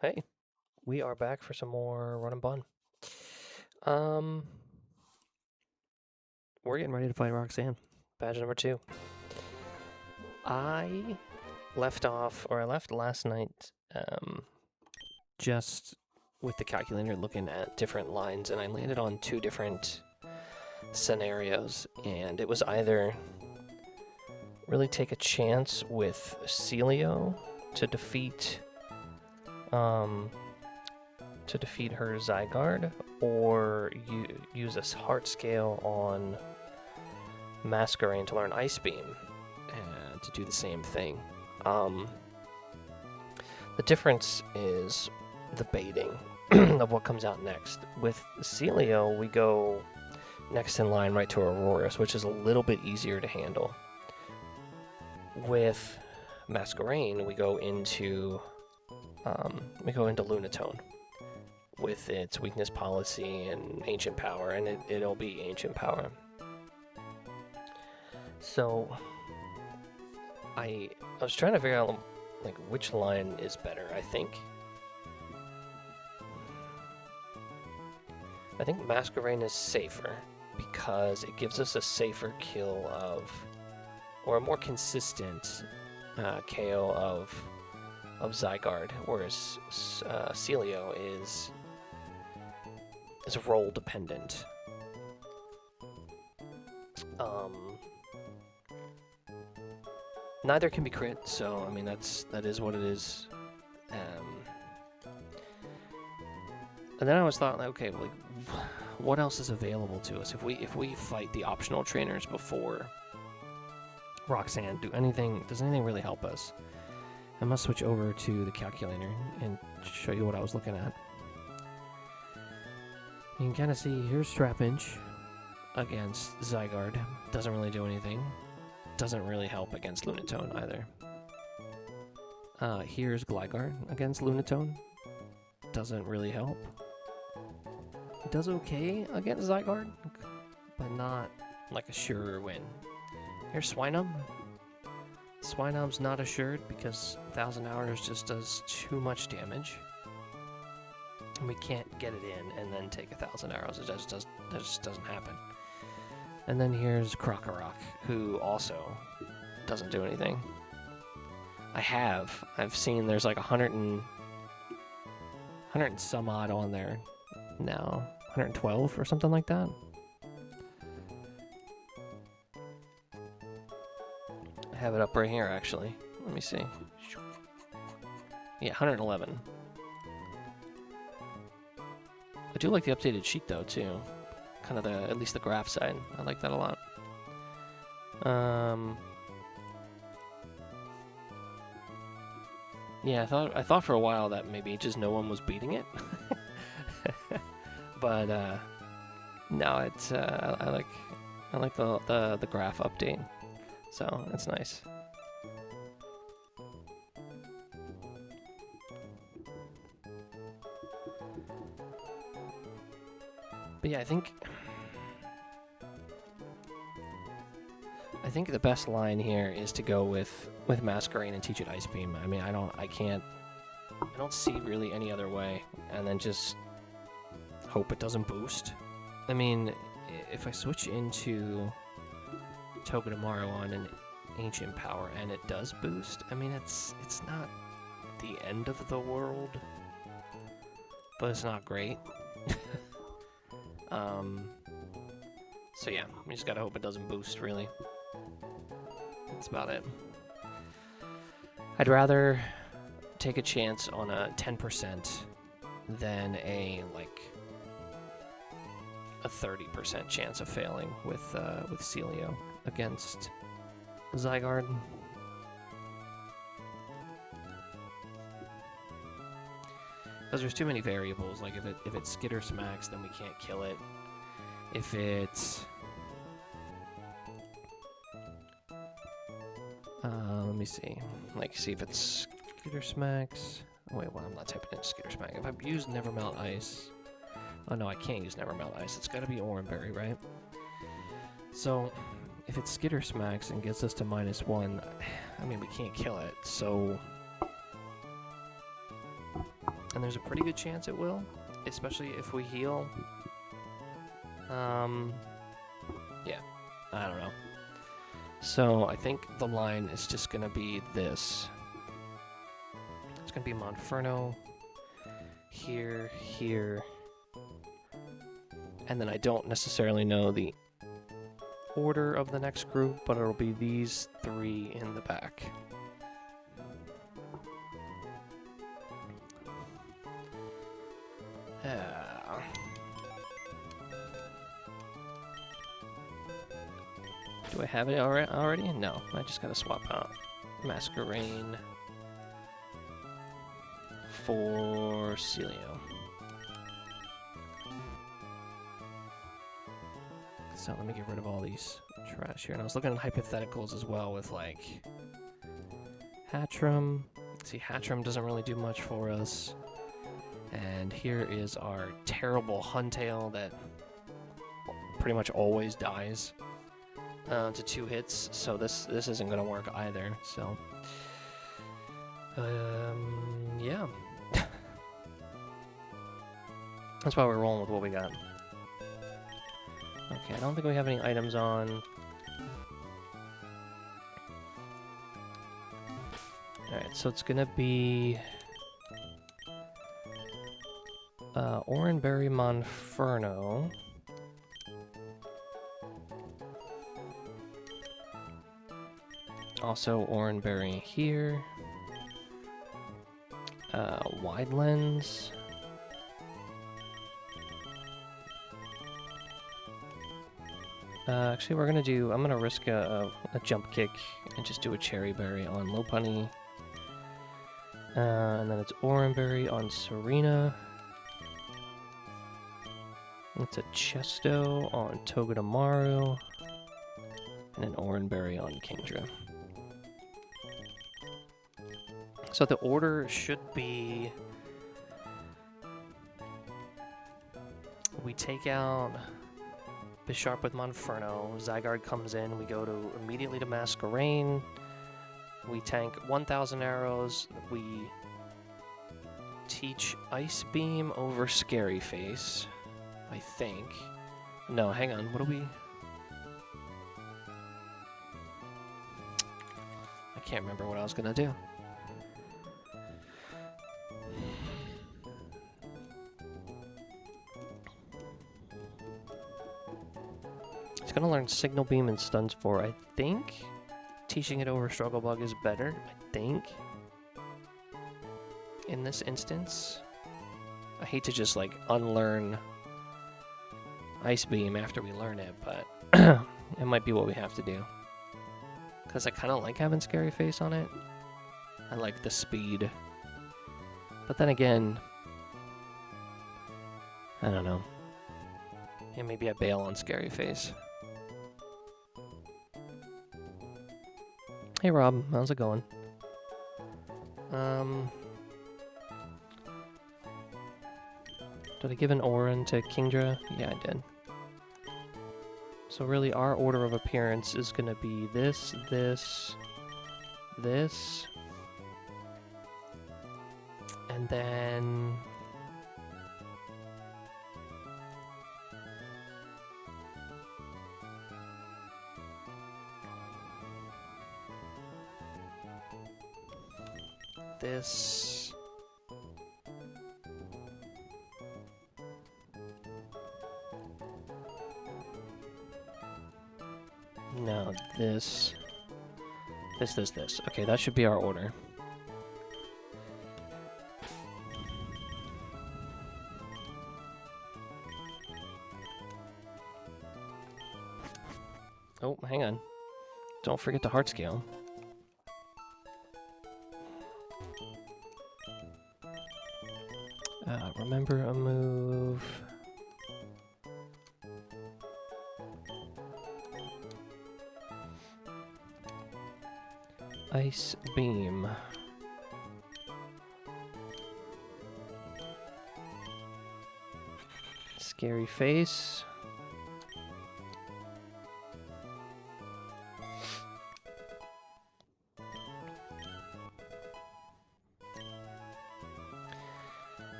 Hey, we are back for some more Run and Bun. Um, we're getting ready to fight Roxanne. Badge number 2. I left last night, just with the calculator looking at different lines, and I landed on 2 different scenarios, and it was either really take a chance with Celio to defeat, her Zygarde, or use a heart scale on Masquerain to learn Ice Beam to do the same thing. The difference is the baiting of what comes out next. With Celio, we go next in line right to Auroras, which is a little bit easier to handle. With Masquerain, we go into Lunatone with its weakness policy and ancient power, and it'll be ancient power. So I was trying to figure out like which line is better. I think Masquerain is safer because it gives us a safer kill of, or a more consistent KO of Zygarde, whereas Celio is role dependent. Neither can be crit, so I mean that is what it is. And then I was thought, okay, like, what else is available to us if we fight the optional trainers before Roxanne? Does anything really help us? I must switch over to the calculator and show you what I was looking at. You can kind of see here's Trapinch against Zygarde. Doesn't really do anything. Doesn't really help against Lunatone either. Here's Gligar against Lunatone. Doesn't really help. It does okay against Zygarde, but not like a sure win. Here's Swinub. Swinub's not assured because 1,000 Hours just does too much damage. And we can't get it in and then take 1,000 Arrows. That just doesn't happen. And then here's Krokorok, who also doesn't do anything. I've seen there's like 100 and some odd on there now. 112 or something like that. I have it up right here, actually. Let me see. Yeah, 111. I do like the updated sheet, though, too. Kind of at least the graph side. I like that a lot. Yeah, I thought for a while that maybe just no one was beating it. But no, it's I like the graph update. So it's nice. But yeah, I think the best line here is to go with Masquerain and teach it Ice Beam. I mean, I don't see really any other way, and then just hope it doesn't boost. I mean, if I switch into Togedemaru on an ancient power and it does boost, I mean, it's not the end of the world, but it's not great. So yeah, we just gotta hope it doesn't boost, really. That's about it. I'd rather take a chance on a 10% than a 30% chance of failing with Celio against Zygarde. Because there's too many variables. Like if it skitter smacks, then we can't kill it. If it's let me see. See if it's skitter smacks. Oh, wait, well, I'm not typing in skitter smack. If I use Never Melt Ice. Oh no, I can't use Never Melt Ice. It's gotta be Oranberry, right? So if it skitter smacks and gets us to -1, I mean we can't kill it. So And there's a pretty good chance it will, especially if we heal. Yeah, I don't know. So I think the line is just gonna be this. It's gonna be Monferno, here, here, and then I don't necessarily know the order of the next group, but it'll be these three in the back. Do I have it already? No, I just gotta swap out Masquerain for Celio. So let me get rid of all these trash here. And I was looking at hypotheticals as well with like Hatchram. See, Hatchram doesn't really do much for us. And here is our terrible Huntail that pretty much always dies to 2 hits. So this isn't going to work either. So, yeah. That's why we're rolling with what we got. Okay, I don't think we have any items on. Alright, so it's gonna be Oranberry Monferno. Also Oranberry here. Wide Lens. Actually, I'm gonna risk a jump kick and just do a Cherry Berry on Lopunny. And then it's Oranberry on Serena. It's a Chesto on Togedemaru. And an Oranberry on Kingdra. So the order should be... We take out Bisharp with Monferno, Zygarde comes in, we go immediately to Masquerain, we tank 1,000 arrows, we teach Ice Beam over Scary Face, I think. No, hang on, what do we... I can't remember what I was gonna do. It's gonna learn Signal Beam and Stun Spore. I think teaching it over Struggle Bug is better. I think. In this instance. I hate to just like unlearn Ice Beam after we learn it, but it might be what we have to do. Because I kind of like having Scary Face on it. I like the speed. But then again, I don't know. Yeah, maybe I bail on Scary Face. Hey Rob, how's it going? Did I give an Oran to Kingdra? Yeah, I did. So really our order of appearance is gonna be this, this, this, and then... this. No, this. This. Okay, that should be our order. Oh, hang on. Don't forget the heart scale. Remember a move. Ice Beam. Scary Face.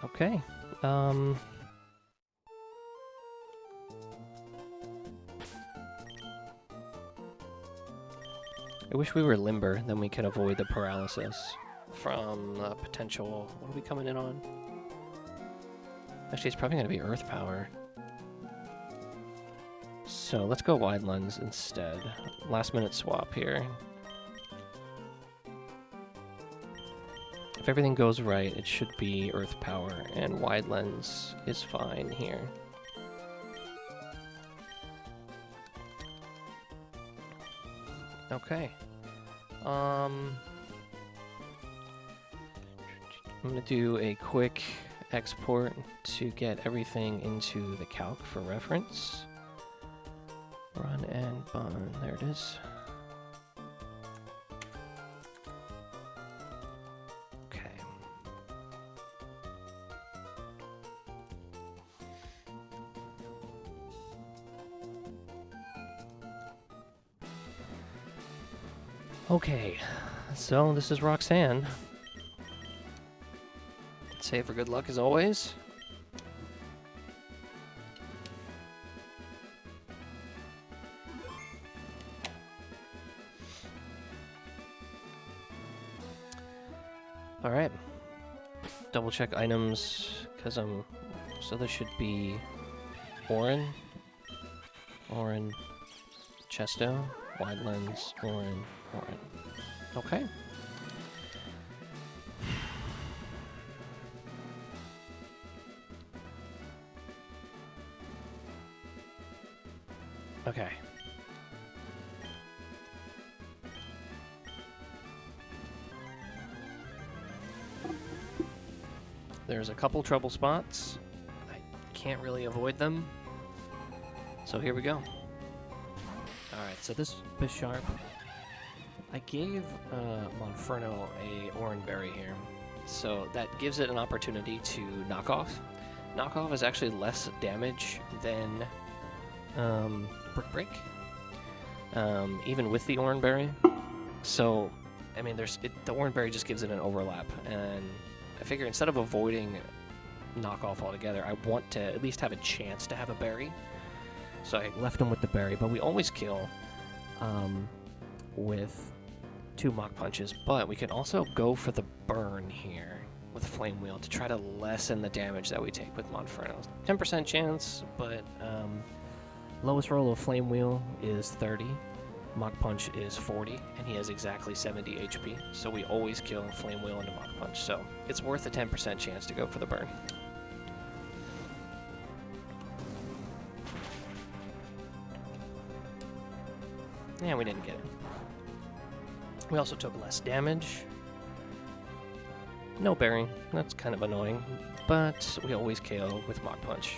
Okay. I wish we were limber, then we could avoid the paralysis from potential... What are we coming in on? Actually, it's probably going to be Earth Power. So let's go Wide Lens instead. Last minute swap here. If everything goes right, it should be Earth Power, and Wide Lens is fine here. Okay. I'm gonna do a quick export to get everything into the calc for reference. Run and bun. There it is. Okay. Okay, so this is Roxanne. Save for good luck as always. Alright. Double check items, because so there should be Orin, Chesto, Wide Lens, Orin. Okay. Okay. There's a couple trouble spots. I can't really avoid them. So here we go. Alright, so this Bisharp, I gave Monferno a Oran Berry here. So that gives it an opportunity to knock off. Knock off is actually less damage than Brick Break, even with the Oran Berry. So, I mean, the Oran Berry just gives it an overlap, and I figure instead of avoiding knockoff altogether, I want to at least have a chance to have a berry. So I left him with the berry, but we always kill with 2 Mach Punches, but we can also go for the burn here with Flame Wheel to try to lessen the damage that we take with Monferno. 10% chance, but lowest roll of Flame Wheel is 30. Mach Punch is 40, and he has exactly 70 HP, so we always kill Flame Wheel into Mach Punch, so it's worth a 10% chance to go for the burn. And we didn't get it. We also took less damage. No berry, that's kind of annoying, but we always KO with Mach Punch.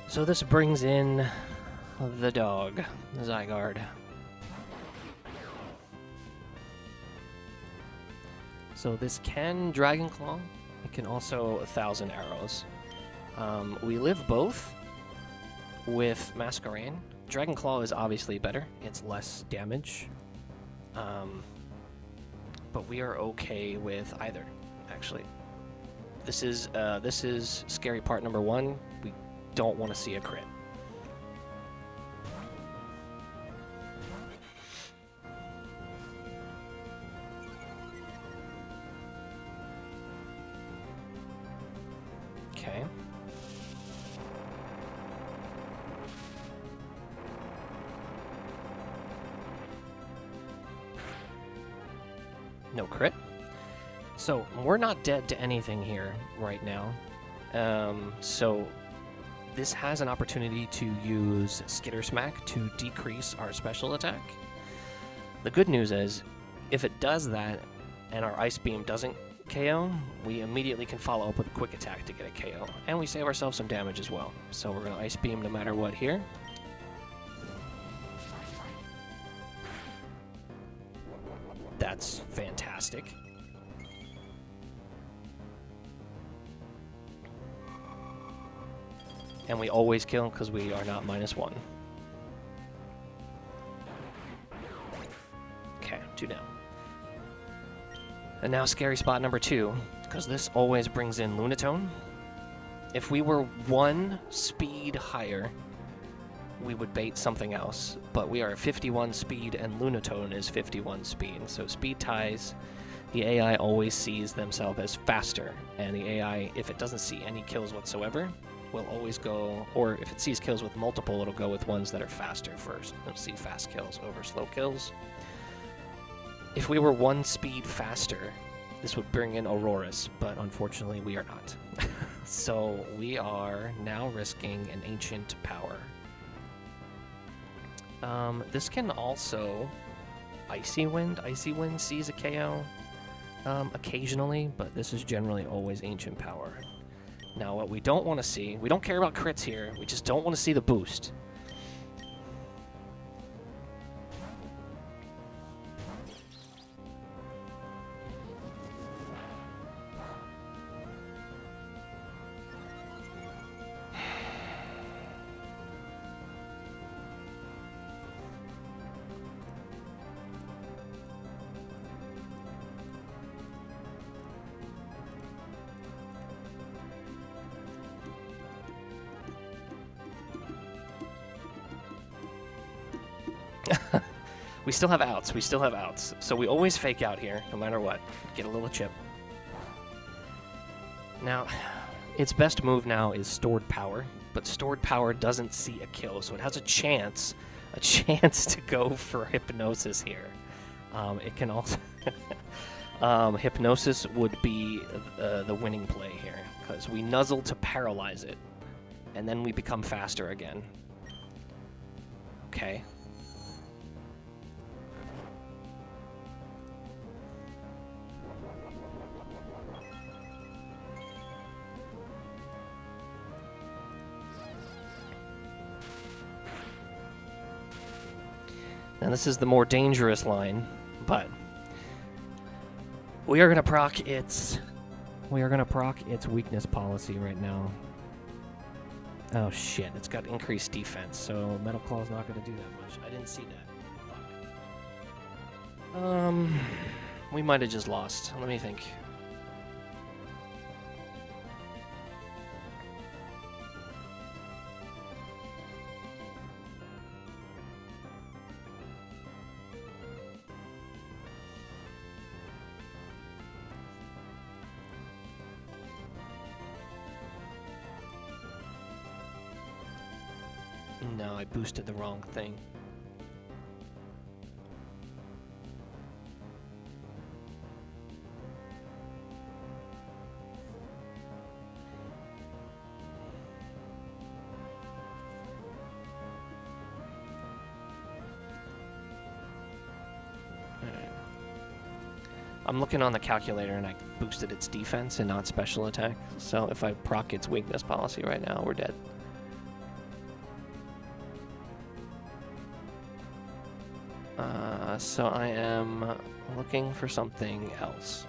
So this brings in the dog, Zygarde. So this can Dragon Claw. It can also 1,000 arrows. We live both with Masquerain. Dragon Claw is obviously better. It's less damage. But we are okay with either, actually. This is scary part number 1. We don't want to see a crit. Okay. No crit. So we're not dead to anything here right now. So this has an opportunity to use Skitter Smack to decrease our special attack. The good news is, if it does that and our Ice Beam doesn't KO, we immediately can follow up with a Quick Attack to get a KO. And we save ourselves some damage as well. So we're going to Ice Beam no matter what here. That's fantastic. And we always kill because we are not -1. 2 down. And now scary spot number 2, because this always brings in Lunatone. If we were 1 speed higher, we would bait something else, but we are 51 speed and Lunatone is 51 speed, so speed ties. The AI always sees themselves as faster, and the AI, if it doesn't see any kills whatsoever, will always go, or if it sees kills with multiple, it'll go with ones that are faster first. It'll see fast kills over slow kills. If we were 1 speed faster, this would bring in Auroras, but unfortunately we are not. So we are now risking an Ancient Power. This can also Icy Wind. Icy Wind sees a KO occasionally, but this is generally always Ancient Power. Now what we don't want to see, we don't care about crits here, we just don't want to see the boost. We still have outs. We still have outs. So we always fake out here, no matter what. Get a little chip. Now, its best move now is Stored Power, but Stored Power doesn't see a kill, so it has a chance to go for Hypnosis here. It can also... Hypnosis would be the winning play here, because we nuzzle to paralyze it, and then we become faster again. Okay. Now this is the more dangerous line, but we are gonna proc its weakness policy right now. Oh shit, it's got increased defense, so Metal Claw's not gonna do that much. I didn't see that. Fuck. We might have just lost. Let me think. No, I boosted the wrong thing. I'm looking on the calculator and I boosted its defense and not special attack. So if I proc its weakness policy right now, we're dead. So I am looking for something else.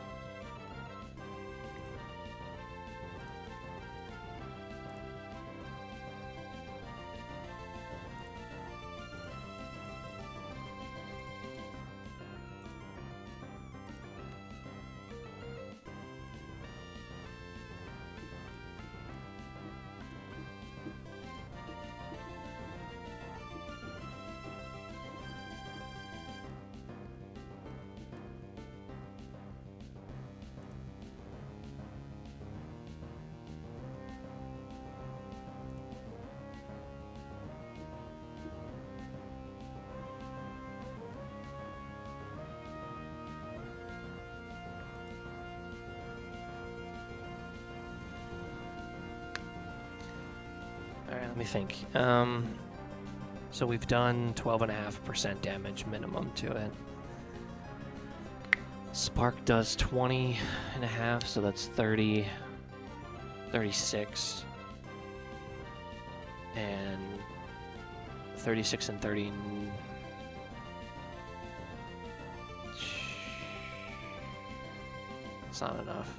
Alright, let me think. So we've done 12.5% damage minimum to it. Spark does 20.5, so that's 30, 36, and 36 and 30. It's not enough.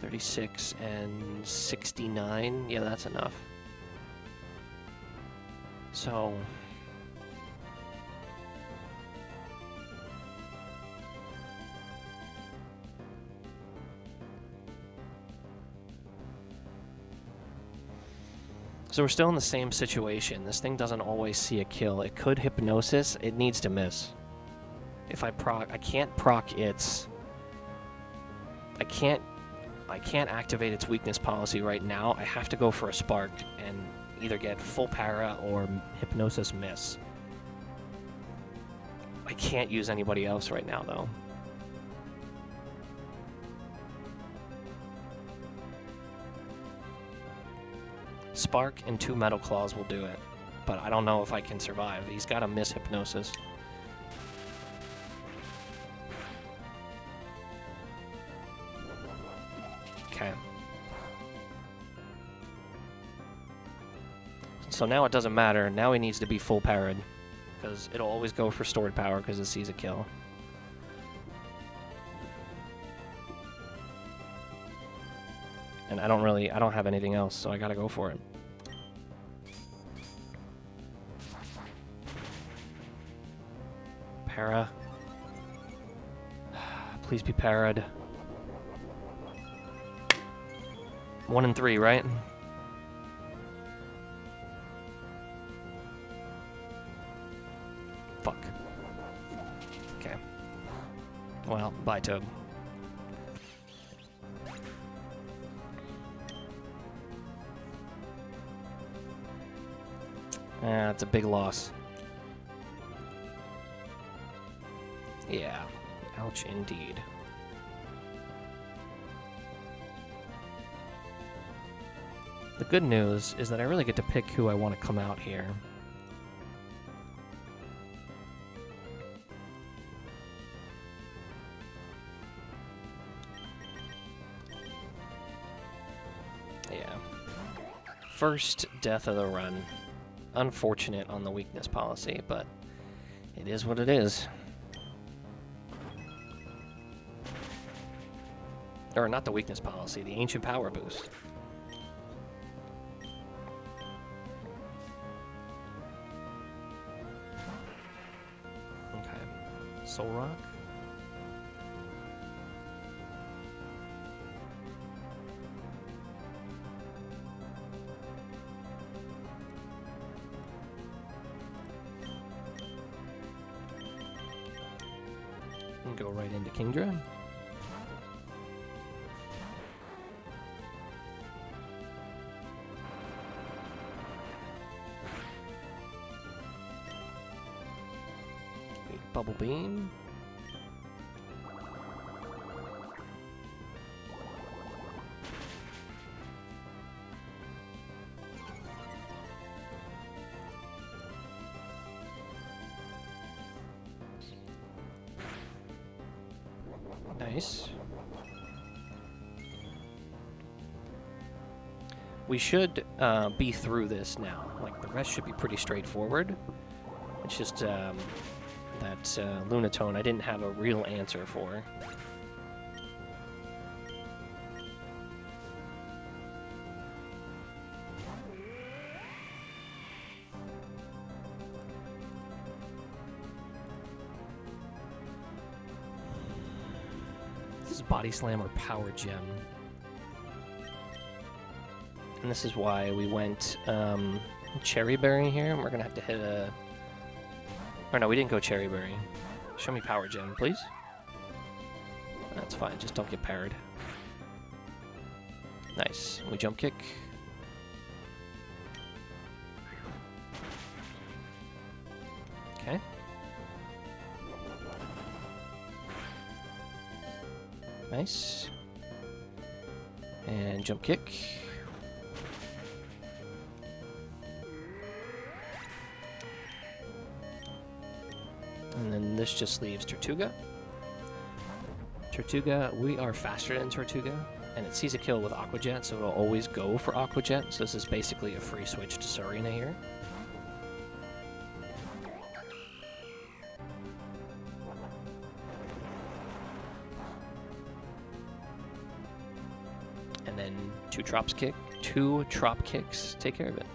36 and 69. Yeah, that's enough. So So we're still in the same situation. This thing doesn't always see a kill. It could hypnosis. It needs to miss. If I proc, I can't proc its. I can't activate its weakness policy right now. I have to go for a spark and either get full para or hypnosis miss. I can't use anybody else right now though. Spark and 2 Metal Claws will do it, but I don't know if I can survive. He's got to miss hypnosis. Okay. So now it doesn't matter. Now he needs to be full parried, because it'll always go for stored power because it sees a kill. And I don't have anything else, so I gotta go for it. Para. Please be parried. 1 and 3, right? Fuck. Okay. Well, bye, Toad. It's a big loss. Yeah. Ouch, indeed. The good news is that I really get to pick who I want to come out here. Yeah. First death of the run. Unfortunate on the weakness policy, but it is what it is. Or not the weakness policy, the ancient power boost. Okay. Soul Rock. And go right into Kingdra. Bubble Beam. Nice. We should be through this now. Like, the rest should be pretty straightforward. It's just that Lunatone I didn't have a real answer for. This is Body Slam or Power Gem. And this is why we went Cherry Berry here, and we're gonna have to hit a... Or no, we didn't go Cherry Berry. Show me Power Gem, please. That's fine, just don't get parried. Nice. We jump kick. Okay. Nice. And jump kick. And then this just leaves Tortuga. Tortuga, we are faster than Tortuga, and it sees a kill with Aqua Jet, so it'll always go for Aqua Jet. So this is basically a free switch to Serena here. And then two drop kicks, take care of it.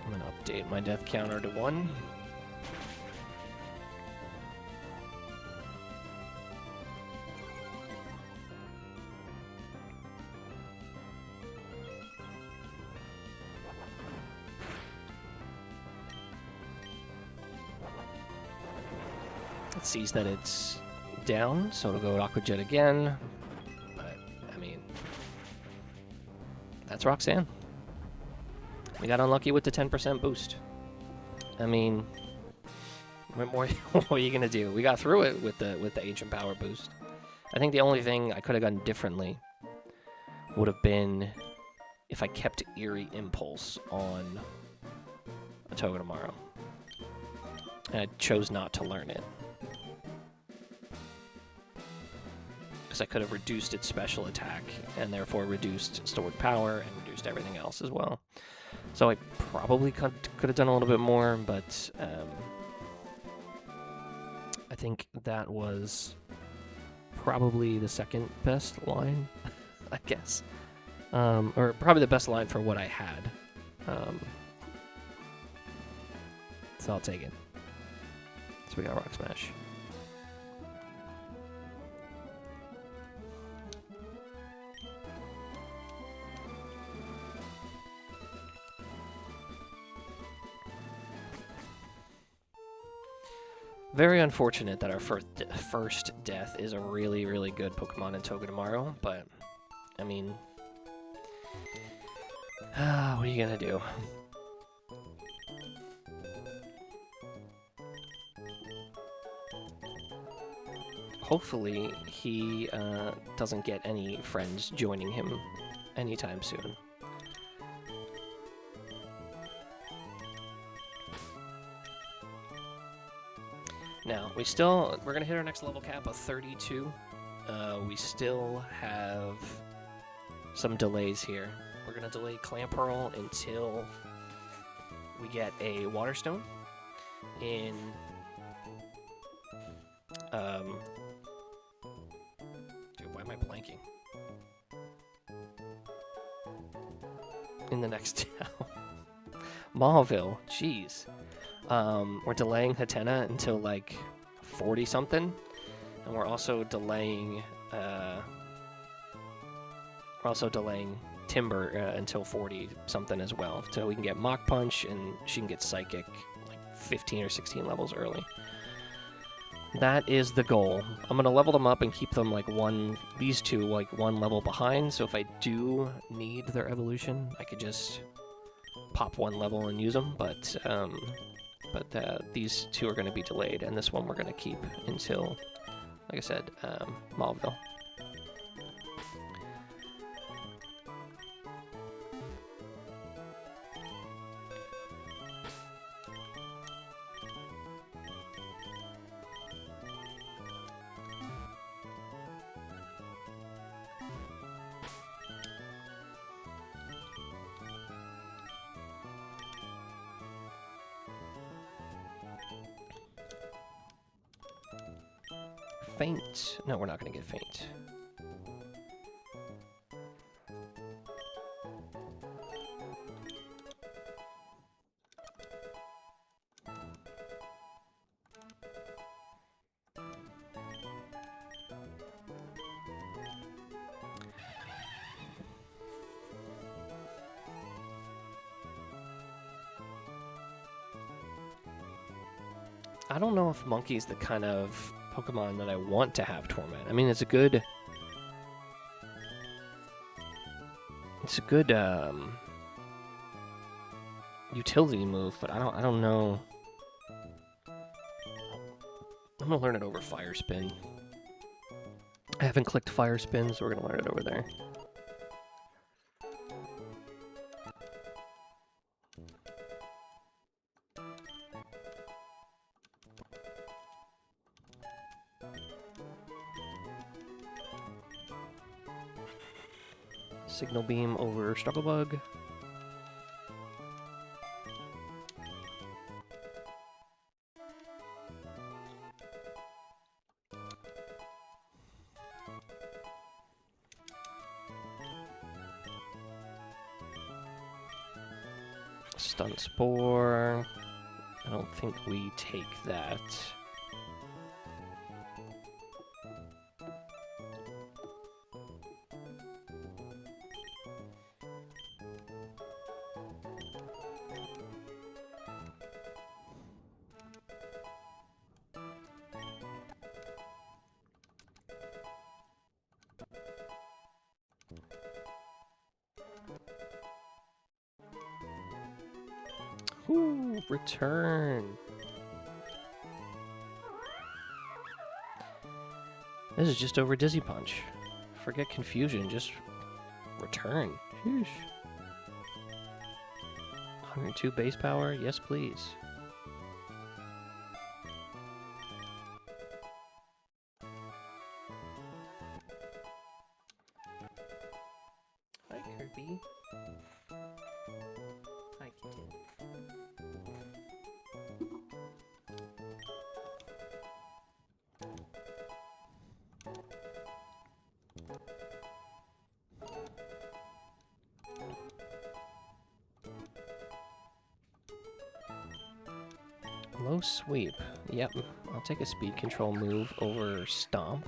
I'm gonna update my death counter to 1. It sees that it's down, so it'll go Aqua Jet again. But, I mean, that's Roxanne. We got unlucky with the 10% boost. I mean, what more? What are you gonna do? We got through it with the Ancient Power boost. I think the only thing I could have done differently would have been if I kept Eerie Impulse on a Togedemaru. And I chose not to learn it. Because I could have reduced its special attack, and therefore reduced stored power, and reduced everything else as well. So I probably could have done a little bit more, but I think that was probably the second best line, I guess. Or probably the best line for what I had. So I'll take it. So we got Rock Smash. Very unfortunate that our first death is a really, really good Pokemon in Togedemaru, but, I mean, what are you gonna do? Hopefully, he doesn't get any friends joining him anytime soon. Now, we're gonna hit our next level cap of 32. We still have some delays here. We're gonna delay Clamperl until we get a Waterstone in, dude, why am I blanking? In the next town. Mauville, jeez. We're delaying Hatena until like 40 something, and we're also delaying Timber until 40 something as well, so we can get Mach Punch and she can get Psychic like 15 or 16 levels early. That is the goal. I'm gonna level them up and keep them like these two like one level behind, so if I do need their evolution, I could just pop one level and use them, but these two are going to be delayed, and this one we're going to keep until, like I said, Mauville. Faint. No, we're not going to get faint. I don't know if Monkey's the kind of Pokemon that I want to have Torment. I mean, it's a good utility move, but I don't know. I'm gonna learn it over Fire Spin. I haven't clicked Fire Spin, so we're gonna learn it over there. Signal Beam over Struggle Bug. Stun Spore. I don't think we take that. Whoo! Return! This is just over Dizzy Punch. Forget confusion, just return. Sheesh. 102 base power? Yes, please. Hi, Kirby. Hi, Kitten. Low sweep. Yep, I'll take a speed control move over Stomp.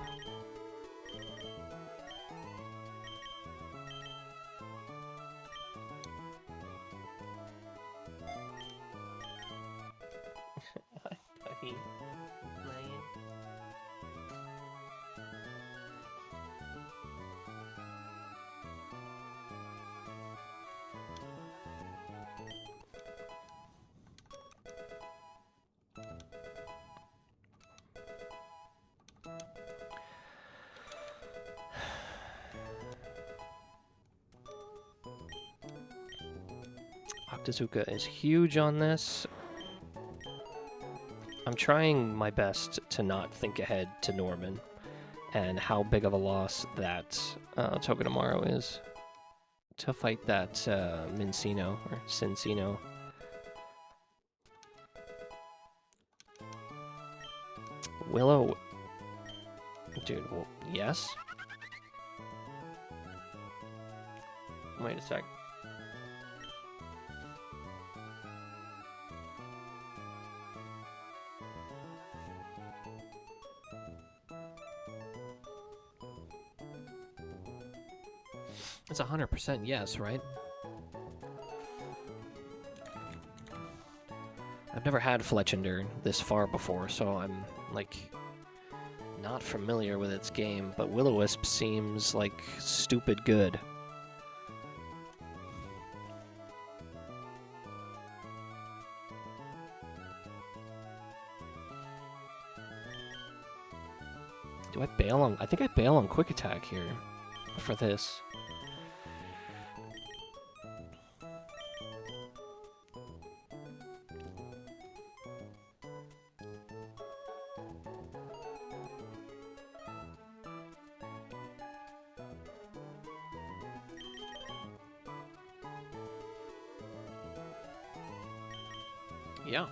Hi, buddy. Playing. Octazooka is huge on this. I'm trying my best to not think ahead to Norman and how big of a loss that Togedemaru is to fight that Mincino or Cincino. Willow. Dude, well, yes? Wait a sec. It's 100% yes, right? I've never had Fletchender this far before, so I'm, like, not familiar with its game, but Will-O-Wisp seems, like, stupid good. Do I bail on... I think I bail on Quick Attack here for this. Yeah.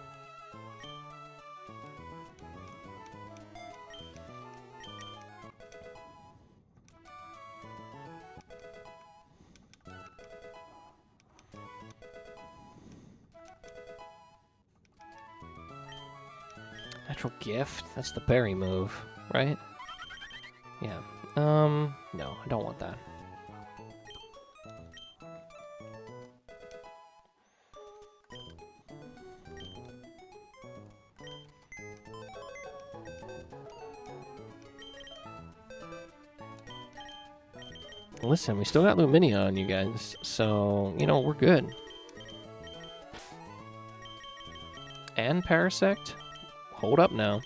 Natural Gift? That's the berry move, right? Yeah. No, I don't want that. Listen, we still got Luminia on you guys, so, you know, we're good. And Parasect? Hold up now.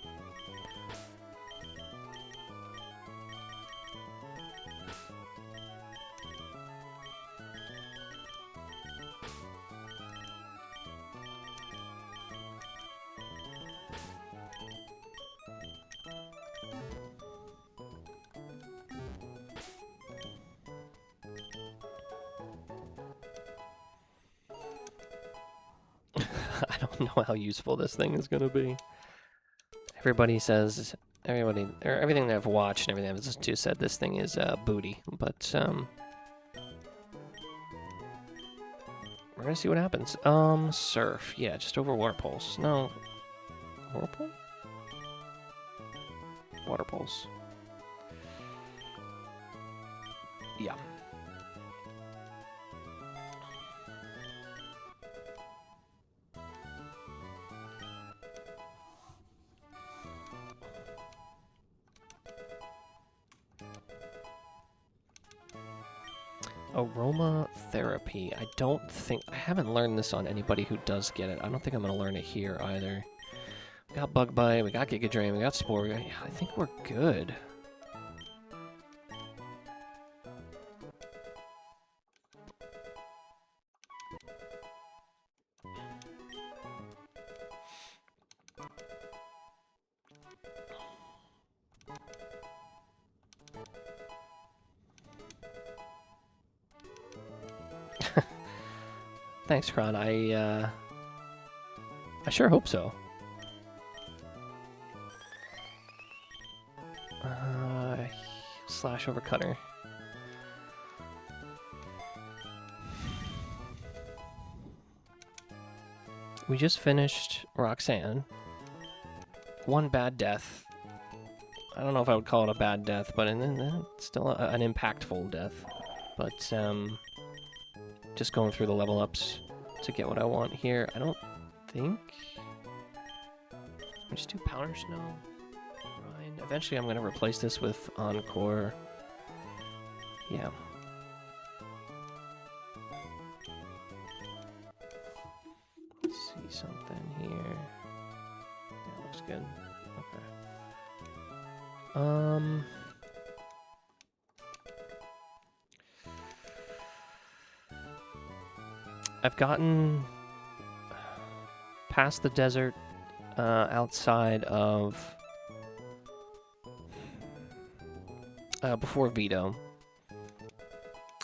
I don't know how useful this thing is gonna be. Everybody says, everything that I've watched and everything I've listened to said this thing is booty, but we're gonna see what happens. Surf, yeah, just over Water Pulse. No, Whirlpool? Water Pulse. Yeah. Aromatherapy. I don't think... I haven't learned this on anybody who does get it. I don't think I'm going to learn it here either. We got Bug Bite, we got Giga Drain, we got Spore. I think we're good. Thanks, Kron. I sure hope so. Slash over Cutter. We just finished Roxanne. One bad death. I don't know if I would call it a bad death, but it's still an impactful death. But just going through the level ups to get what I want here. I don't think... We just do Powder Snow. Rhine. Eventually I'm going to replace this with Encore. Yeah. Let's see something here. Yeah, looks good. Okay. I've gotten past the desert outside of before Vito.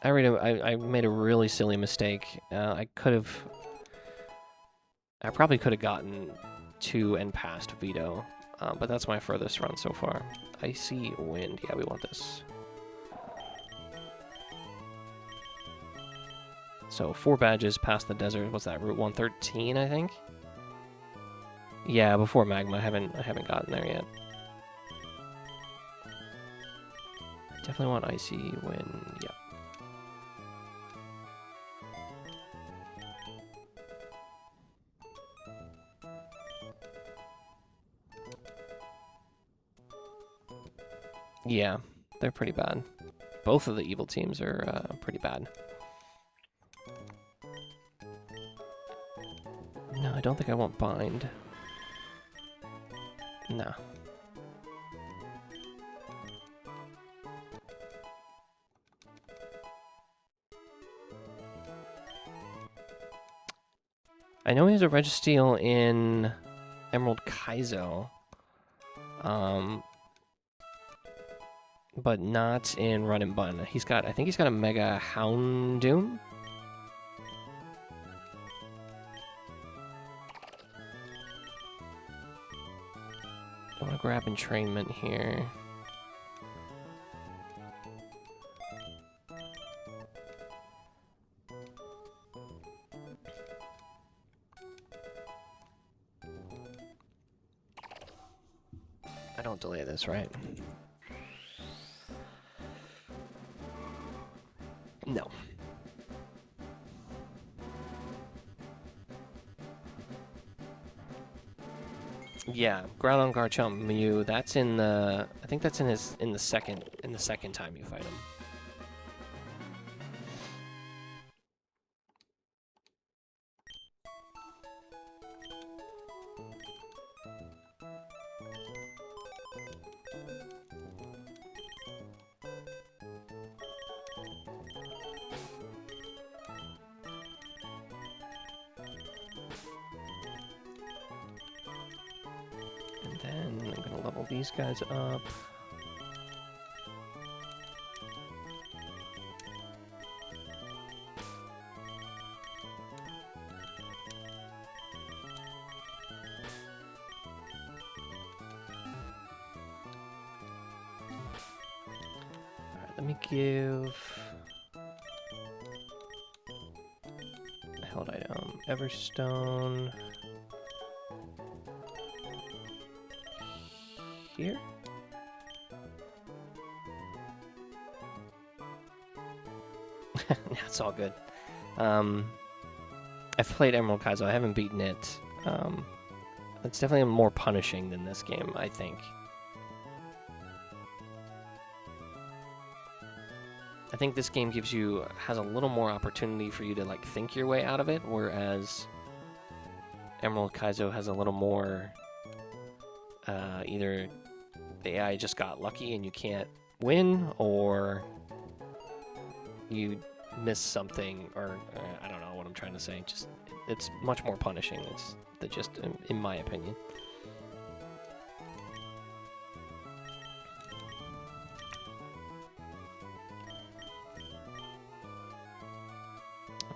I made a really silly mistake. I probably could have gotten to and past Vito, but that's my furthest run so far. Icy Wind. Yeah, we want this. So 4 badges past the desert. What's that? Route 113, I think. Yeah, before Magma. I haven't gotten there yet. I definitely want Icy Wind. Yep. Yeah, they're pretty bad. Both of the evil teams are pretty bad. No, I don't think I want Bind. No. I know he has a Registeel in Emerald Kaizo. But not in Run&BUN. I think he's got a Mega Houndoom. I want to grab entrainment here. I don't delay this, right? No. Yeah, Ground on Garchomp Mew. That's in the. I think that's in the second time you fight him. And then I'm gonna level these guys up. Alright, let me give held item Everstone here. That's all good. I've played Emerald Kaizo. I haven't beaten it. It's definitely more punishing than this game, I think. think this game has a little more opportunity for you to like think your way out of it, whereas Emerald Kaizo has a little more either the AI just got lucky and you can't win, or you miss something, or I don't know what I'm trying to say. Just it's much more punishing. It's just in my opinion.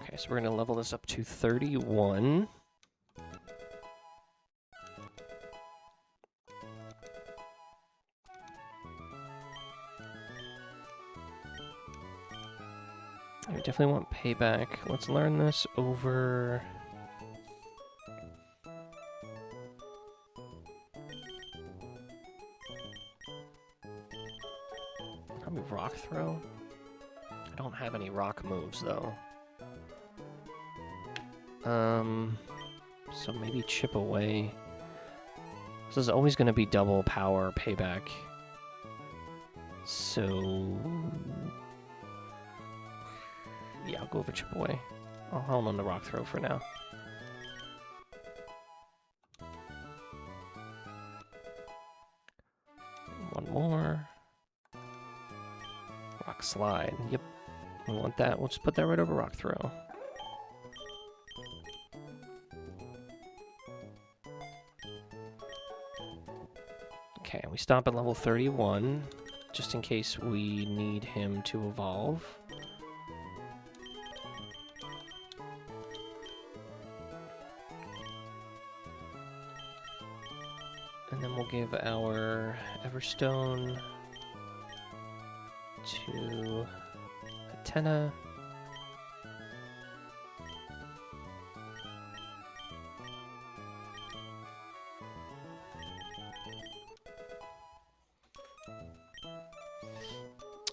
Okay, so we're gonna level this up to 31. I definitely want payback. Let's learn this over... Probably rock throw? I don't have any rock moves, though. So maybe chip away. This is always going to be double power payback. So... yeah, I'll go over chip away. I'll hold on the rock throw for now. One more. Rock slide. Yep. We want that. We'll just put that right over rock throw. Okay, we stop at level 31, just in case we need him to evolve. And then we'll give our Everstone to Athena.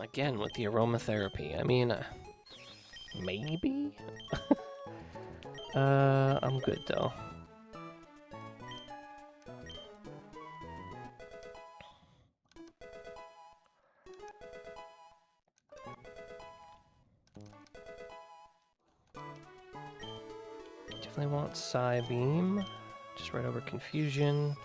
Again, with the aromatherapy. I mean, maybe? I'm good, though. Definitely want Psy Beam. Just right over Confusion.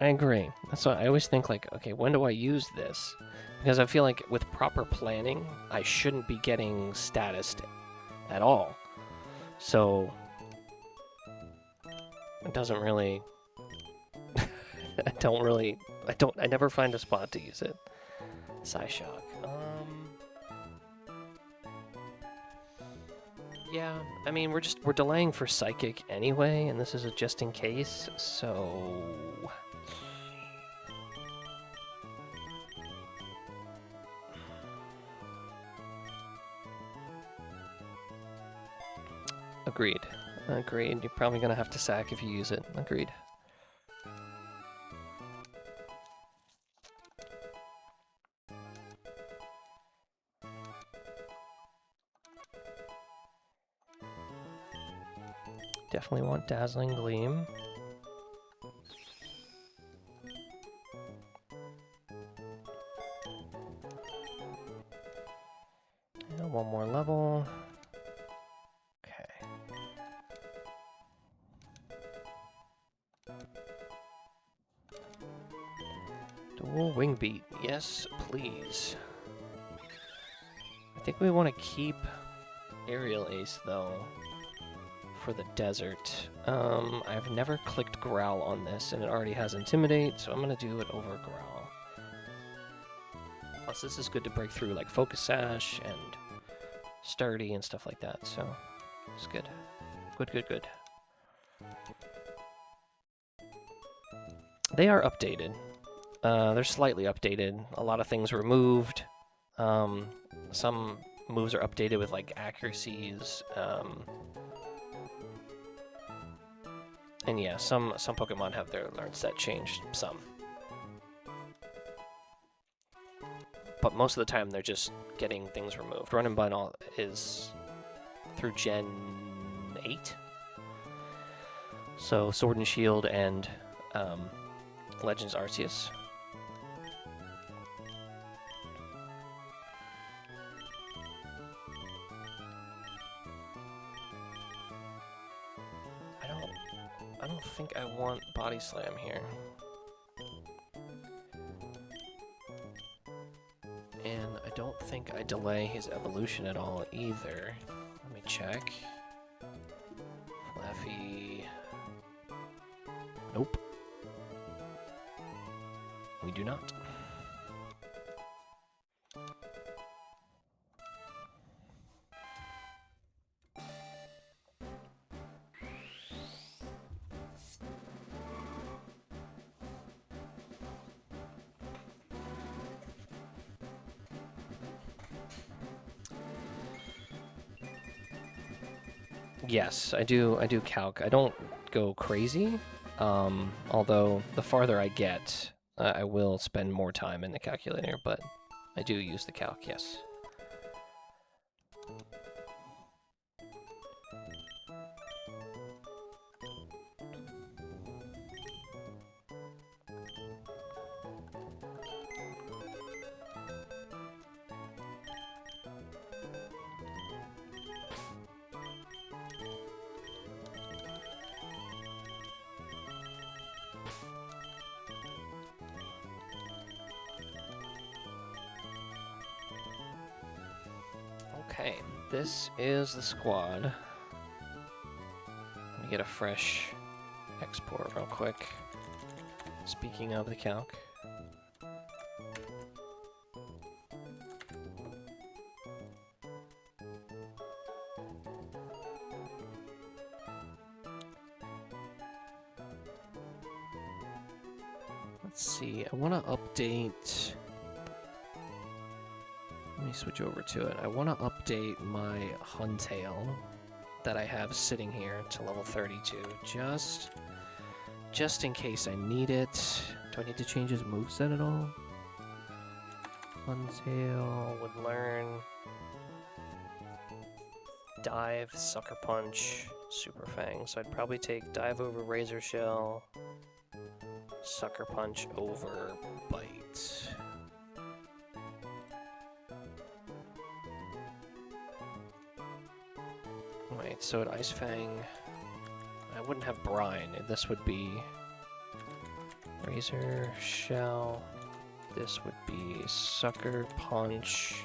I agree. That's why I always think, like, okay, when do I use this? Because I feel like with proper planning, I shouldn't be getting status at all. So it doesn't really... I never find a spot to use it. Psyshock. Yeah, I mean, we're delaying for Psychic anyway, and this is a just in case, so... Agreed. Agreed. You're probably gonna have to sack if you use it. Agreed. Definitely want Dazzling Gleam. And one more level. Okay. Dual Wing Beat. Yes, please. I think we want to keep Aerial Ace, though, for the desert. I've never clicked Growl on this, and it already has Intimidate, so I'm going to do it over Growl. Plus, this is good to break through, like, Focus Sash and Sturdy and stuff like that, so it's good. Good, good, good. They are updated. They're slightly updated. A lot of things were moved. Some moves are updated with, like, accuracies. And yeah, some Pokemon have their learn set changed, some. But most of the time, they're just getting things removed. Run and Bun is through Gen 8. So Sword and Shield and Legends Arceus. I don't think I want Body Slam here. And I don't think I delay his evolution at all either. Let me check. Fluffy. Nope. We do not. Yes, I do calc. I don't go crazy, although the farther I get, I will spend more time in the calculator, but I do use the calc, yes. Okay, this is the squad. Let me get a fresh export real quick. Speaking of the calc. Let's see, I want to update... Let me switch over to it. I want to update my Huntail that I have sitting here to level 32, just in case I need it. Do I need to change his moveset at all? Huntail would learn Dive, Sucker Punch, Super Fang. So I'd probably take Dive over Razor Shell, Sucker Punch over Bite. Wait, so at Ice Fang, I wouldn't have Brine. This would be Razor Shell. This would be Sucker Punch.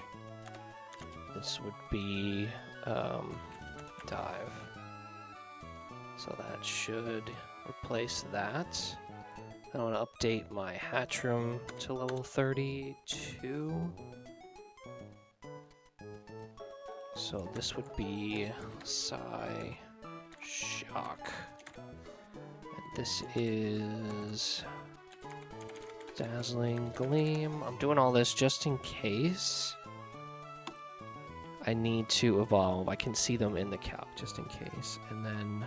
This would be Dive. So that should replace that. I want to update my Hatchram to level 32. So this would be Psy Shock. And this is Dazzling Gleam. I'm doing all this just in case I need to evolve. I can see them in the calc just in case. And then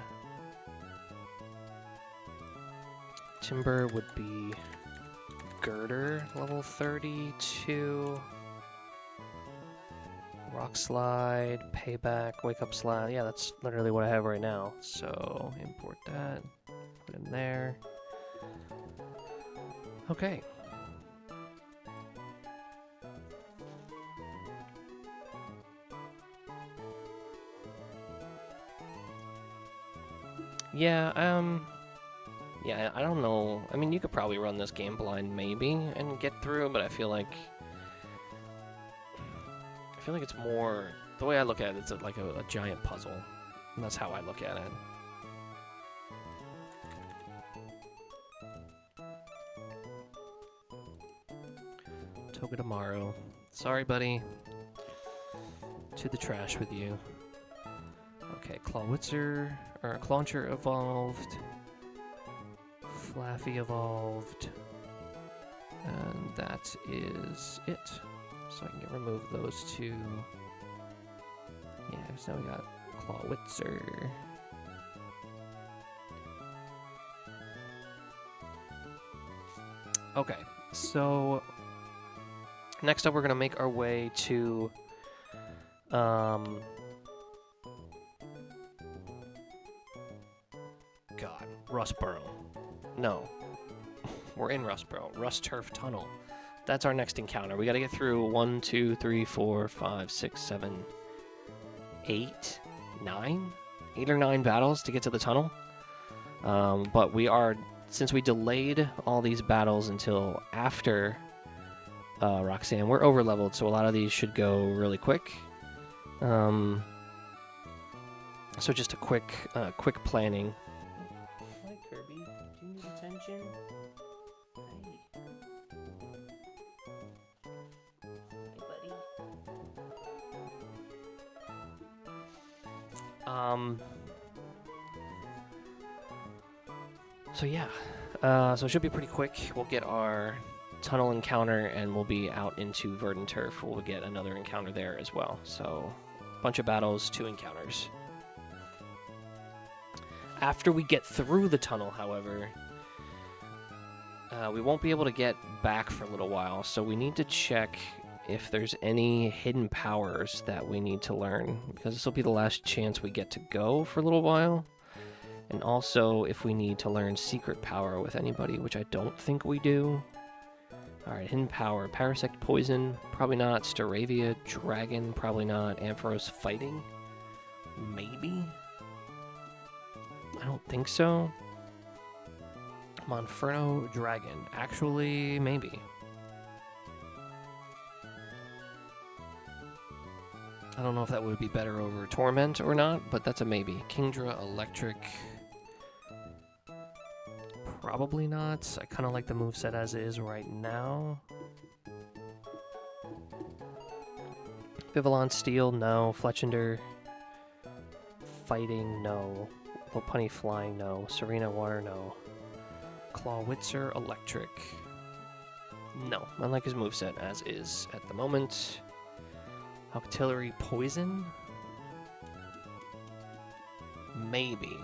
Timber would be Girder, level 32. Rock Slide, Payback, Wake Up Slide. Yeah, that's literally what I have right now. So import that, put in there. Okay. Yeah, I don't know. I mean, you could probably run this game blind maybe and get through, but I feel like it's more, the way I look at it, it's like a giant puzzle. And that's how I look at it. Togedemaru. Sorry, buddy. To the trash with you. Okay, Clawitzer, or Clauncher evolved. Flaffy evolved. And that is it. So I can remove those two. Yeah, so we got Clawitzer. Okay, so next up we're gonna make our way to God. Rustboro. No. We're in Rustboro. Rust Turf Tunnel. That's our next encounter. We gotta get through 1, 2, 3, 4, 5, 6, 7, 8, 9? 8 or 9 battles to get to the tunnel. But we are, since we delayed all these battles until after Roxanne, we're over leveled, so a lot of these should go really quick. So just a quick planning. Hi Kirby, do you need attention? Hey. Hey buddy. So yeah, so it should be pretty quick. We'll get our tunnel encounter and we'll be out into Verdant Turf. We'll get another encounter there as well. So a bunch of battles, 2 encounters. After we get through the tunnel, however, we won't be able to get back for a little while, so we need to check if there's any hidden powers that we need to learn, because this will be the last chance we get to go for a little while. And also if we need to learn secret power with anybody, which I don't think we do. Alright, hidden power. Parasect Poison, probably not. Staravia Dragon, probably not. Ampharos Fighting, maybe? I don't think so. Monferno Dragon. Actually, maybe. I don't know if that would be better over Torment or not, but that's a maybe. Kingdra Electric. Probably not. I kind of like the moveset as is right now. Vivillon Steel, no. Fletchender Fighting, no. Lopunny Flying, no. Serena Water, no. Clawitzer Electric. No, I like his moveset as is at the moment. Octillery Poison? Maybe.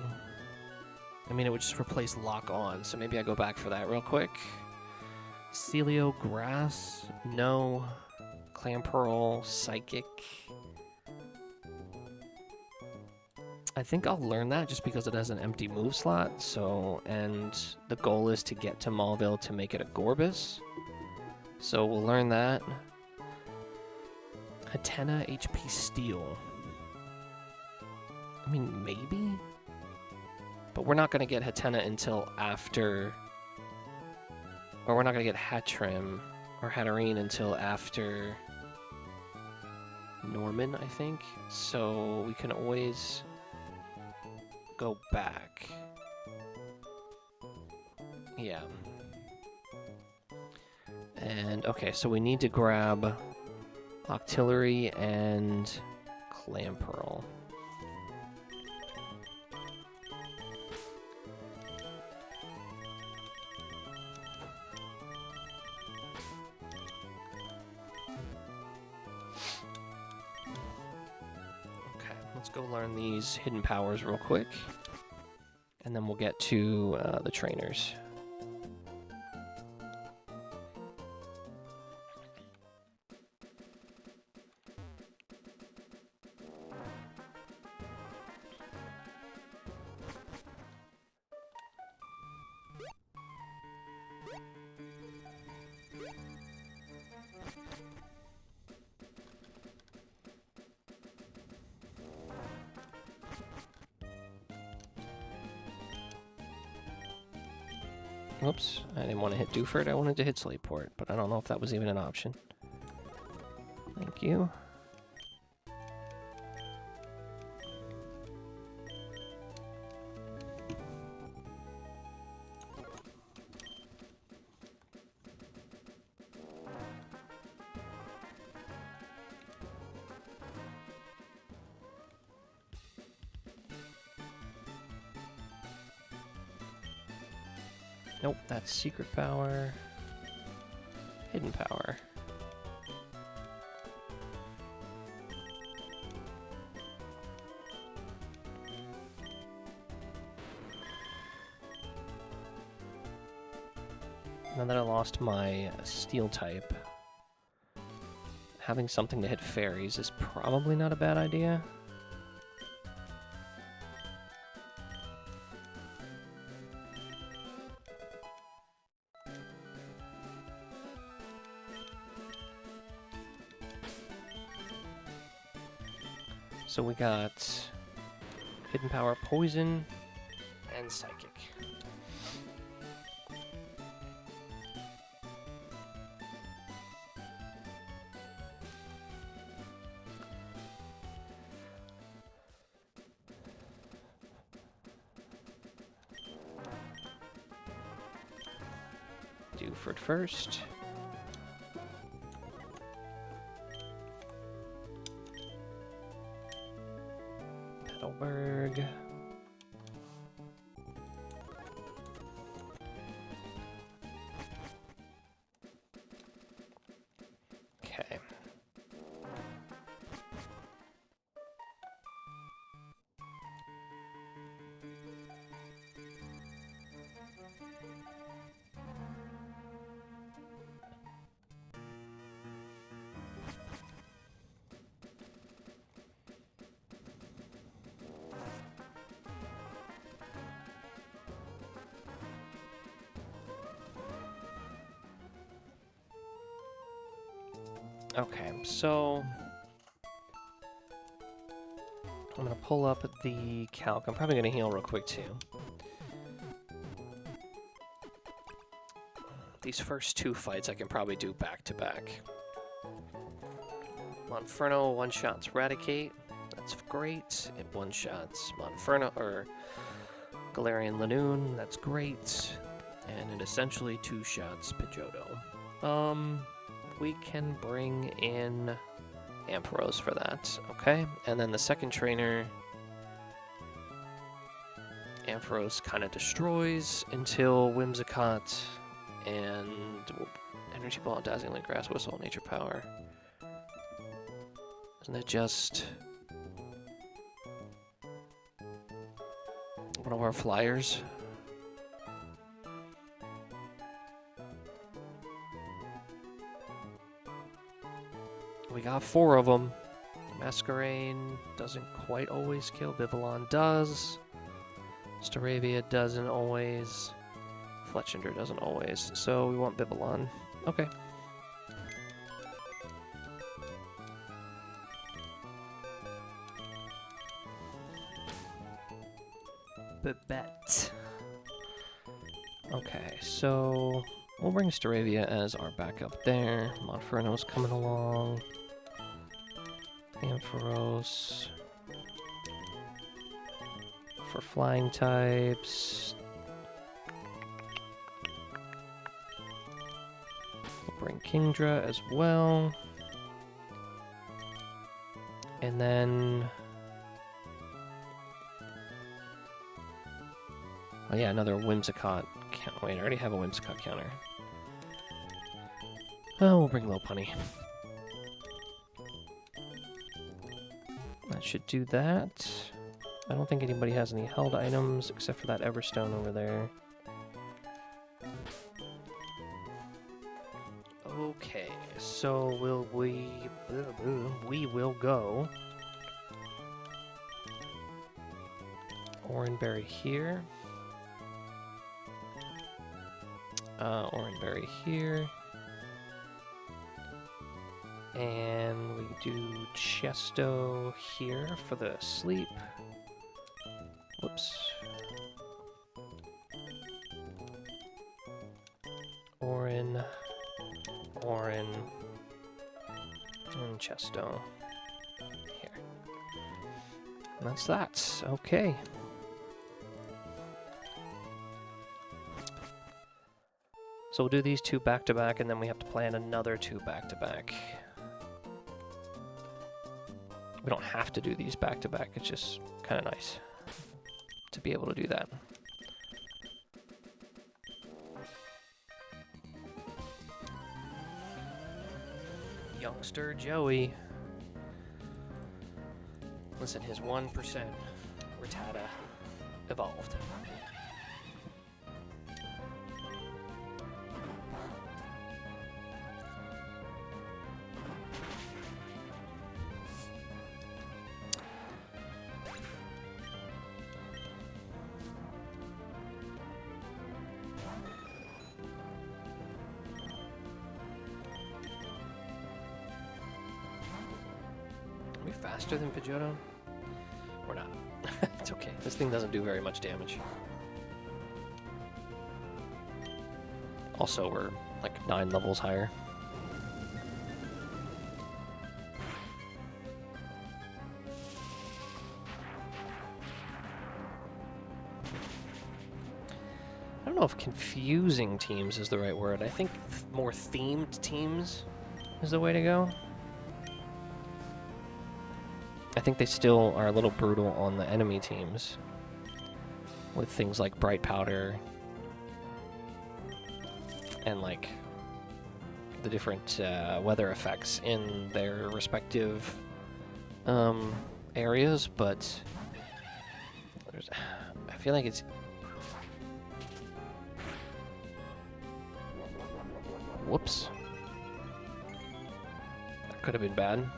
I mean, it would just replace Lock On, so maybe I go back for that real quick. Celio Grass? No. Clamperl Psychic? I think I'll learn that just because it has an empty move slot, so, and the goal is to get to Mauville to make it a Gorbis. So we'll learn that. Hatena HP Steel. I mean, maybe? But we're not going to get Hatena until after... Or we're not going to get Hatrim or Hatterene until after Norman, I think. So we can always go back. Yeah. And, okay, so we need to grab Octillery and Clamperl. Okay, let's go learn these hidden powers real quick. And then we'll get to the trainers. Oops, I didn't want to hit Dewford, I wanted to hit Slateport, but I don't know if that was even an option. Thank you. Nope, that's secret power. Hidden power. Now that I lost my steel type, having something to hit fairies is probably not a bad idea. So we got Hidden Power, Poison, and Psychic. Dewford first. Petalburg. Okay. Okay, so I'm gonna pull up the calc. I'm probably gonna heal real quick too. These first two fights I can probably do back to back. Monferno one-shots Eradicate. That's great. It one-shots Monferno or Galarian Lanoon. That's great. And it essentially two-shots Pidgeotto. We can bring in Ampharos for that, okay? And then the second trainer, Ampharos kind of destroys until Whimsicott and Energy Ball, Dazzling Link, Grass Whistle, Nature Power. Isn't it just one of our flyers? We got 4 of them. Masquerain doesn't quite always kill. Vivillon does. Staravia doesn't always. Fletchinder doesn't always. So we want Vivillon. Okay. Babette. Okay, so we'll bring Staravia as our backup there. Monferno's coming along. Ampharos for flying types. We'll bring Kingdra as well. And then... oh yeah, another Whimsicott. Wait, I already have a Whimsicott counter. Oh, we'll bring Lopunny. That should do that. I don't think anybody has any held items except for that Everstone over there. Okay, so we will go Oranberry here. Oranberry here. And we do Chesto here for the sleep. Whoops. Orin, and Chesto here. And that's that. Okay. So we'll do these 2 back-to-back, and then we have to plan another 2 back-to-back. We don't have to do these back-to-back, it's just kind of nice to be able to do that. Youngster Joey. Listen, his 1% Rattata evolved. Faster than Pidgeotto? This thing doesn't do very much damage. Also, we're like 9 levels higher. I don't know if confusing teams is the right word. I think more themed teams is the way to go. I think they still are a little brutal on the enemy teams with things like bright powder and like the different weather effects in their respective areas, but I feel like it's... Whoops. That could have been bad.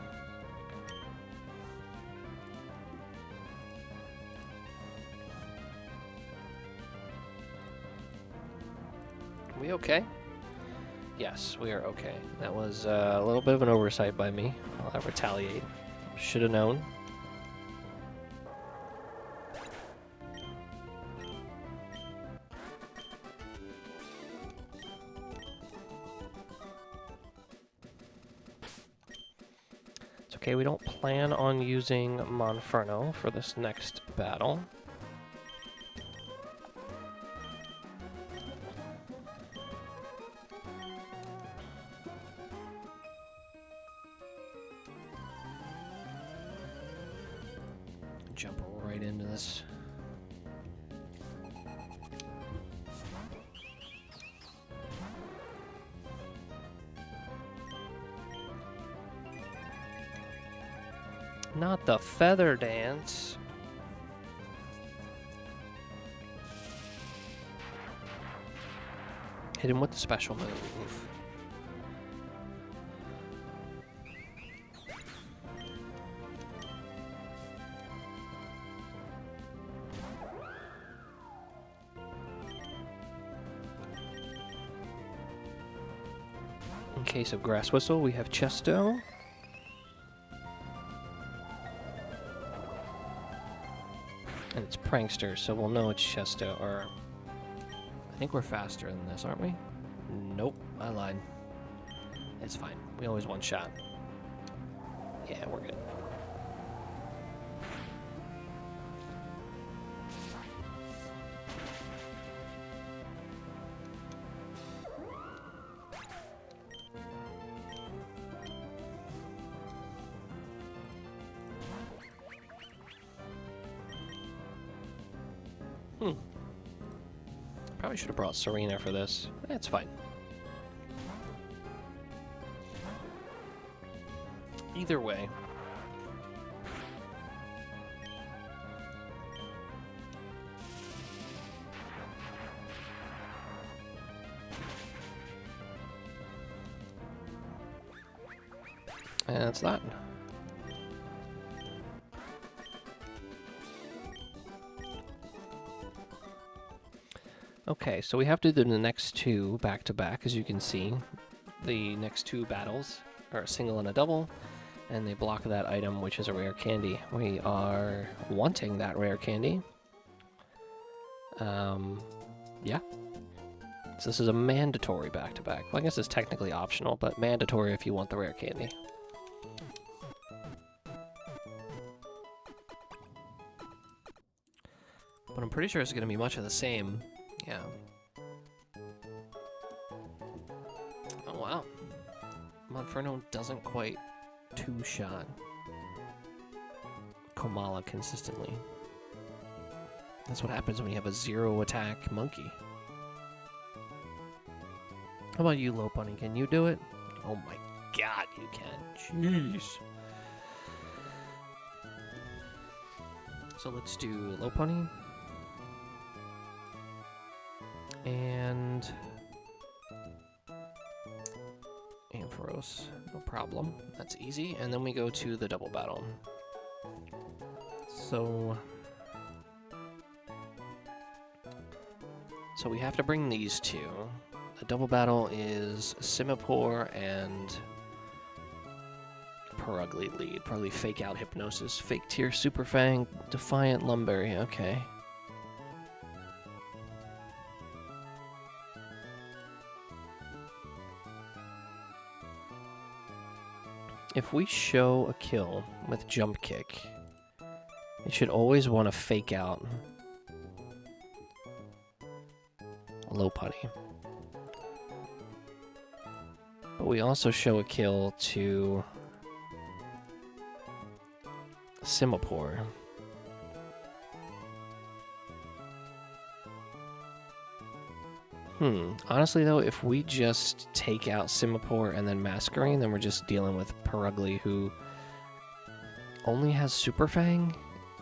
Are we okay? Yes, we are okay. That was a little bit of an oversight by me. I'll retaliate. Should have known. It's okay, we don't plan on using Monferno for this next battle. Jump right into this. Not the feather dance. Hit him with the special move. In case of Grass Whistle, we have Chesto. And it's Prankster, so we'll know it's Chesto, or... I think we're faster than this, aren't we? Nope, I lied. It's fine. We always one shot. Yeah, we're good. Probably should have brought Serena for this. That's fine. Either way. And that's that. Okay, so we have to do the next two back-to-back, as you can see. The next two battles are a single and a double, and they block that item, which is a rare candy. We are wanting that rare candy. Yeah. So this is a mandatory back-to-back. Well, I guess it's technically optional, but mandatory if you want the rare candy. But I'm pretty sure it's going to be much of the same. Yeah. Oh, wow. Monferno doesn't quite two-shot Komala consistently. That's what happens when you have a zero-attack monkey. How about you, Lopunny? Can you do it? Oh my god, you can. Jeez. So let's do Lopunny. And Ampharos, no problem. That's easy. And then we go to the double battle. So we have to bring these two. The double battle is Simipour and Perugly lead? Probably Fake Out Hypnosis, Fake Tear, Super Fang, Defiant Lumberry. Okay. If we show a kill with Jump Kick, it should always want to Fake Out Lopunny. But we also show a kill to Simipour. Honestly, though, if we just take out Simipour and then Masquerain, then we're just dealing with Perugly, who only has Super Fang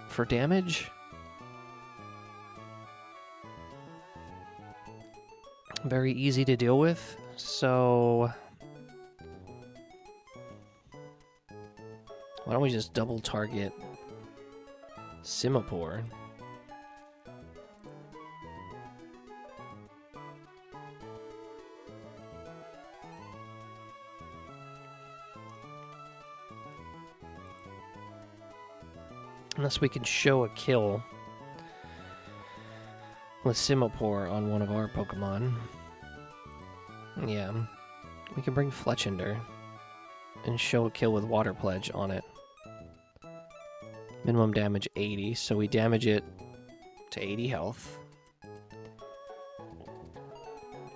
for damage. Very easy to deal with, so why don't we just double target Simipour? Unless we can show a kill with Simipour on one of our Pokemon. Yeah. We can bring Fletchinder and show a kill with Water Pledge on it. Minimum damage 80, so we damage it to 80 health.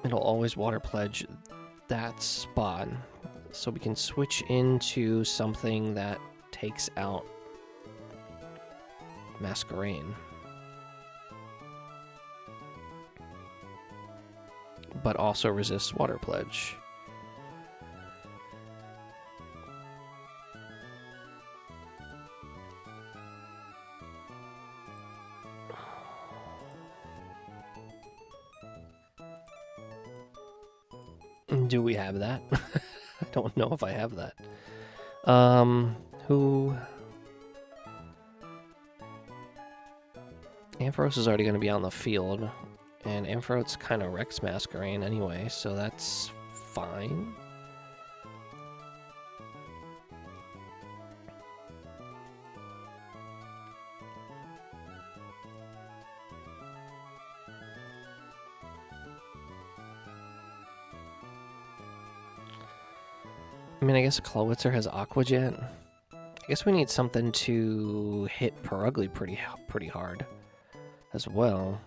It'll always Water Pledge that spot, so we can switch into something that takes out Masquerain. But also resists Water Pledge. Do we have that? I don't know if I have that. Who... Ampharos is already going to be on the field, and Ampharos kind of wrecks Masquerain anyway, so that's fine. I mean, I guess Clawitzer has Aqua Jet. I guess we need something to hit Perugly pretty hard as well.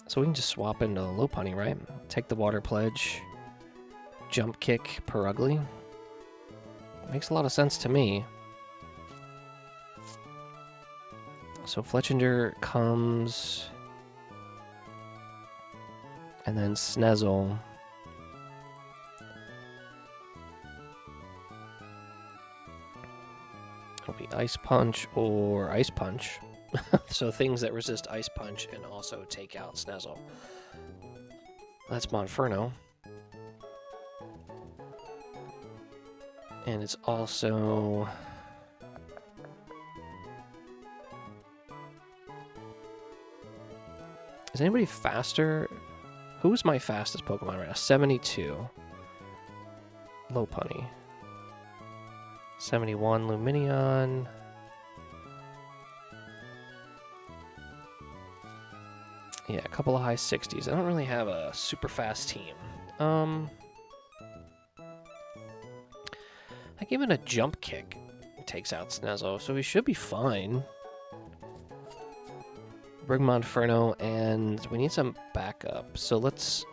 So we can just swap into Lopunny, right? Take the Water Pledge, Jump Kick Perugly. Makes a lot of sense to me. So Fletchinder comes, and then Sneasel. It'll be Ice Punch or Ice Punch. So things that resist Ice Punch and also take out Sneasel. That's Monferno. And it's also... Is anybody faster? Who's my fastest Pokemon right now? 72. Lopunny. 71 Lumineon. Yeah, a couple of high 60s. I don't really have a super fast team. I give it a Jump Kick. It takes out Sneasel, so we should be fine. Bring Monferno, and we need some backup. So let's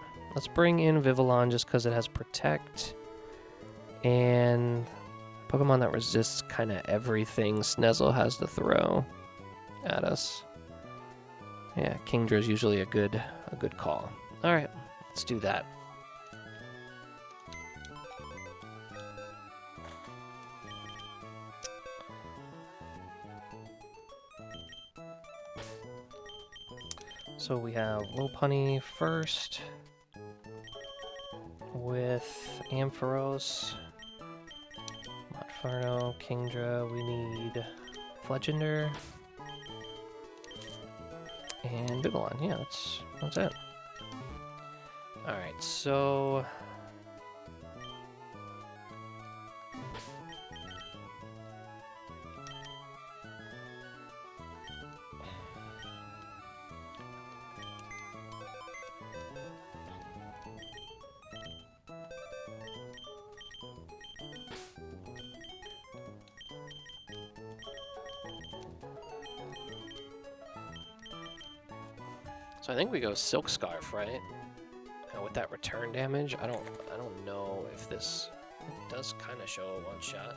bring in Vivillon just because it has Protect. And Pokemon that resists kind of everything Sneasel has to throw at us. Yeah, Kingdra is usually a good call. All right, let's do that. So we have Lopunny first with Ampharos. Monferno, Kingdra, we need Fletchinder, and Vivillon. Yeah, that's it. Alright, so So I think we go Silk Scarf, right? And with that return damage, I don't know if this does kind of show a one-shot.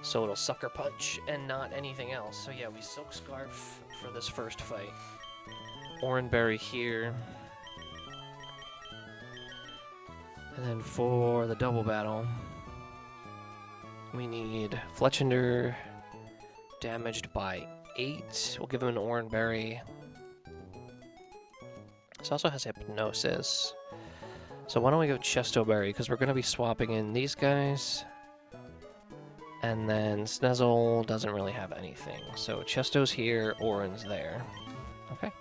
So it'll Sucker Punch and not anything else. So yeah, we Silk Scarf for this first fight. Oranberry here. And then for the double battle, we need Fletchender damaged by 8. We'll give him an Oranberry. This also has Hypnosis. So why don't we go Chestoberry, because we're going to be swapping in these guys. And then Sneasel doesn't really have anything. So Chesto's here, Oran's there. Okay.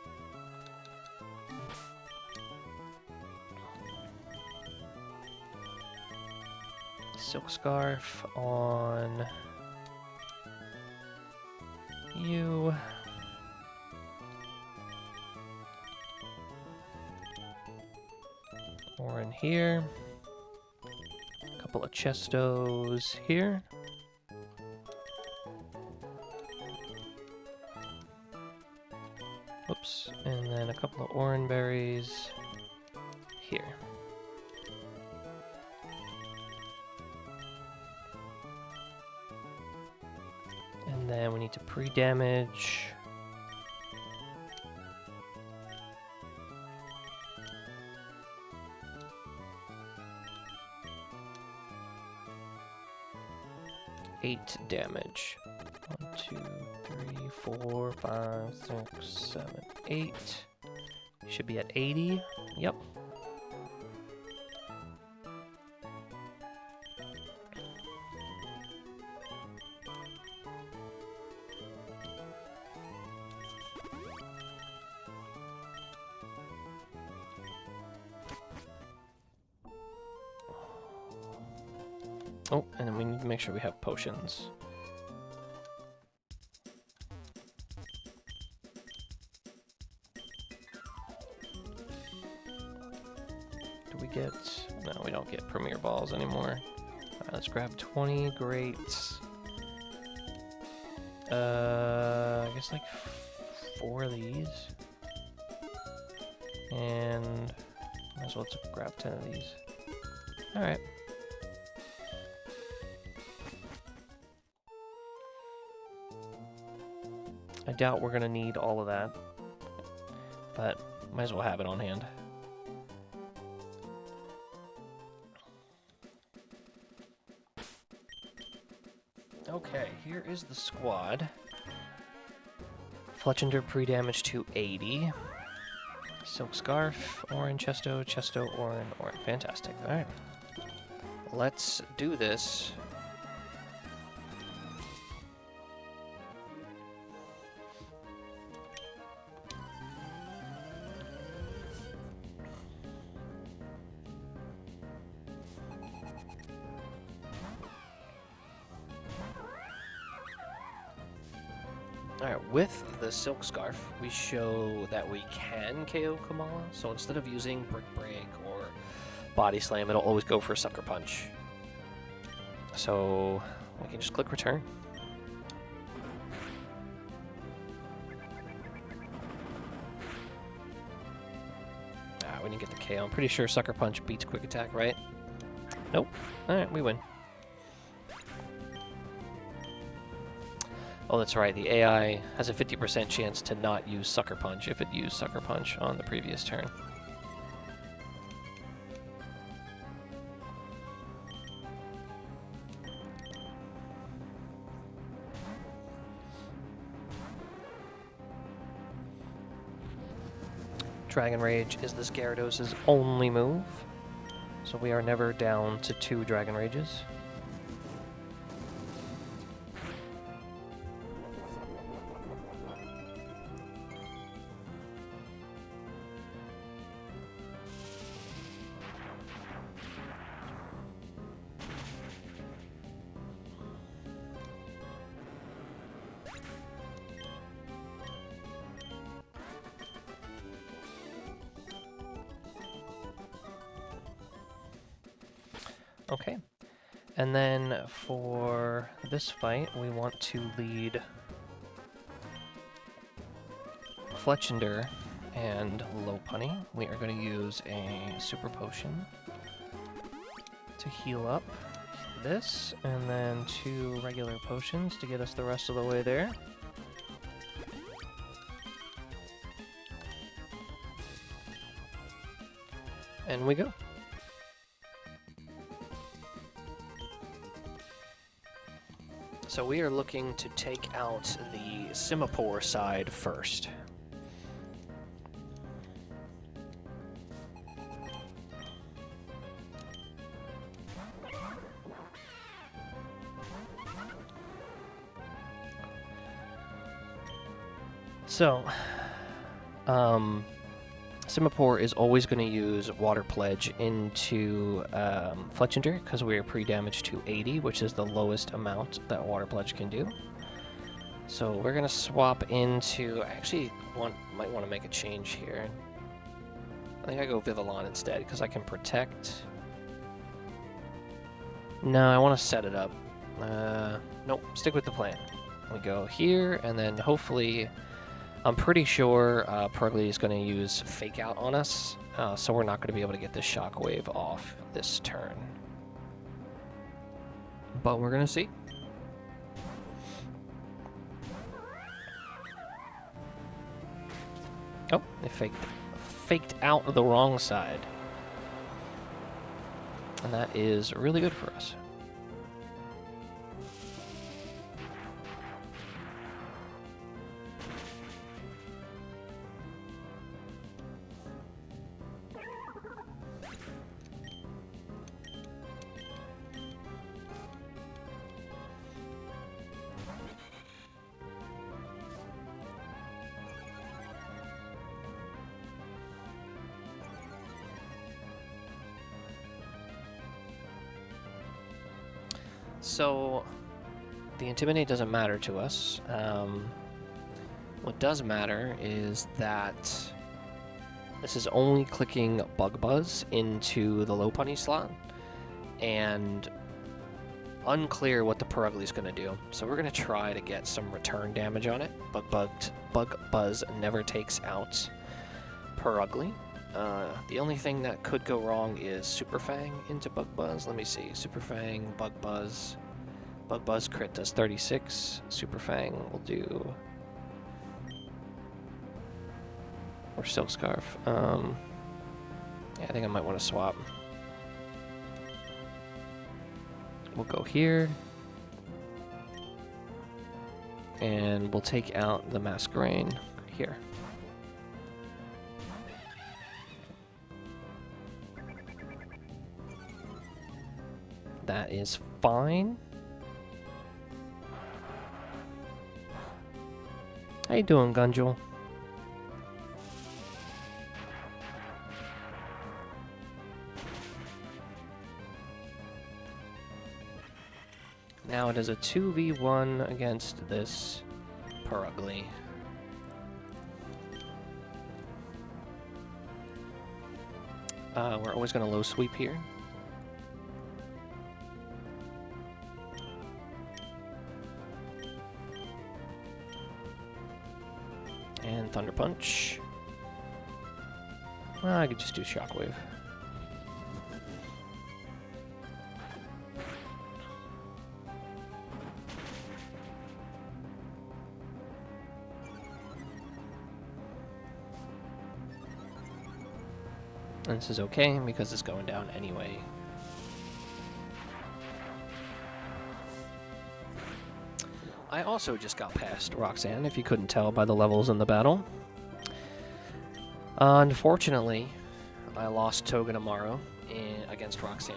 Silk Scarf on you. Oran here. A couple of Chestos here. Oops. And then a couple of Oranberries here. And then we need to pre-damage. Eight damage. 1, 2, 3, 4, 5, 6, 7, 8. Should be at 80. Yep. Oh, and then we need to make sure we have potions. Do we get... No, we don't get Premier Balls anymore. Alright, let's grab 20 greats. I guess like 4 of these. And might as well just grab 10 of these. Alright. I doubt we're gonna need all of that, but might as well have it on hand. Okay, here is the squad. Fletchender pre-damage to 80. Silk Scarf, Oran, Chesto, Chesto, Oran, Oran. Fantastic. Alright. Let's do this. Alright, with the Silk Scarf, we show that we can KO Kamala, so instead of using Brick Break or Body Slam, it'll always go for Sucker Punch. So, we can just click Return. We didn't get the KO. I'm pretty sure Sucker Punch beats Quick Attack, right? Nope. Alright, we win. Oh, that's right. The AI has a 50% chance to not use Sucker Punch if it used Sucker Punch on the previous turn. Dragon Rage is this Gyarados' only move, so we are never down to 2 Dragon Rages. Okay, and then for this fight, we want to lead Fletchender and low punny. We are going to use a super potion to heal up this, and then 2 regular potions to get us the rest of the way there. And we go. So we are looking to take out the Semaphore side first. So, Semaphore is always going to use Water Pledge into Fletchinger because we are pre-damaged to 80, which is the lowest amount that Water Pledge can do. So we're going to swap into... I actually might want to make a change here. I think I go Vivillon instead because I can protect. No, I want to set it up. Nope, stick with the plan. We go here, and then hopefully... I'm pretty sure Purugly is going to use Fake Out on us, so we're not going to be able to get this Shockwave off this turn. But we're going to see. Oh, they faked out the wrong side. And that is really good for us. So, the Intimidate doesn't matter to us. What does matter is that this is only clicking Bug Buzz into the low punny slot, and unclear what the Purugly is going to do. So we're going to try to get some return damage on it. Bug Buzz never takes out Purugly. The only thing that could go wrong is Super Fang into Bug Buzz. Let me see. Super Fang, Bug Buzz. Bug Buzz crit does 36. Super Fang will do... Or Silk Scarf. Yeah, I think I might want to swap. We'll go here. And we'll take out the Masquerain here. That is fine. How you doing, Gunjul? Now it is a 2v1 against this Purugly. We're always going to low sweep here. And Thunder Punch. Well, I could just do Shockwave. And this is okay because it's going down anyway. I also just got past Roxanne, if you couldn't tell by the levels in the battle. Unfortunately, I lost Togedemaru against Roxanne.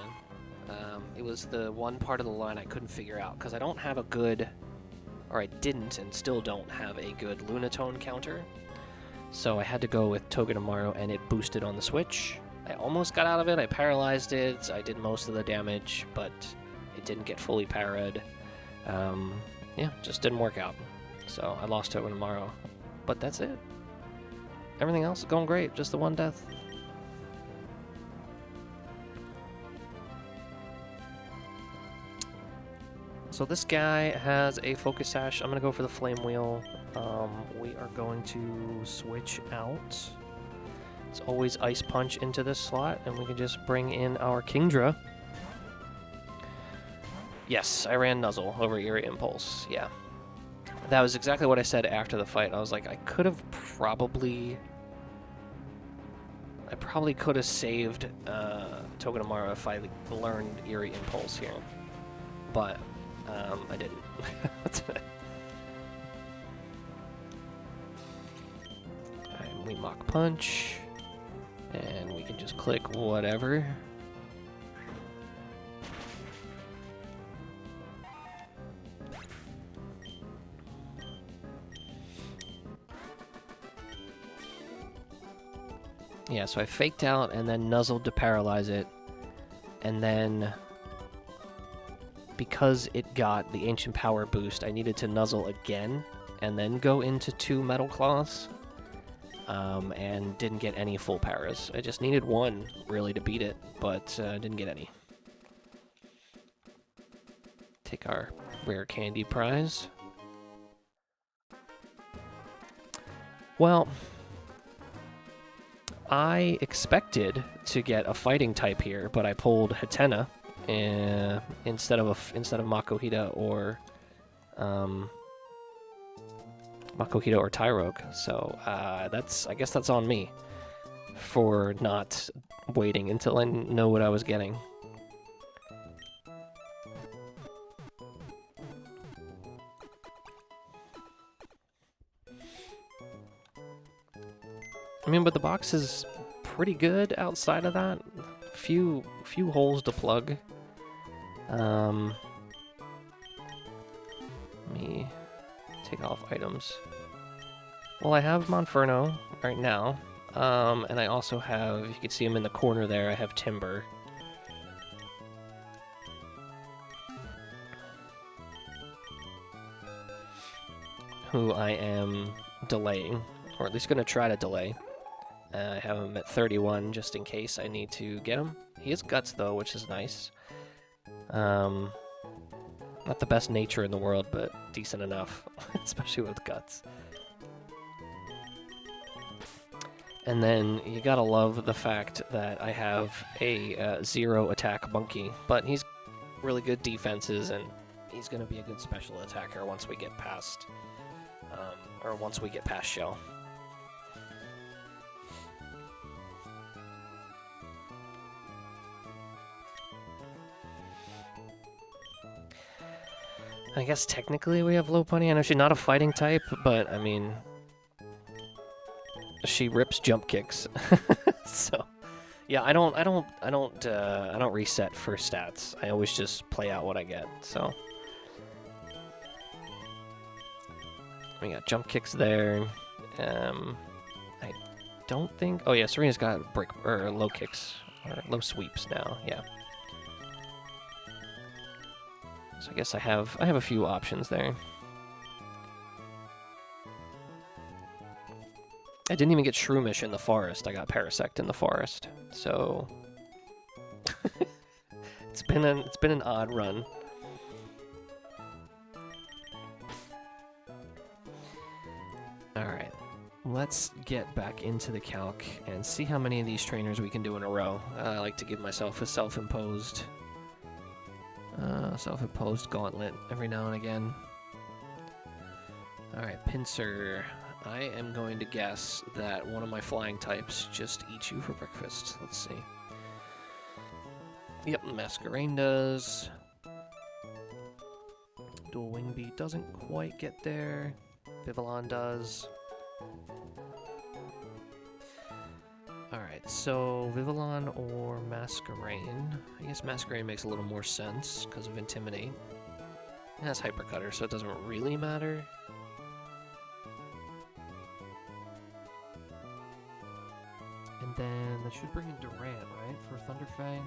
It was the one part of the line I couldn't figure out, because I don't have a good, or I didn't and still don't have a good Lunatone counter. So I had to go with Togedemaru, and it boosted on the switch. I almost got out of it, I paralyzed it, I did most of the damage, but it didn't get fully parried. Yeah, just didn't work out. So I lost Togedemaru, but that's it. Everything else is going great, just the one death. So this guy has a Focus Sash. I'm going to go for the Flame Wheel. We are going to switch out Let's always Ice Punch into this slot, and we can just bring in our Kingdra. Yes, I ran Nuzzle over Eerie Impulse, yeah. That was exactly what I said after the fight. I was like, I probably could have saved Togedemaru if I learned Eerie Impulse here. But, I didn't. And we Mach Punch. And we can just click whatever. Yeah, so I faked out and then nuzzled to paralyze it. And then, because it got the Ancient Power boost, I needed to nuzzle again and then go into 2 Metal Claws. And didn't get any full paras. I just needed 1, really, to beat it, but didn't get any. Take our rare candy prize. Well, I expected to get a fighting type here, but I pulled Hatena instead of Makuhita or Makuhita or Tyrogue. So I guess that's on me for not waiting until I know what I was getting. I mean, but the box is pretty good outside of that. Few holes to plug. Let me take off items. Well, I have Monferno right now. And I also have, you can see him in the corner there, I have Timber. Who I am delaying, or at least going to try to delay. I have him at 31 just in case I need to get him. He has Guts though, which is nice. Not the best nature in the world, but decent enough, especially with Guts. And then you gotta love the fact that I have a 0 attack Monkey, but he's really good defenses, and he's gonna be a good special attacker once we get past, Shell. I guess technically we have Lopunny. I know she's not a fighting type, but I mean, she rips jump kicks. So, yeah, I don't reset for stats. I always just play out what I get. So, we got jump kicks there. I don't think. Oh yeah, Serena's got brick or low kicks or low sweeps now. Yeah. So I guess I have a few options there. I didn't even get Shroomish in the forest. I got Parasect in the forest. So it's been an odd run. All right. Let's get back into the calc and see how many of these trainers we can do in a row. I like to give myself a self-imposed gauntlet every now and again. Alright, Pinsir. I am going to guess that one of my flying types just eats you for breakfast. Let's see. Yep, Masquerain does. Dual Wing Beat doesn't quite get there. Vivillon does. Alright, so Vivillon or Masquerain. I guess Masquerain makes a little more sense because of Intimidate. It has Hypercutter, so it doesn't really matter. And then that should bring in Durant, right? For Thunderfang?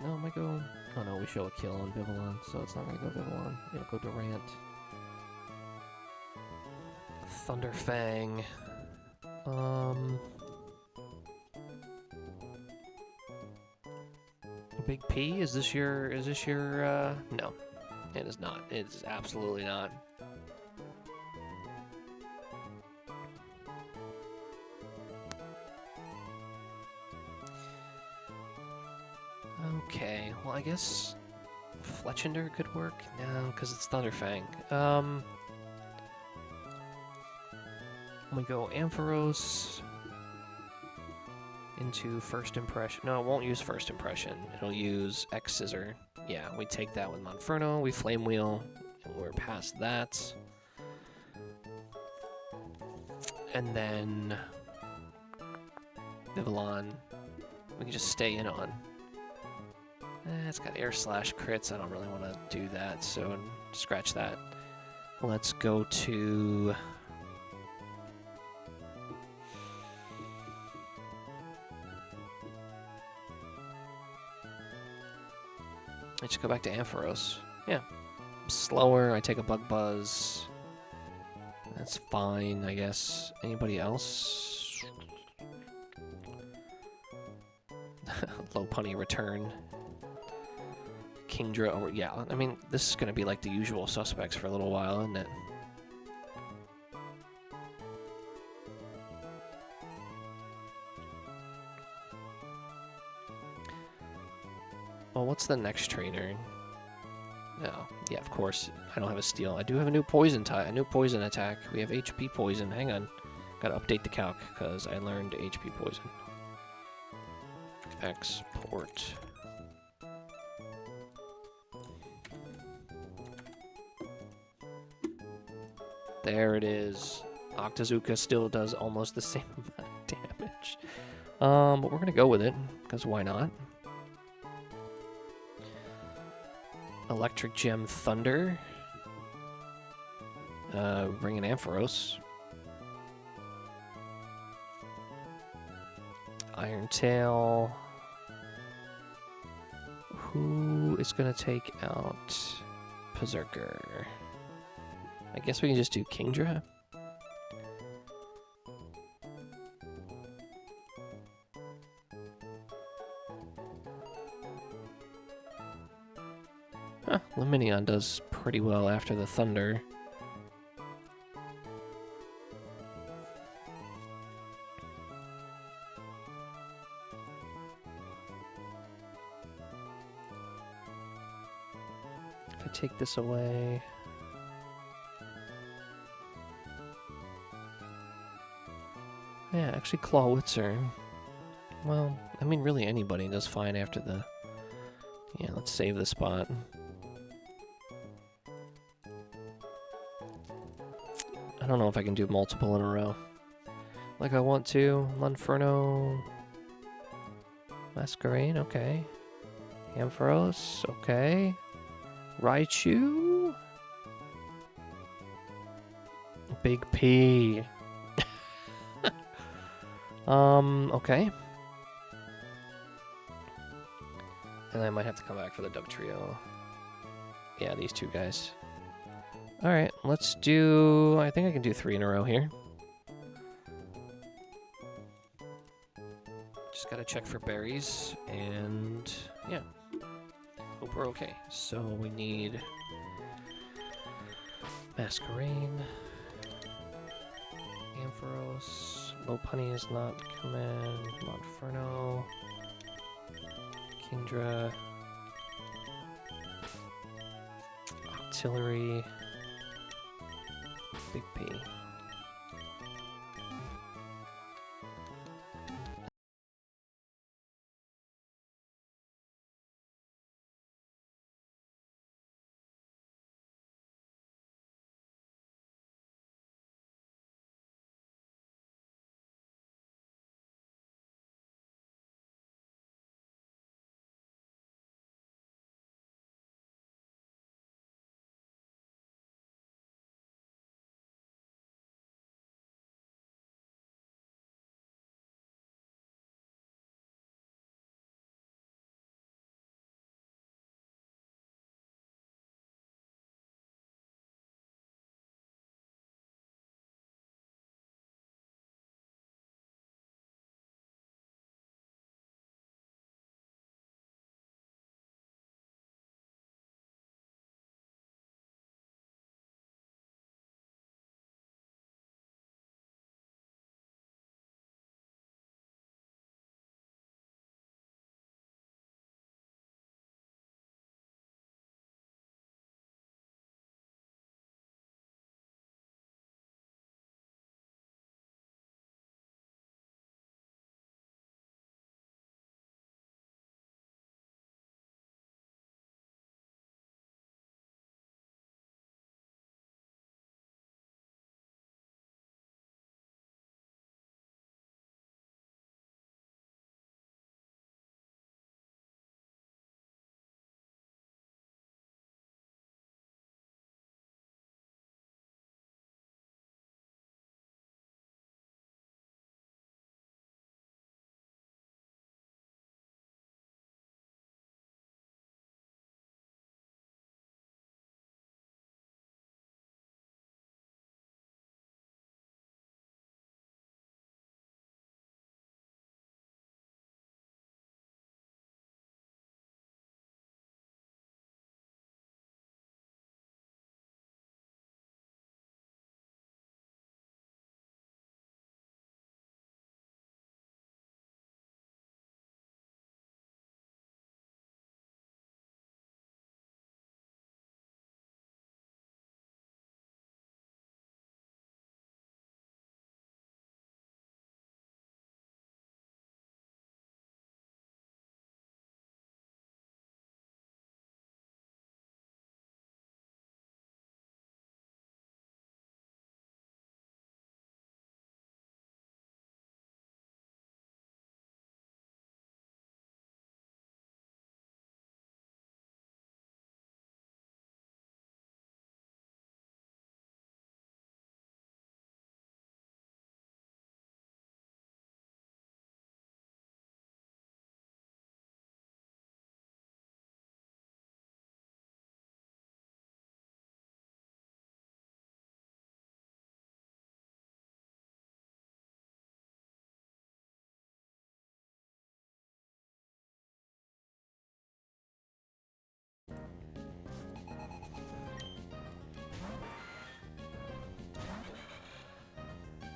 No, it might go... Oh no, we show a kill on Vivillon, so it's not going to go Vivillon. It'll go Durant. Thunderfang. Big P? Is this your, no. It is not. It is absolutely not. Okay, well, I guess Fletchender could work. No, because it's Thunderfang. We go Ampharos into First Impression. No, it won't use First Impression. It'll use X Scissor. Yeah, we take that with Monferno. We Flame Wheel. And we're past that. And then Vivillon, we can just stay in on. It's got Air Slash crits. I don't really want to do that, so scratch that. Let's go to... Let's just go back to Ampharos. Yeah. Slower, I take a Bug Buzz. That's fine, I guess. Anybody else? Low Punny return. Kingdra, or yeah, I mean, this is going to be like the usual suspects for a little while, isn't it? Well, what's the next trainer? Oh, yeah, of course. I don't have a steel. I do have a new poison attack. We have HP poison. Hang on. Gotta update the calc, because I learned HP poison. Export. There it is. Octazooka still does almost the same amount of damage. But we're gonna go with it, because why not? Electric Gem Thunder. Bring in Ampharos. Iron Tail. Who is gonna take out Berserker? I guess we can just do Kingdra. Huh, Luminion does pretty well after the Thunder. If I take this away... Yeah, actually Clawitzer. Well, I mean, really anybody does fine after the... Yeah, let's save the spot. I don't know if I can do multiple in a row. Like I want to. Monferno. Masquerain, okay. Ampharos, okay. Raichu. Big P. Okay. And I might have to come back for the Dove Trio. Yeah, these two guys. Alright, let's do... I think I can do 3 in a row here. Just gotta check for berries, and... yeah. Hope we're okay. So we need... Masquerain. Ampharos. Lopunny is not coming. Monferno. Kingdra. Artillery. Big P.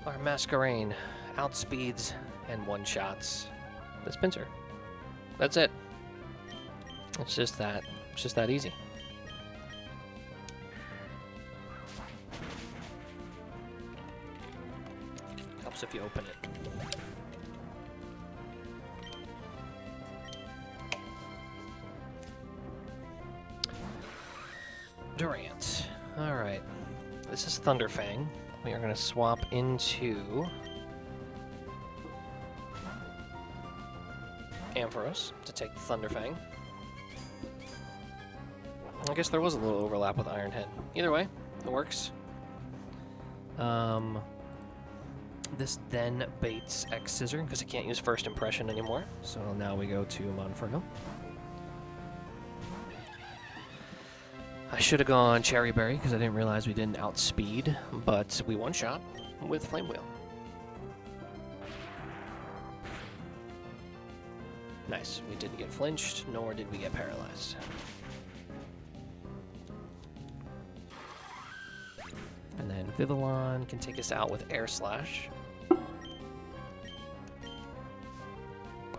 Our Masquerain outspeeds and one-shots the Spencer. That's it. It's just that easy. Helps if you open it. Durant. Alright. This is Thunderfang. We are going to swap into Ampharos to take Thunderfang. I guess there was a little overlap with Ironhead. Either way, it works. This then baits X-Scissor because it can't use First Impression anymore. So now we go to Monferno. I should have gone Cherry Berry because I didn't realize we didn't outspeed, but we one-shot with Flame Wheel. Nice. We didn't get flinched, nor did we get paralyzed. And then Vivillon can take us out with Air Slash.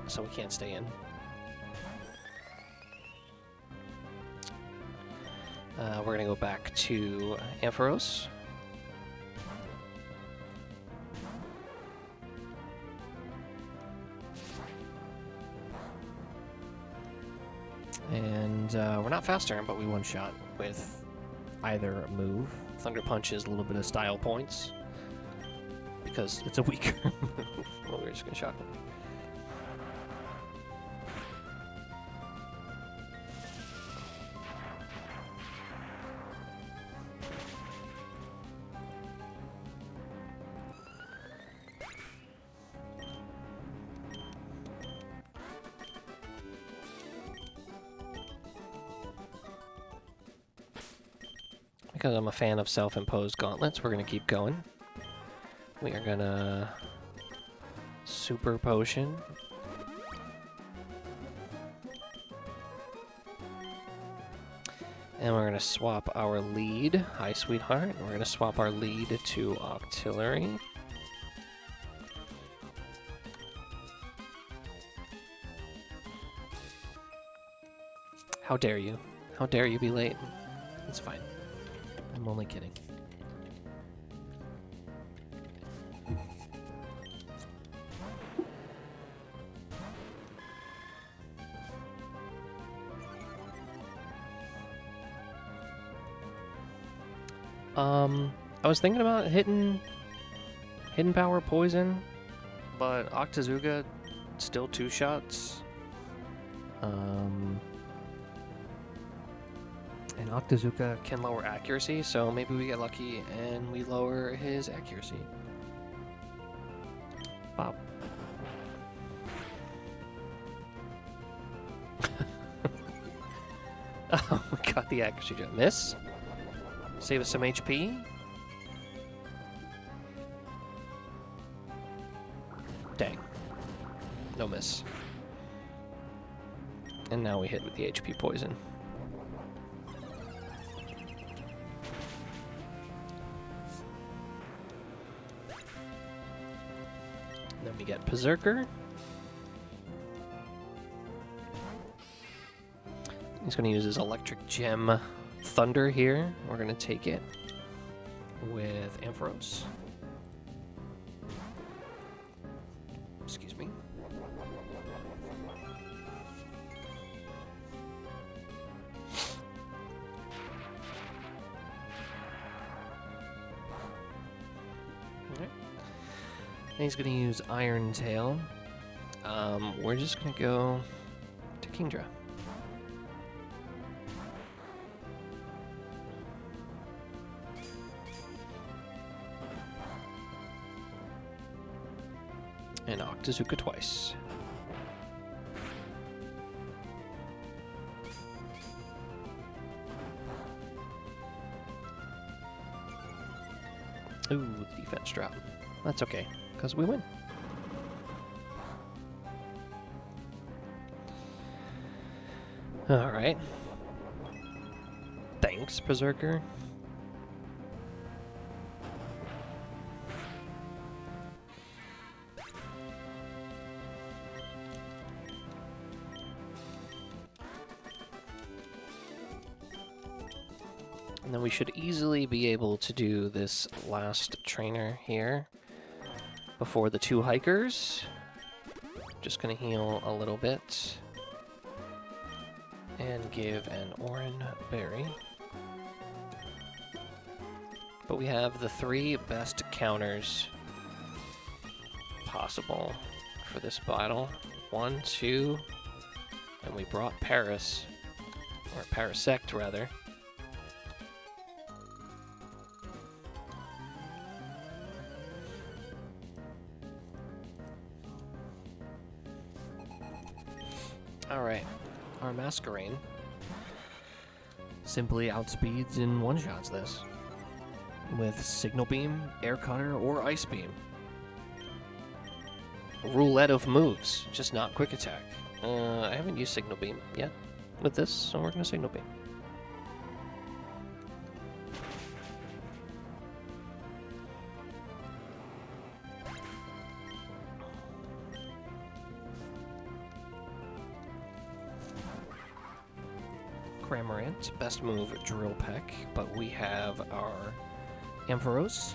So we can't stay in. We're going to go back to Ampharos. And we're not faster, but we one-shot with either move. Thunder Punch is a little bit of style points because it's a weaker move. Well, we're just going to shock them. Because I'm a fan of self-imposed gauntlets, we're going to keep going. We are going to Super Potion. And we're going to swap our lead. Hi, sweetheart. We're going to swap our lead to Octillery. How dare you? How dare you be late? It's fine. I'm only kidding. I was thinking about hitting Hidden Power Poison, but Octazooka still 2 shots. And Octazooka can lower accuracy, so maybe we get lucky and we lower his accuracy. Bob. Oh, we got the accuracy jump. Miss. Save us some HP. Dang. No miss. And now we hit with the HP poison. Then we get Berserker. He's going to use his Electric Gem Thunder here. We're going to take it with Ampharos. Excuse me. Alright. And he's going to use Iron Tail. We're just going to go to Kingdra. And Octazooka twice. Ooh, the defense drop. That's okay, because we win. Alright. Thanks, Berserker. And then we should easily be able to do this last trainer here before the 2 hikers. Just gonna heal a little bit. And give an Oran Berry. But we have the 3 best counters possible for this battle. 1, 2, and we brought Paris, or Parasect rather. Alright, our Masquerain simply outspeeds and one-shots this with Signal Beam, Air Cutter, or Ice Beam. Roulette of moves, just not Quick Attack. I haven't used Signal Beam yet with this, so we're going to Signal Beam. Cramorant, best move Drill Peck, but we have our Ampharos.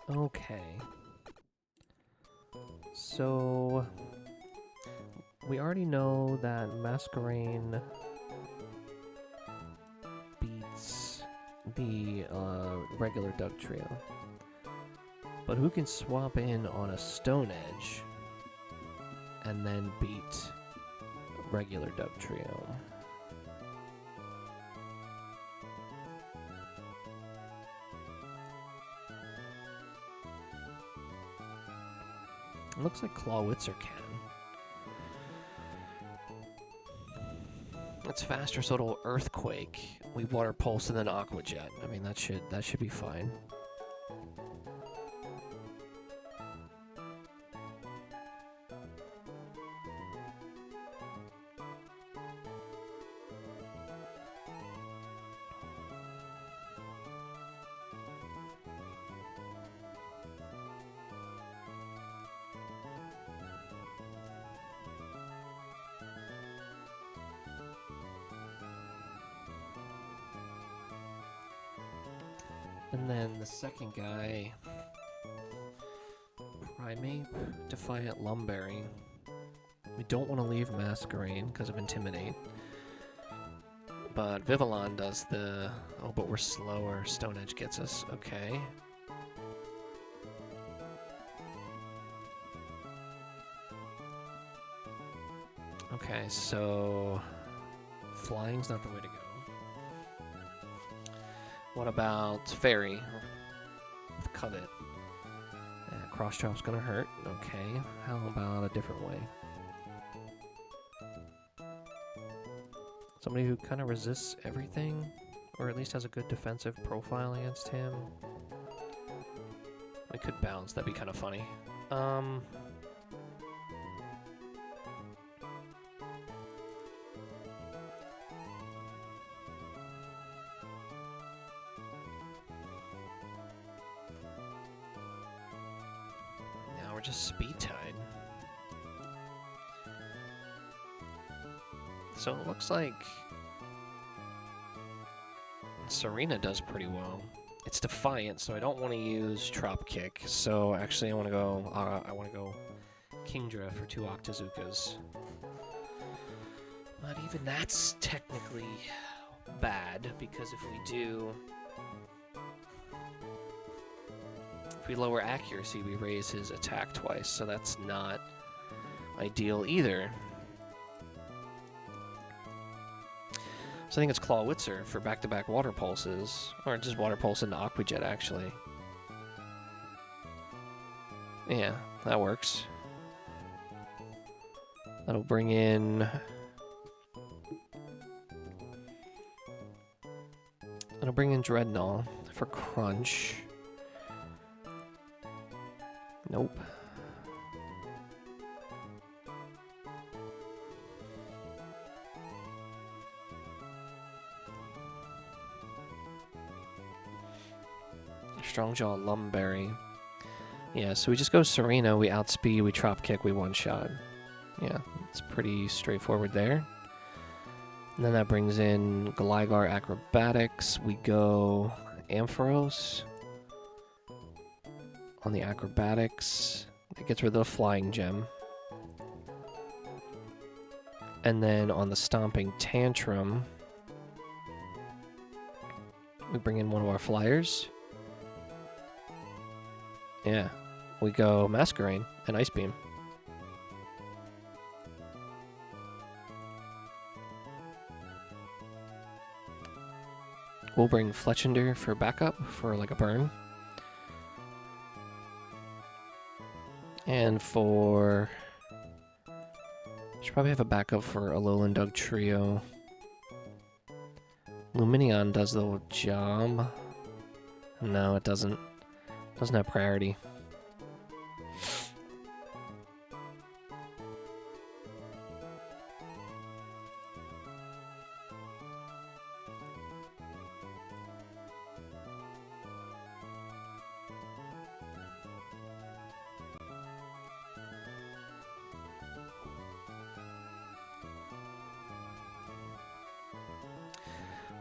Okay. So we already know that Masquerain beats the regular Doug Trio. But who can swap in on a Stone Edge and then beat regular Doug Trio? It looks like Clawitzer can. It's faster, so it'll Earthquake. We Water Pulse and then Aqua Jet. I mean, that should be fine. And then the second guy, Primeape, Defiant Lumberry. We don't want to leave Masquerain because of Intimidate. But Vivillon does the... Oh, but we're slower. Stone Edge gets us. Okay. Okay, so... Flying's not the way to go. What about Fairy? With Covet. Cross Chop's gonna hurt. Okay. How about a different way? Somebody who kind of resists everything, or at least has a good defensive profile against him. We could bounce. That'd be kind of funny. Just speed tied. So it looks like Serena does pretty well. It's Defiant, so I don't want to use Trop Kick. So actually, I want to go Kingdra for 2 Octazookas. But even that's technically bad because if we lower accuracy, we raise his attack twice, so that's not ideal either. So I think it's Clawitzer for back-to-back Water Pulses, or just Water Pulse into Aqua Jet, actually. Yeah, that works. That'll bring in... Dreadnought for Crunch. Nope. Strongjaw Lumberry. Yeah, so we just go Serena, we outspeed, we Trop Kick, we one-shot. Yeah, it's pretty straightforward there. And then that brings in Gligar Acrobatics. We go Ampharos on the Acrobatics. It gets rid of the Flying Gem. And then on the Stomping Tantrum, we bring in one of our Flyers. Yeah, we go Masquerain and Ice Beam. We'll bring Fletchinder for backup, for like a burn. And for... Should probably have a backup for Alolan Doug Trio. Lumineon does the job. No, it doesn't. Doesn't have priority.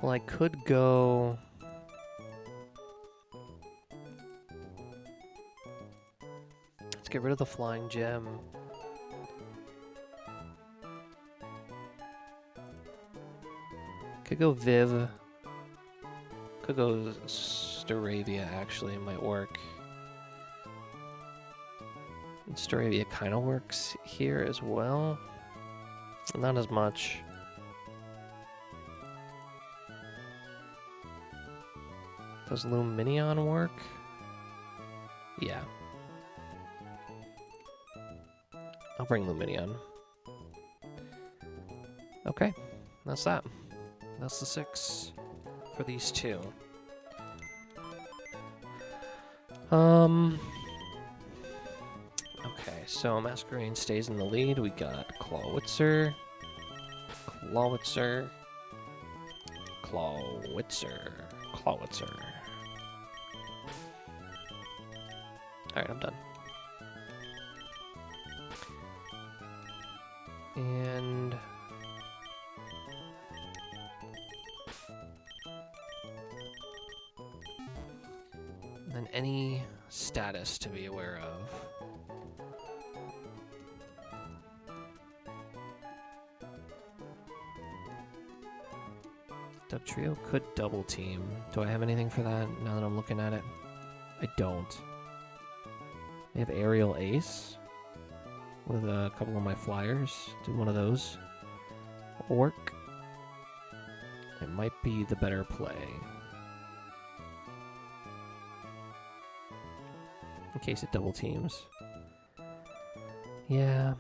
Well, I could go get rid of the flying gem. Could go Viv. Could go Staravia, actually, it might work. And Staravia kind of works here as well. Not as much. Does Luminion work? Yeah. I'll bring Luminion. Okay, that's that. That's the 6 for these 2. Okay, so Masquerain stays in the lead. We got Clawitzer, Clawitzer, Clawitzer, Clawitzer. Alright, I'm done. And then any status to be aware of. Dub Trio could double team. Do I have anything for that now that I'm looking at it? I don't. They have Aerial Ace with a couple of my flyers. Do one of those work? It might be the better play. In case it double teams. Yeah,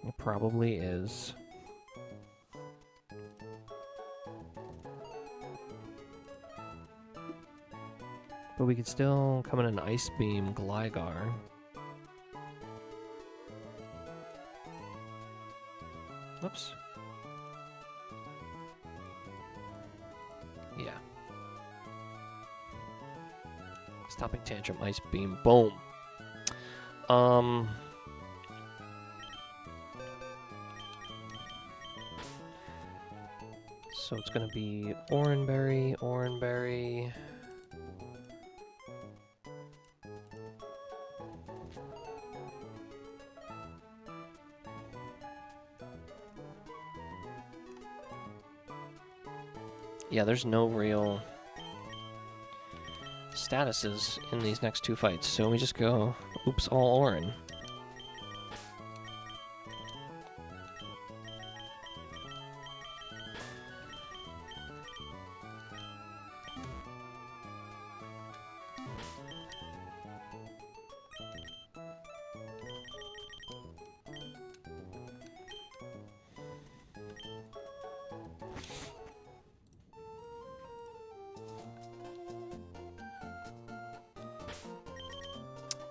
it probably is. But we could still come in an Ice Beam Gligar. Oops. Yeah. Stopping Tantrum, Ice Beam, boom. So it's gonna be Oranberry, Oranberry. Yeah, there's no real statuses in these next 2 fights, so we just go, oops, all Oran.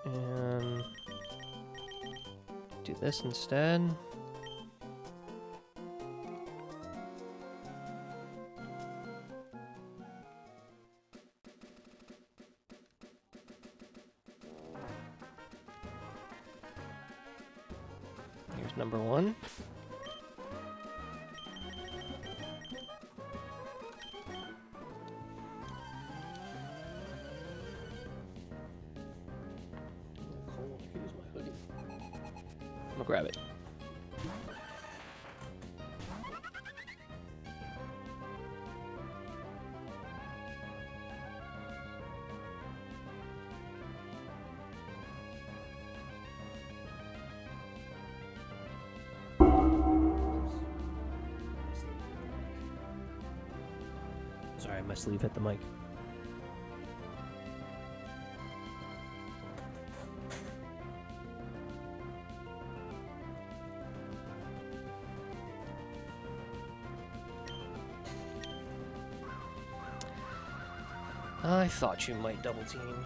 And do this instead. Here's number 1. I'm gonna grab it. Sorry, my sleeve hit the mic. I thought you might double team.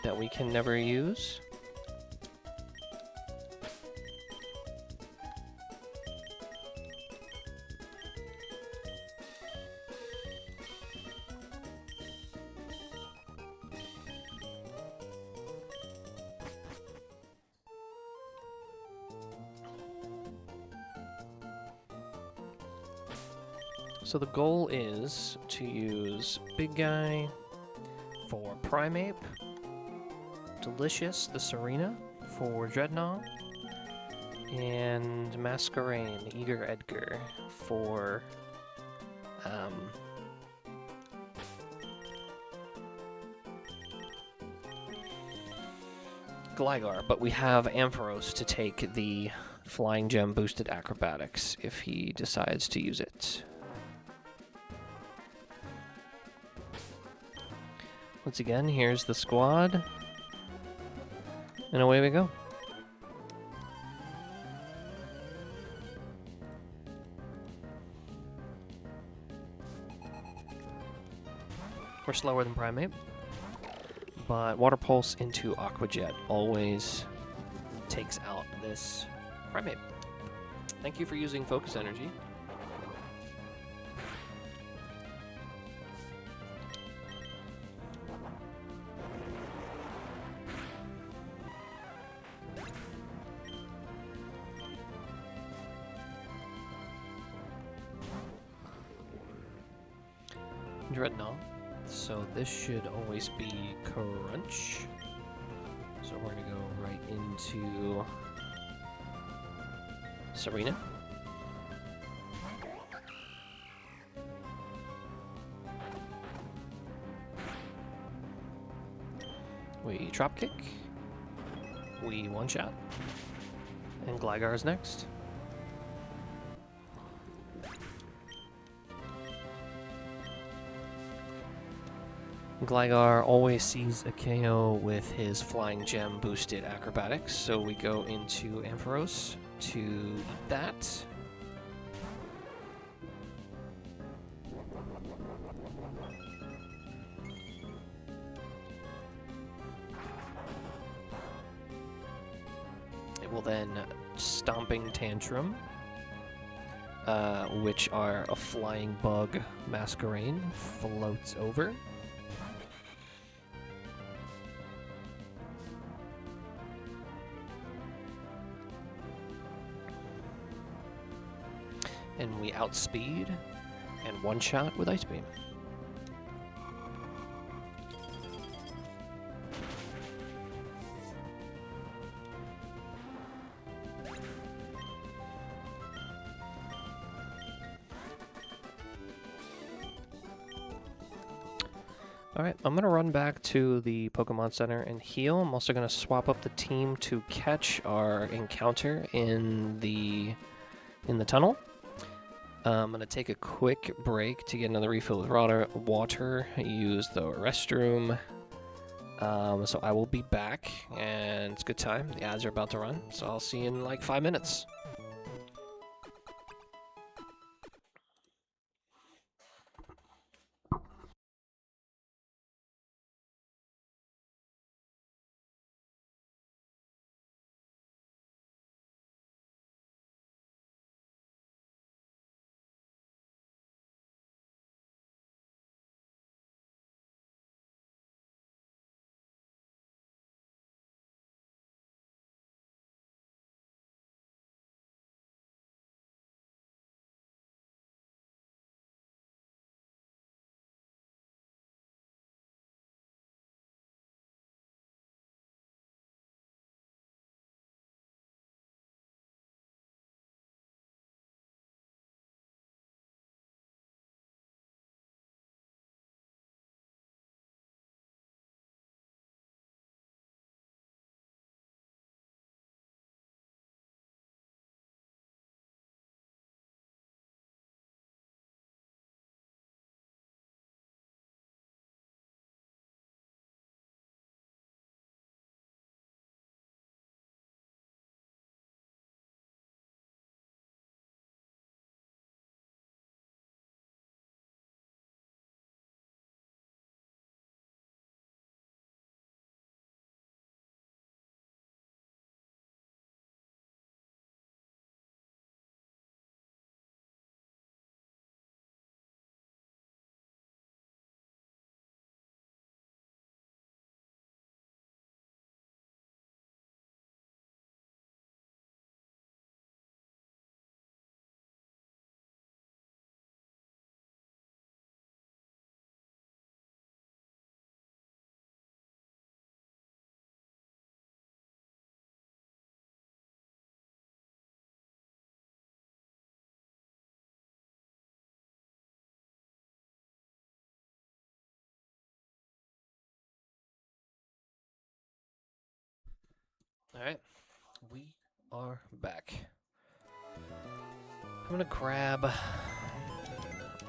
that we can never use. So the goal is to use Big Guy for Primeape, Delicious, the Serena, for Dreadnought, and Masquerain, Eager Edgar, for Gligar. But we have Ampharos to take the Flying Gem boosted Acrobatics if he decides to use it. Once again, here's the squad. And away we go. We're slower than Primeape, but Water Pulse into Aqua Jet always takes out this Primeape. Thank you for using Focus Energy. Dreadnought. So this should always be Crunch. So we're going to go right into Serena. We Drop Kick. We One Shot. And Gligar is next. Gligar always sees a KO with his Flying Gem boosted Acrobatics, so we go into Ampharos to eat that. It will then Stomping Tantrum, which are a Flying Bug Masquerain, floats over. And we outspeed and one shot with Ice Beam. Alright, I'm going to run back to the Pokemon Center and heal. I'm also going to swap up the team to catch our encounter in the tunnel. I'm going to take a quick break to get another refill with water, use the restroom. So I will be back, and it's a good time. The ads are about to run, so I'll see you in like 5 minutes. Alright, we are back. I'm gonna grab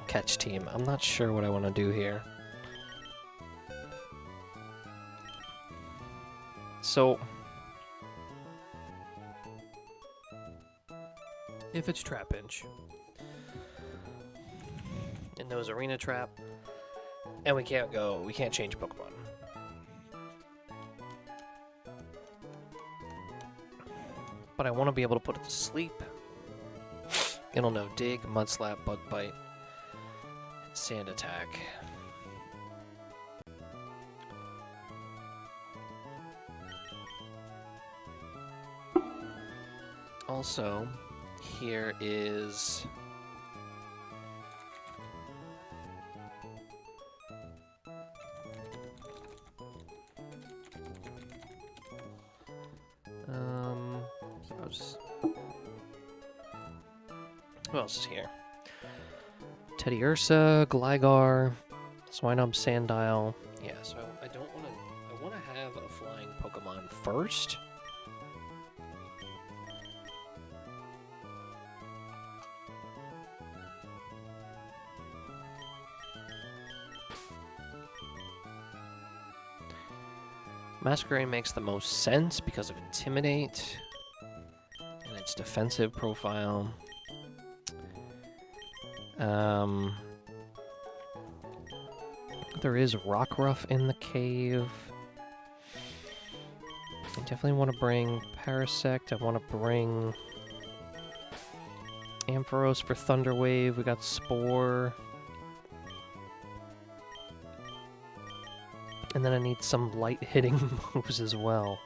catch team. I'm not sure what I want to do here. So, if it's Trap Inch, and knows Arena Trap, and we can't change Pokemon. But I want to be able to put it to sleep. It'll know Dig, Mud Slap, Bug Bite, and Sand Attack. Also, here is who else is here? Teddy Ursa, Gligar, Swinub, Sandile. Yeah, so I don't want to. I want to have a flying Pokemon first. Masquerain makes the most sense because of Intimidate and its defensive profile. There is Rockruff in the cave. I definitely want to bring Parasect. I want to bring Ampharos for Thunder Wave. We got Spore. And then I need some light-hitting moves as well.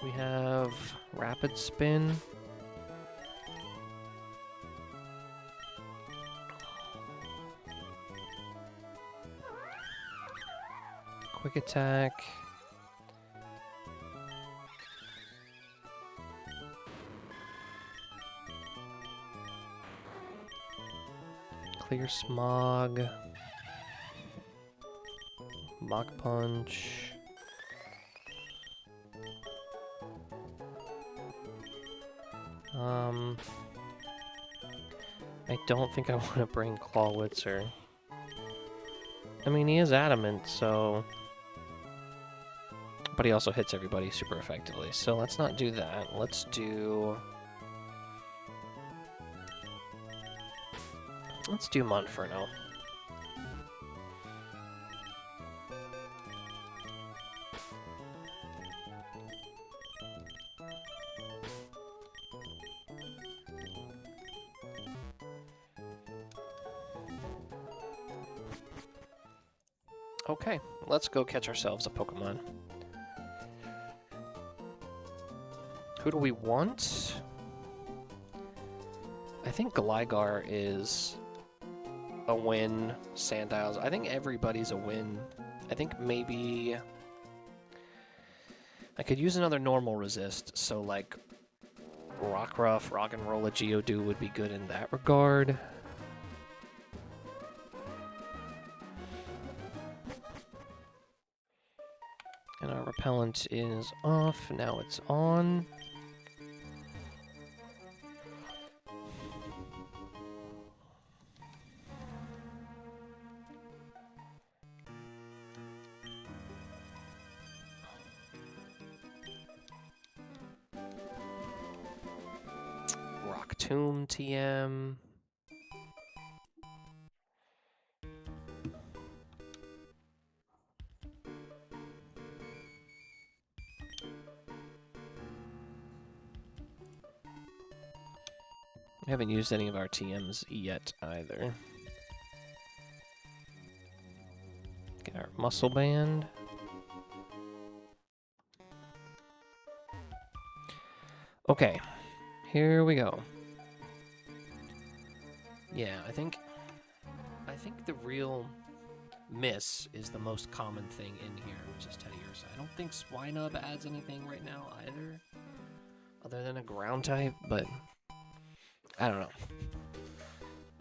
We have Rapid Spin. Quick Attack. Clear Smog. Mach Punch. I don't think I want to bring Clawitzer. I mean, he is adamant, so... But he also hits everybody super effectively, so let's not do that. Let's do Monferno. Okay, let's go catch ourselves a Pokemon. Who do we want? I think Gligar is a win. Sandile's. I think everybody's a win. I think maybe I could use another normal resist, so like Rockruff, Rock'n'Roll, a Geodude would be good in that regard. And our repellent is off, now it's on. Rock Tomb TM. We haven't used any of our TMs yet either. Get our Muscle Band. Okay, here we go. Yeah, I think think the real miss is the most common thing in here, which is Teddy Ursa. I don't think Swinub adds anything right now either, other than a ground type, but I don't know.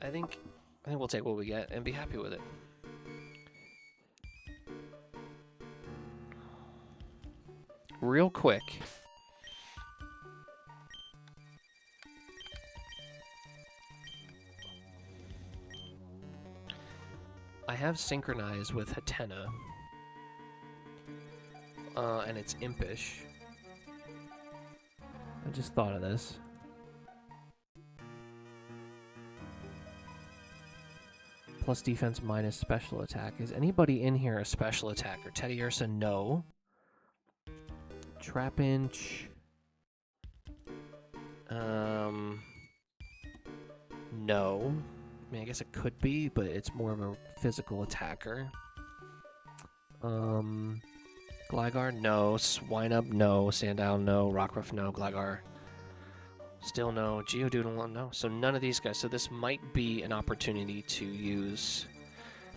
I think we'll take what we get and be happy with it. Real quick. I have synchronized with Hatena. And it's impish. I just thought of this. Plus defense minus special attack. Is anybody in here a special attacker? Teddy Ursa, no. Trapinch. No. I mean, I guess it could be, but it's more of a physical attacker. Gligar, no. Swinub, no. Sandile, no. Rockruff, no. Gligar, still no. Geodude, no. So none of these guys. So this might be an opportunity to use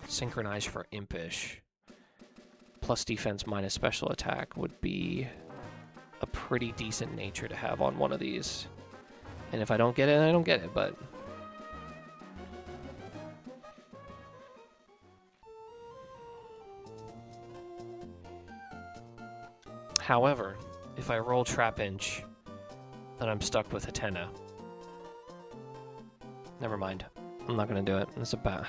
Synchronize for Impish. Plus defense minus special attack would be a pretty decent nature to have on one of these. And if I don't get it, I don't get it, but... However, if I roll Trapinch, then I'm stuck with Hatena. Never mind. I'm not going to do it. It's about...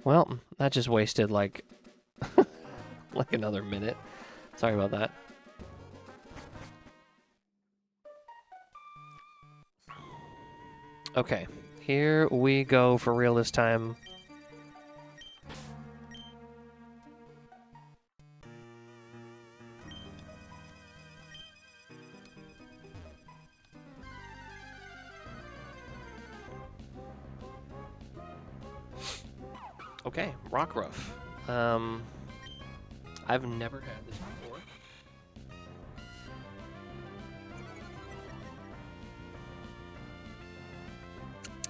Well, that just wasted, like... like another minute. Sorry about that. Okay, here we go for real this time. Okay, Rockruff. I've never had this before.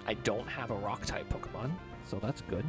I don't have a Rock-type Pokemon, so that's good.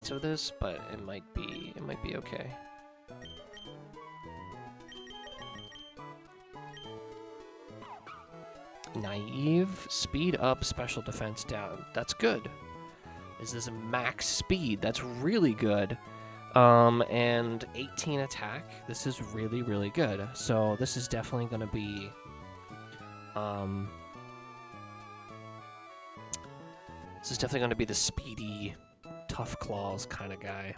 bits of this, but it might be okay. Naive, speed up, special defense down. That's good. Is this max speed? That's really good. And 18 attack. This is really, really good. So this is definitely going to be, this is definitely going to be the speedy, tough claws kind of guy.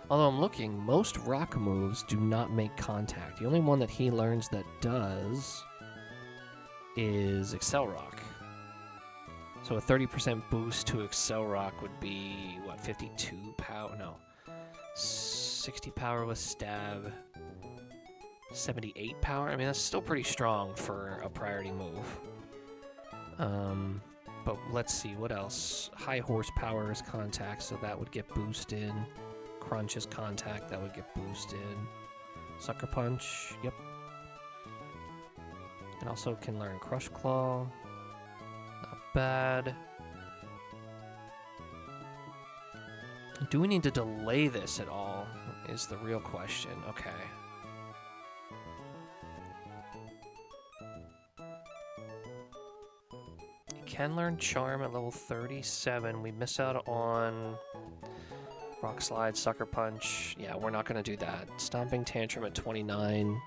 Although I'm looking, most rock moves do not make contact. The only one that he learns that does is Excel Rock. So a 30% boost to Excel Rock would be, what, 52 power? No. 60 power with Stab. 78 power? I mean, that's still pretty strong for a priority move. But let's see, what else? High horsepower is contact, so that would get boosted. Crunch is contact, that would get boosted. Sucker Punch, yep. And also can learn Crush Claw. Not bad. Do we need to delay this at all? Is the real question. Okay. You can learn Charm at level 37. We miss out on Rock Slide, Sucker Punch. Yeah, we're not going to do that. Stomping Tantrum at 29.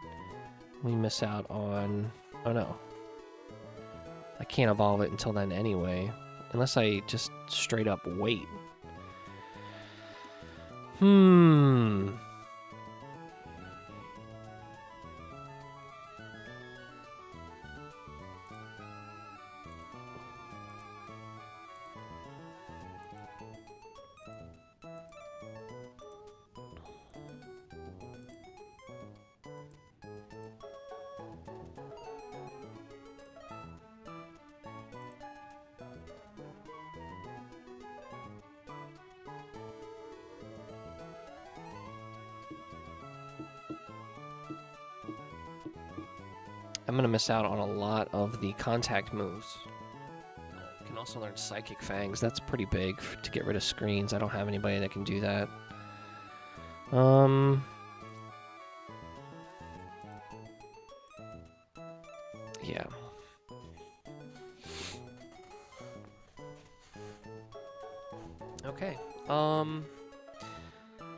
We miss out on... Oh, no. I can't evolve it until then anyway. Unless I just straight up wait. I'm going to miss out on a lot of the contact moves. You can also learn Psychic Fangs. That's pretty big to get rid of screens. I don't have anybody that can do that. Yeah. Okay.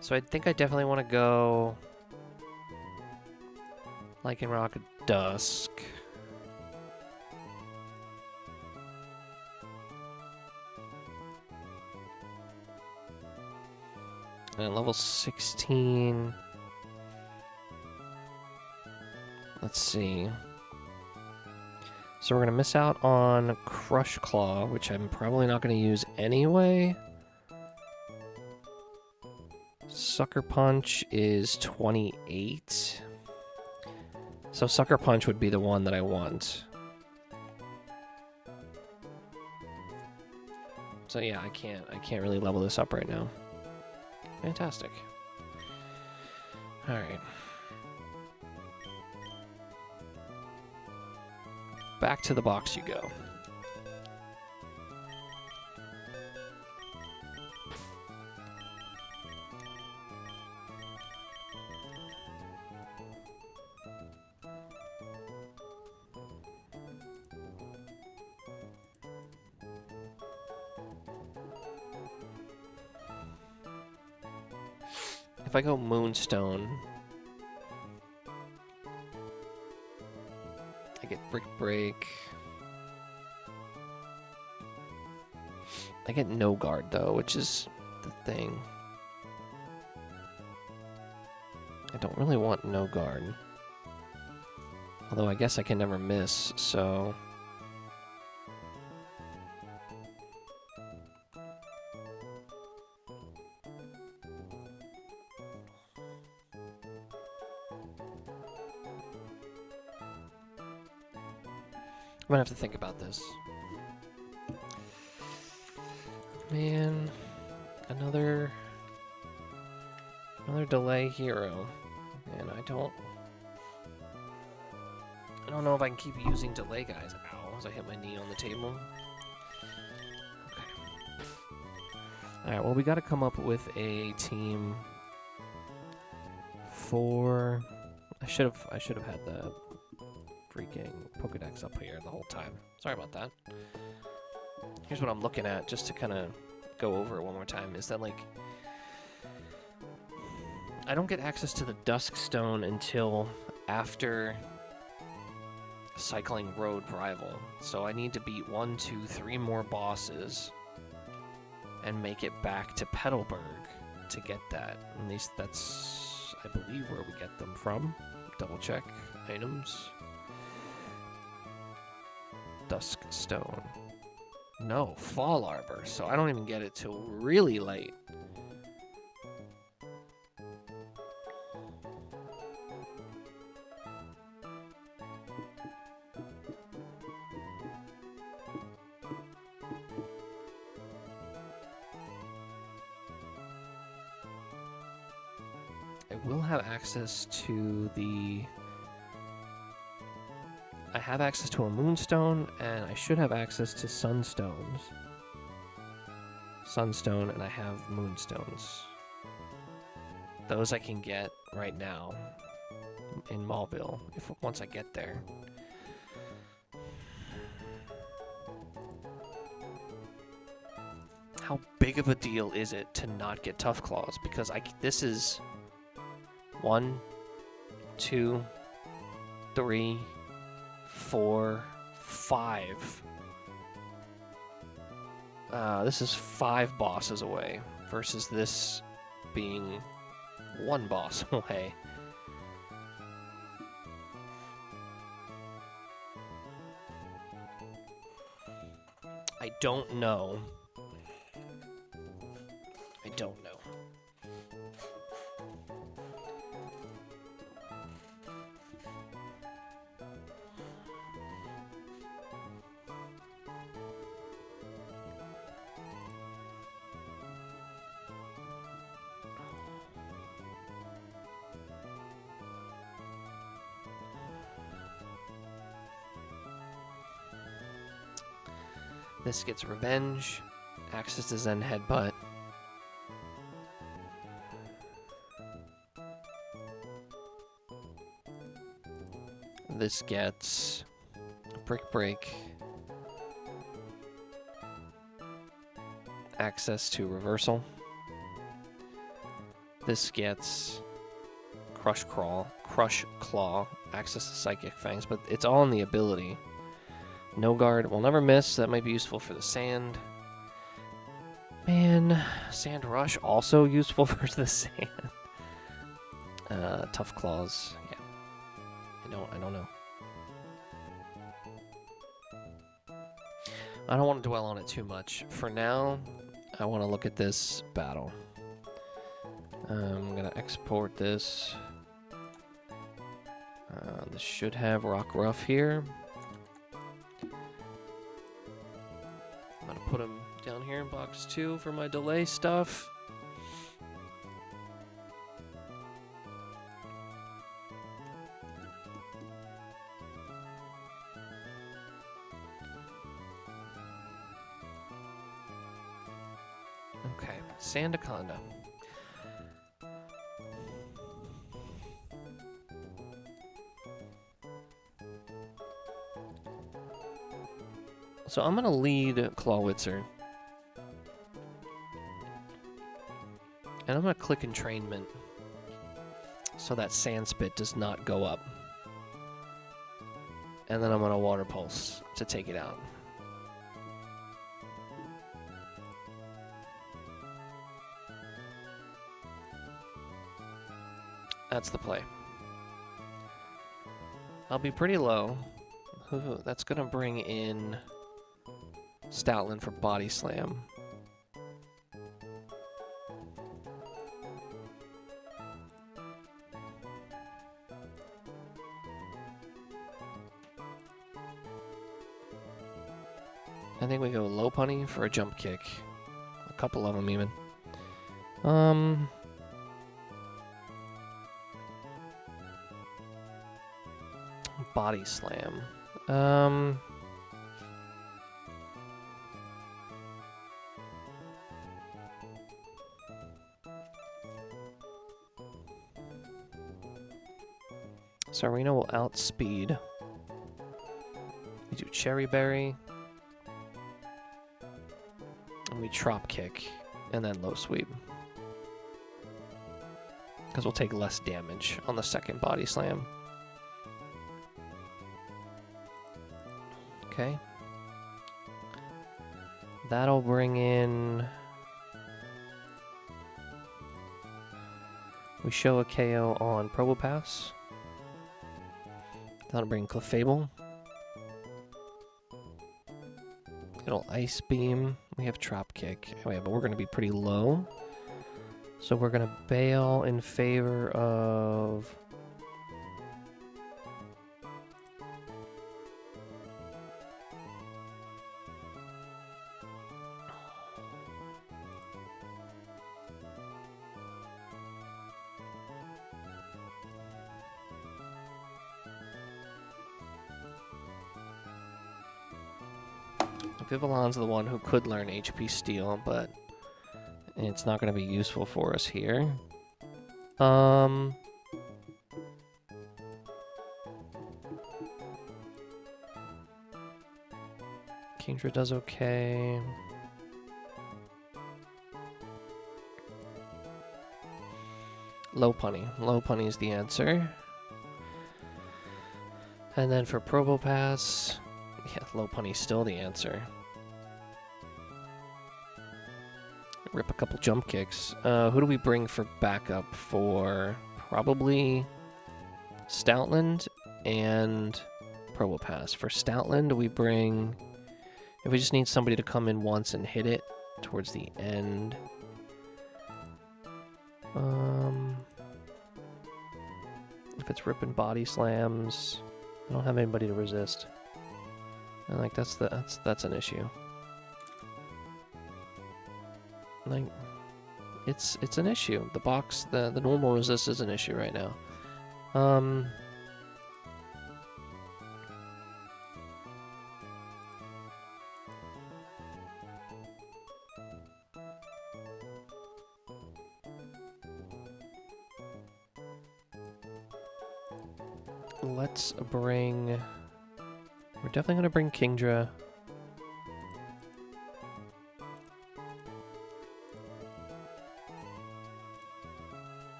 So I think I definitely want to go Lycanroc Dusk. And at level 16... Let's see. So we're going to miss out on Crush Claw, which I'm probably not going to use anyway. Sucker Punch is 28. So Sucker Punch would be the one that I want. So yeah, I can't really level this up right now. Fantastic. All right. Back to the box you go. If I go Moonstone, I get Brick Break. I get No Guard though, which is the thing. I don't really want No Guard. Although I guess I can never miss, so... I'm gonna have to think about this. Man, another delay hero. And I don't know if I can keep using delay guys. Ow, as I hit my knee on the table. Okay. Alright, well we gotta come up with a team for I should have had the freaking Pokedex up here the whole time. Sorry about that. Here's what I'm looking at, just to kind of go over it one more time, is that, like, I don't get access to the Dusk Stone until after Cycling Road Rival. So I need to beat 1, 2, 3 more bosses and make it back to Petalburg to get that. At least that's, I believe, where we get them from. Double check. Items. Dusk Stone. No, Fall Arbor, so I don't even get it till really late. I will have access to the... I have access to a Moonstone, and I should have access to Sunstones. Sunstone, and I have Moonstones. Those I can get right now in Mauville, once I get there. How big of a deal is it to not get Tough Claws? Because this is 1, 2, 3, 4, 5. This is 5 bosses away versus this being 1 boss away. I don't know. I don't know. This gets Revenge, access to Zen Headbutt. This gets Brick Break, access to Reversal. This gets Crush Claw, access to Psychic Fangs, but it's all in the ability. No Guard will never miss. That might be useful for the Sand. Man, Sand Rush also useful for the Sand. Tough Claws. Yeah. I don't know. I don't want to dwell on it too much. For now, I want to look at this battle. I'm gonna export this. This should have Rock Ruff here. I'm gonna put him down here in box 2 for my delay stuff. Okay, Sandaconda. So I'm going to lead Clawitzer. And I'm going to click Entrainment so that Sand Spit does not go up. And then I'm going to Water Pulse to take it out. That's the play. I'll be pretty low. Ooh, that's going to bring in Stoutland for Body Slam. I think we go Lopunny for a Jump Kick. couple of them even. Body slam. Sarina will outspeed. We do Cherry Berry. And we Trop Kick. And then Low Sweep. Because we'll take less damage on the second Body Slam. Okay. That'll bring in... We show a KO on Probopass. That'll bring Clefable. It'll Ice Beam. We have Trop Kick. Oh yeah, but we're going to be pretty low. So we're going to bail in favor of... Vivillon's the one who could learn HP Steel, but it's not going to be useful for us here. Kingdra does okay. Lopunny. Lopunny is the answer. And then for Probopass, yeah, Lopunny's still the answer. Rip a couple jump kicks. Who do we bring for backup for probably Stoutland and Probopass? For Stoutland, we bring... If we just need somebody to come in once and hit it towards the end. If it's ripping body slams, I don't have anybody to resist. And like that's an issue. Like it's an issue. The box, the normal resist is an issue right now. Let's bring... We're definitely going to bring Kingdra.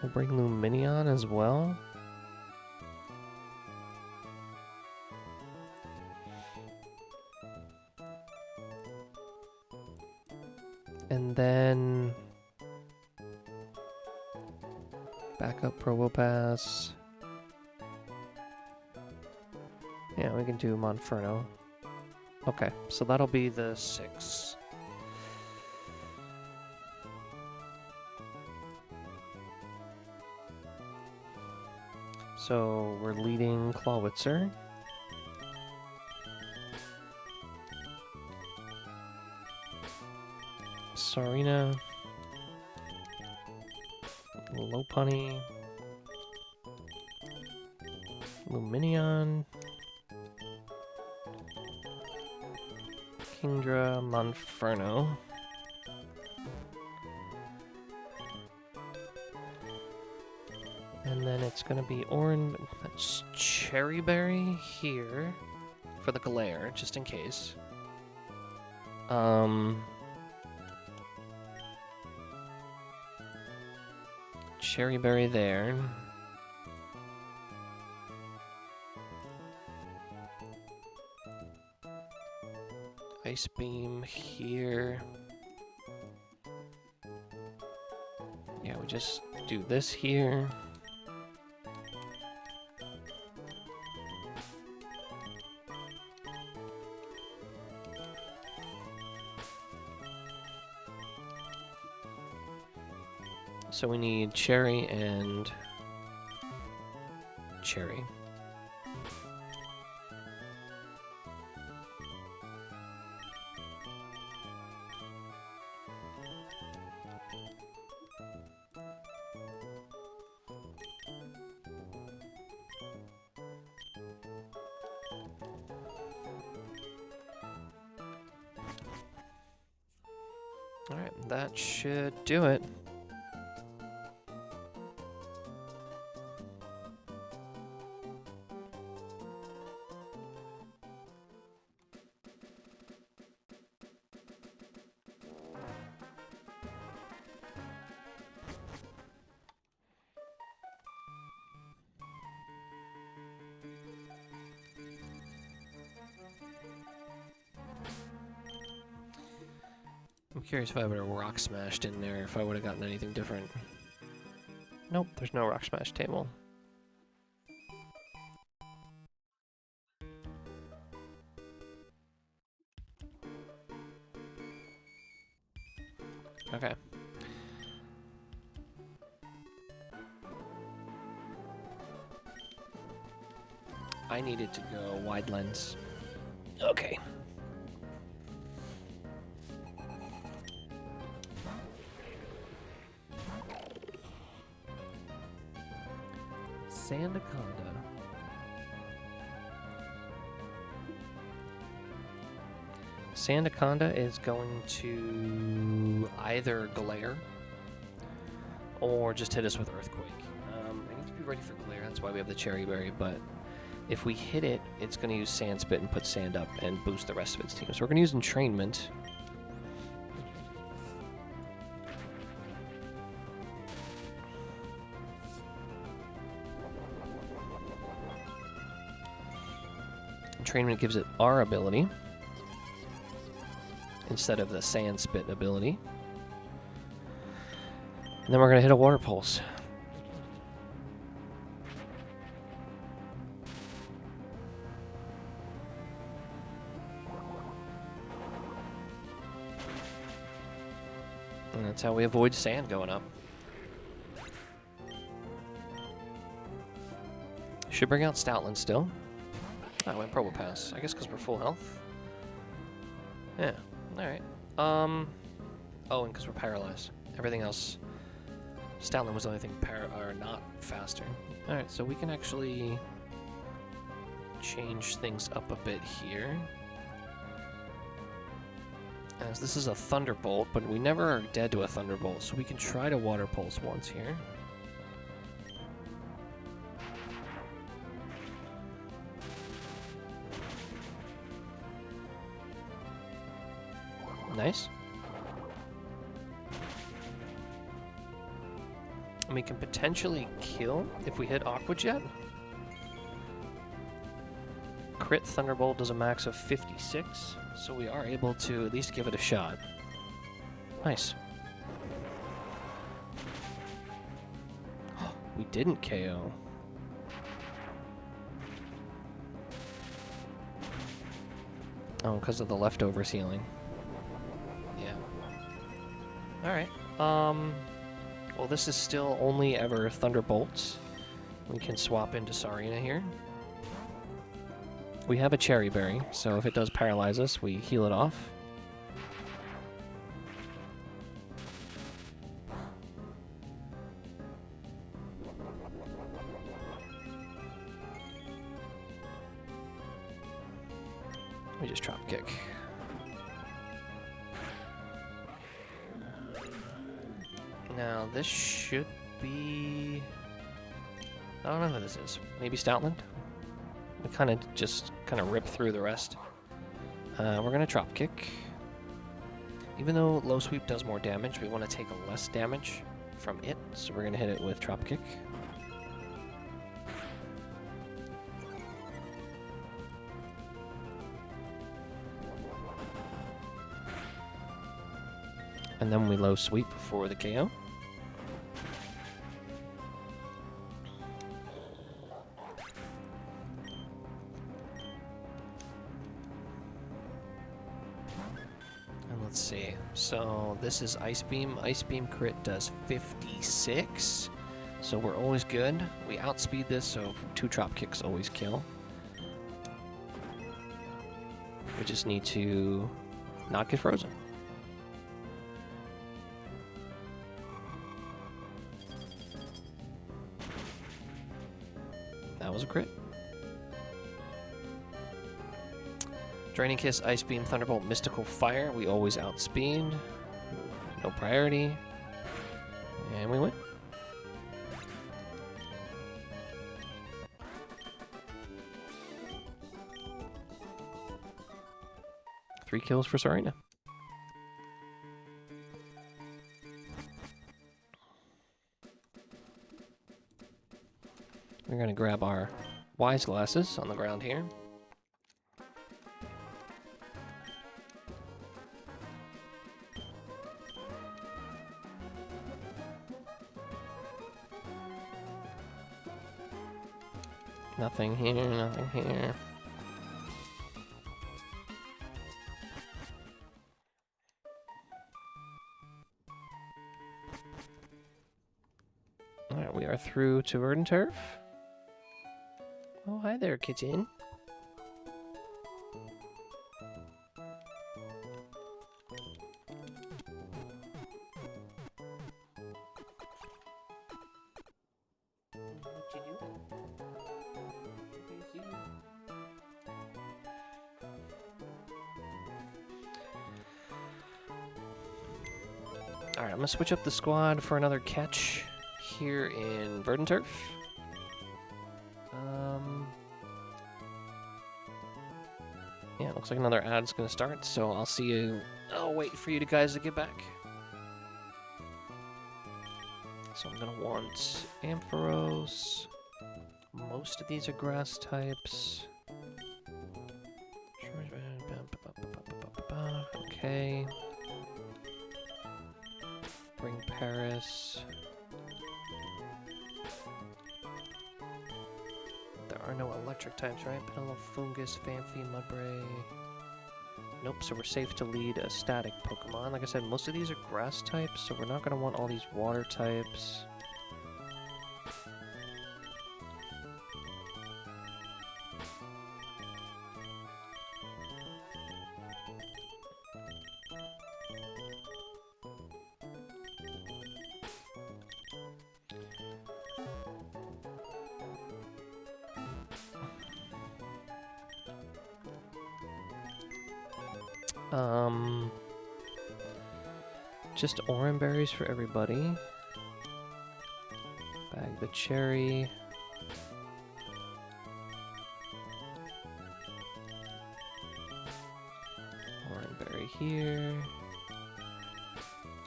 We'll bring Luminion as well. And then backup Probopass. Yeah, we can do Monferno. Okay, so that'll be the 6. So we're leading Clawitzer. Sarina, Lopunny, Luminion, Kingdra, Monferno. And then it's going to be orange, that's Cherry Berry here for the glare, just in case. Cherry Berry there. Ice Beam here. Yeah, we just do this here. So we need Cherry and cherry. Alright, that should do it. I'm curious if I would have rock smashed in there, if I would have gotten anything different. Nope, there's no rock smash table. Okay. I needed to go wide lens. Okay. Sandaconda. Sandaconda is going to either glare or just hit us with Earthquake. I need to be ready for glare, that's why we have the Cherry Berry, but if we hit it, it's going to use Sand Spit and put sand up and boost the rest of its team. So we're going to use Entrainment. Entrainment gives it our ability instead of the Sand Spit ability. And then we're going to hit a Water Pulse. And that's how we avoid sand going up. Should bring out Stoutland still. I went Probopass. I guess because we're full health. Yeah. Alright. Oh, and because we're paralyzed. Everything else... Stoutland was the only thing not faster. Alright, so we can actually... change things up a bit here. As this is a Thunderbolt, but we never are dead to a Thunderbolt, so we can try to Water Pulse once here. Nice. And we can potentially kill if we hit Aqua Jet. Crit Thunderbolt does a max of 56, so we are able to at least give it a shot. Nice. We didn't KO. Oh, because of the leftovers healing. Yeah. Alright. Well, this is still only ever Thunderbolts. We can swap into Sarina here. We have a Cherry Berry, so if it does paralyze us, we heal it off. We just drop kick. Now this should be... I don't know who this is. Maybe Stoutland? We kind of rip through the rest. We're gonna drop kick. Even though low sweep does more damage, we want to take less damage from it, so we're gonna hit it with drop kick. And then we low sweep for the KO. Let's see. So this is Ice Beam. Ice Beam crit does 56. So we're always good. We outspeed this, so 2 drop kicks always kill. We just need to not get frozen. That was a crit. Draining Kiss, Ice Beam, Thunderbolt, Mystical Fire. We always outspeed. No priority. And we win. Three kills for Serena. We're going to grab our Wise Glasses on the ground here. Nothing here, nothing here. Alright, we are through to Verdant Turf. Oh, hi there, kitten. What you doing? Alright, I'm gonna switch up the squad for another catch here in Verdant Turf. Yeah, it looks like another ad's gonna start, so I'll see you. I'll wait for you guys to get back. So I'm gonna want Ampharos. Most of these are grass types. Okay. Bring Paris. There are no electric types, right? Petalil, Fungus, Phanpy, Mudbray. Nope, so we're safe to lead a static Pokemon. Like I said, most of these are grass types, so we're not going to want all these water types. Just orange berries for everybody. Bag the cherry. Orange berry here.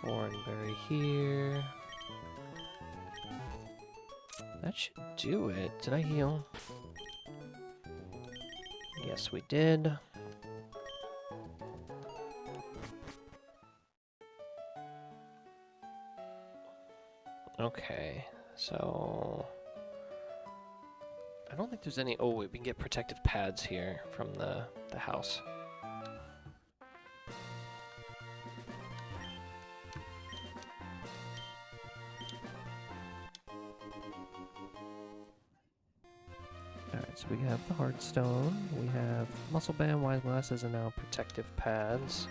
Orange berry here. That should do it. Did I heal? Yes, we did. Okay, so I don't think there's any. Oh, wait, we can get protective pads here from the house. Alright, so we have the Heartstone, we have Muscle Band, Wise Glasses, and now protective pads.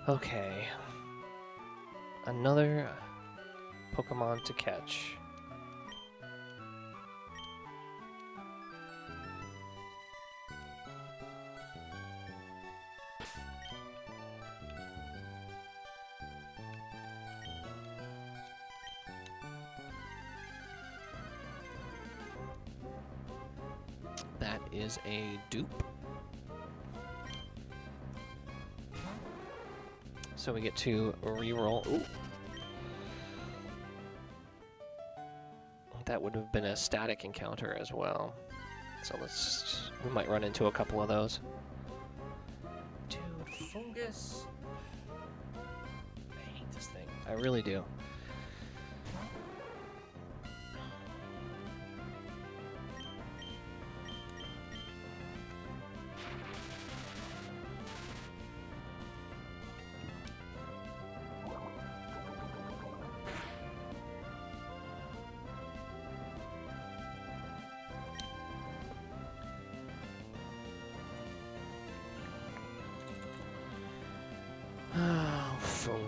Okay. Another Pokemon to catch. That is a dupe. So we get to reroll. Ooh. That would have been a static encounter as well. So we might run into a couple of those. Dude, Fungus. I hate this thing. I really do.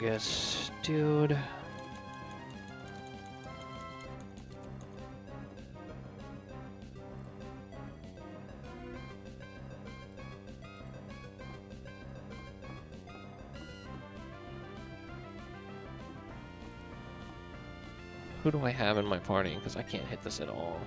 fungus, dude. Who do I have in my party? Because I can't hit this at all.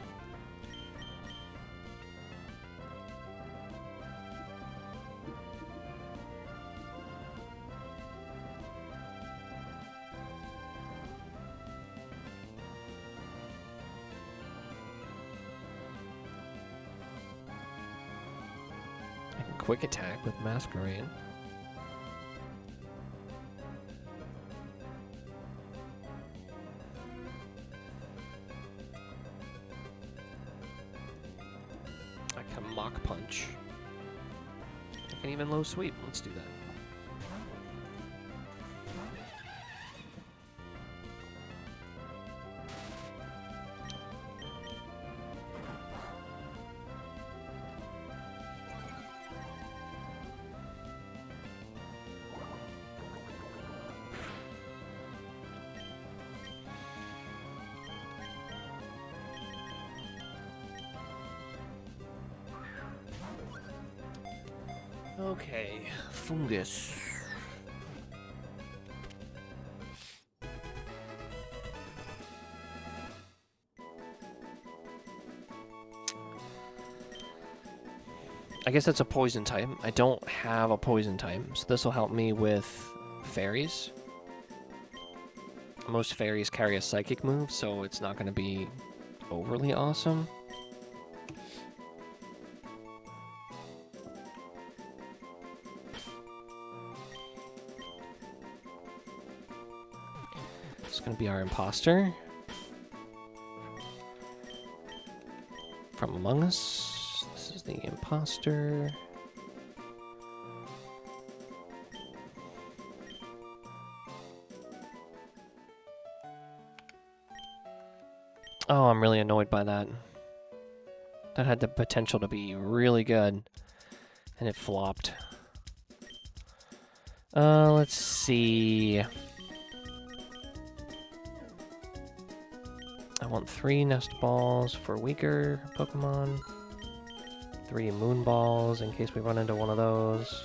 I can quick attack with Masquerade. Mock punch. I can even low sweep. Let's do that. Okay, fungus. I guess that's a poison type. I don't have a poison type, so this will help me with fairies. Most fairies carry a psychic move, so it's not going to be overly awesome. It's going to be our imposter from Among Us. This is the imposter. Oh, I'm really annoyed by that. That had the potential to be really good, and it flopped. Let's see. I want 3 nest balls for weaker Pokemon. 3 moon balls in case we run into one of those.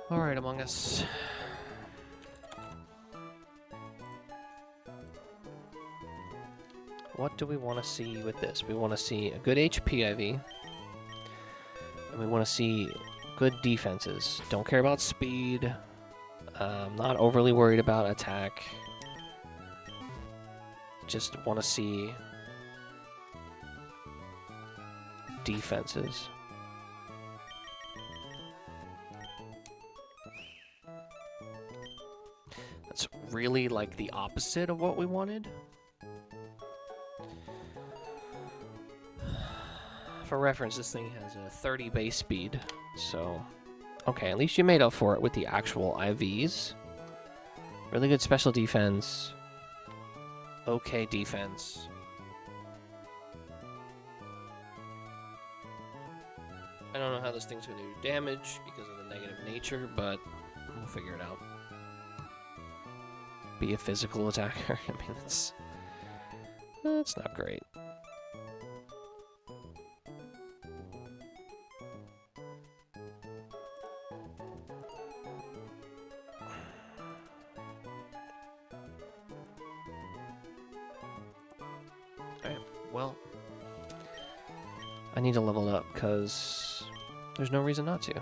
Alright, Among Us. What do we want to see with this? We want to see a good HP IV. And we want to see good defenses. Don't care about speed. Not overly worried about attack. Just want to see defenses. That's really like the opposite of what we wanted. For reference, this thing has a 30 base speed, so okay, at least you made up for it with the actual IVs. Really good special defense. Okay defense. I don't know how this thing's going to do damage because of the negative nature, but we'll figure it out. Be a physical attacker. I mean, that's not great. Alright, well, I need to level it up because there's no reason not to.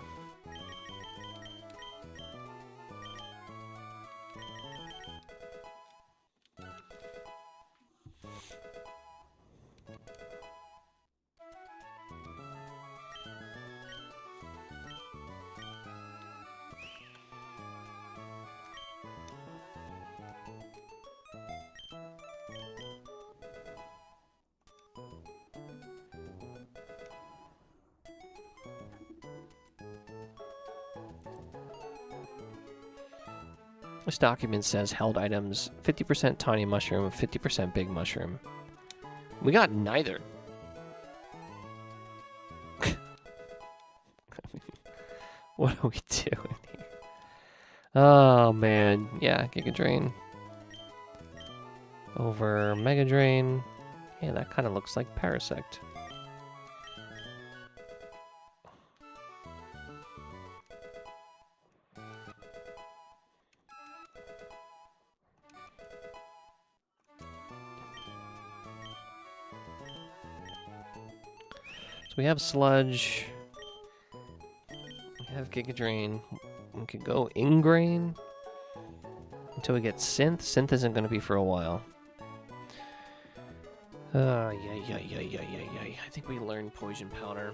This document says held items 50% tiny mushroom, 50% big mushroom. We got neither. What are we doing here? Oh man, yeah, Giga Drain over Mega Drain. Yeah, that kind of looks like Parasect. So we have Sludge. We have Giga Drain. We could go Ingrain until we get Synth. Synth isn't going to be for a while. Yeah. I think we learned Poison Powder.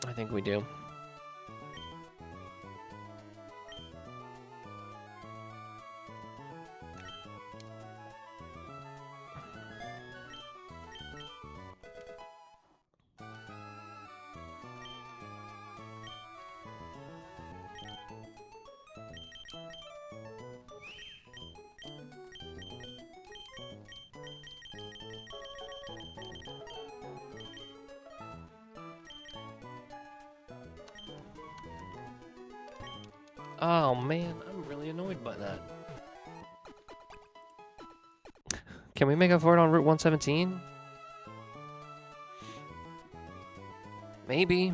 I think we do. Oh man, I'm really annoyed by that. Can we make up for it on Route 117? Maybe.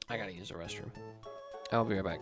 I gotta use the restroom. I'll be right back.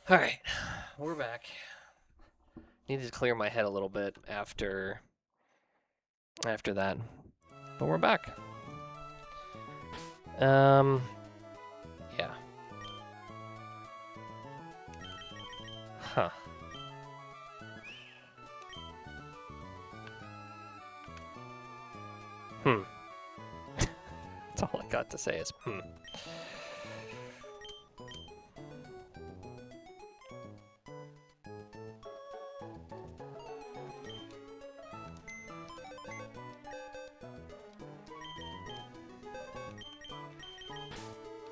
Alright, we're back. Needed to clear my head a little bit after that. But we're back. Yeah. Huh. That's all I got to say is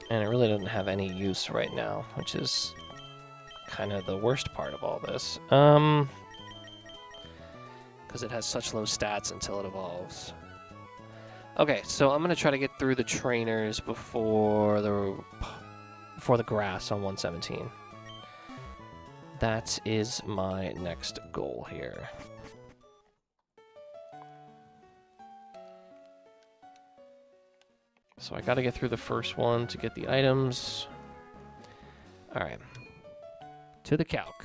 And it really doesn't have any use right now, which is kind of the worst part of all this. Because it has such low stats until it evolves. Okay, so I'm going to try to get through the trainers before the grass on 117. That is my next goal here. So I got to get through the first one to get the items. All right. To the calc.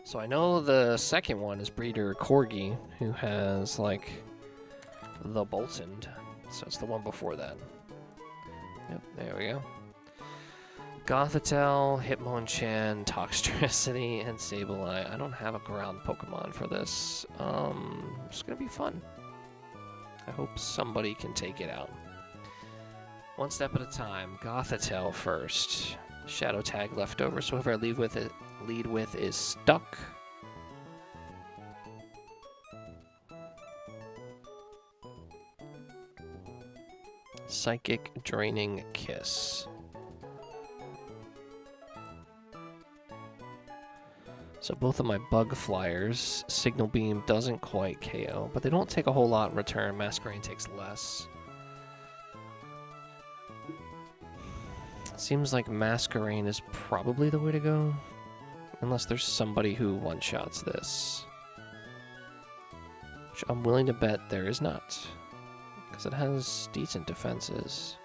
So I know the second one is Breeder Corgi, who has, like, the Boltond. So it's the one before that. Yep, there we go. Gothitelle, Hitmonchan, Toxtricity, and Sableye. I don't have a ground Pokemon for this. It's gonna be fun. I hope somebody can take it out. One step at a time. Gothitelle first. Shadow tag left over, so whoever I lead with is stuck. Psychic Draining Kiss. So both of my bug flyers, Signal Beam doesn't quite KO, but they don't take a whole lot in return. Masquerain takes less. Seems like Masquerain is probably the way to go, unless there's somebody who one-shots this. Which I'm willing to bet there is not, because it has decent defenses.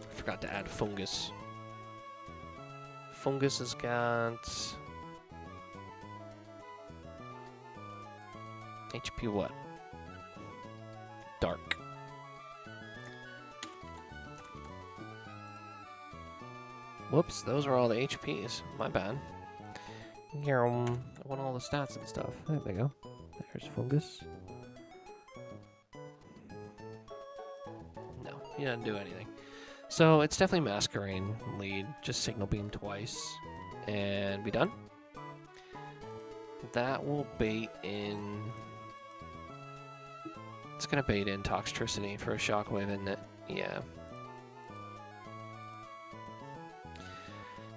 Forgot to add Fungus. Fungus has got HP what? Dark. Whoops, those are all the HPs. My bad. I want all the stats and stuff. There we go. There's Fungus. No, he doesn't do anything. So it's definitely Masquerain lead. Just Signal Beam twice. And be done. That will bait in... It's going to bait in Toxtricity for a Shockwave, isn't it? Yeah.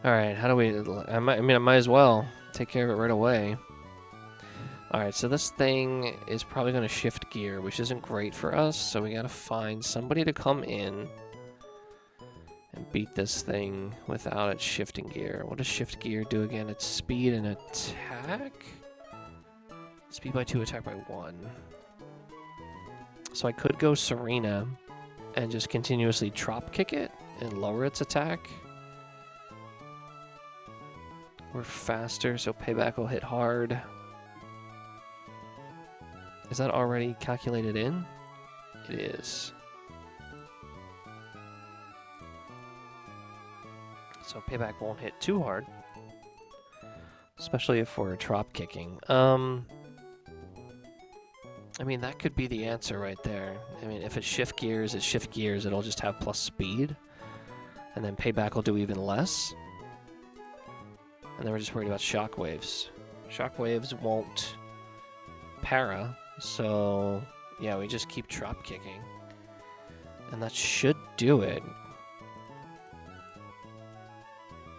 Alright, how do we... I might as well take care of it right away. Alright, so this thing is probably going to shift gear, which isn't great for us. So we got to find somebody to come in and beat this thing without it shifting gear. What does shift gear do again? It's speed and attack? Speed by 2, attack by 1. So I could go Serena and just continuously drop kick it and lower its attack. We're faster, so payback will hit hard. Is that already calculated in? It is. So payback won't hit too hard. Especially if we're drop kicking. I mean, that could be the answer right there. I mean, if it's shift gears, it'll just have plus speed. And then payback will do even less. And then we're just worried about shockwaves. Shockwaves won't para, so yeah, we just keep drop kicking. And that should do it.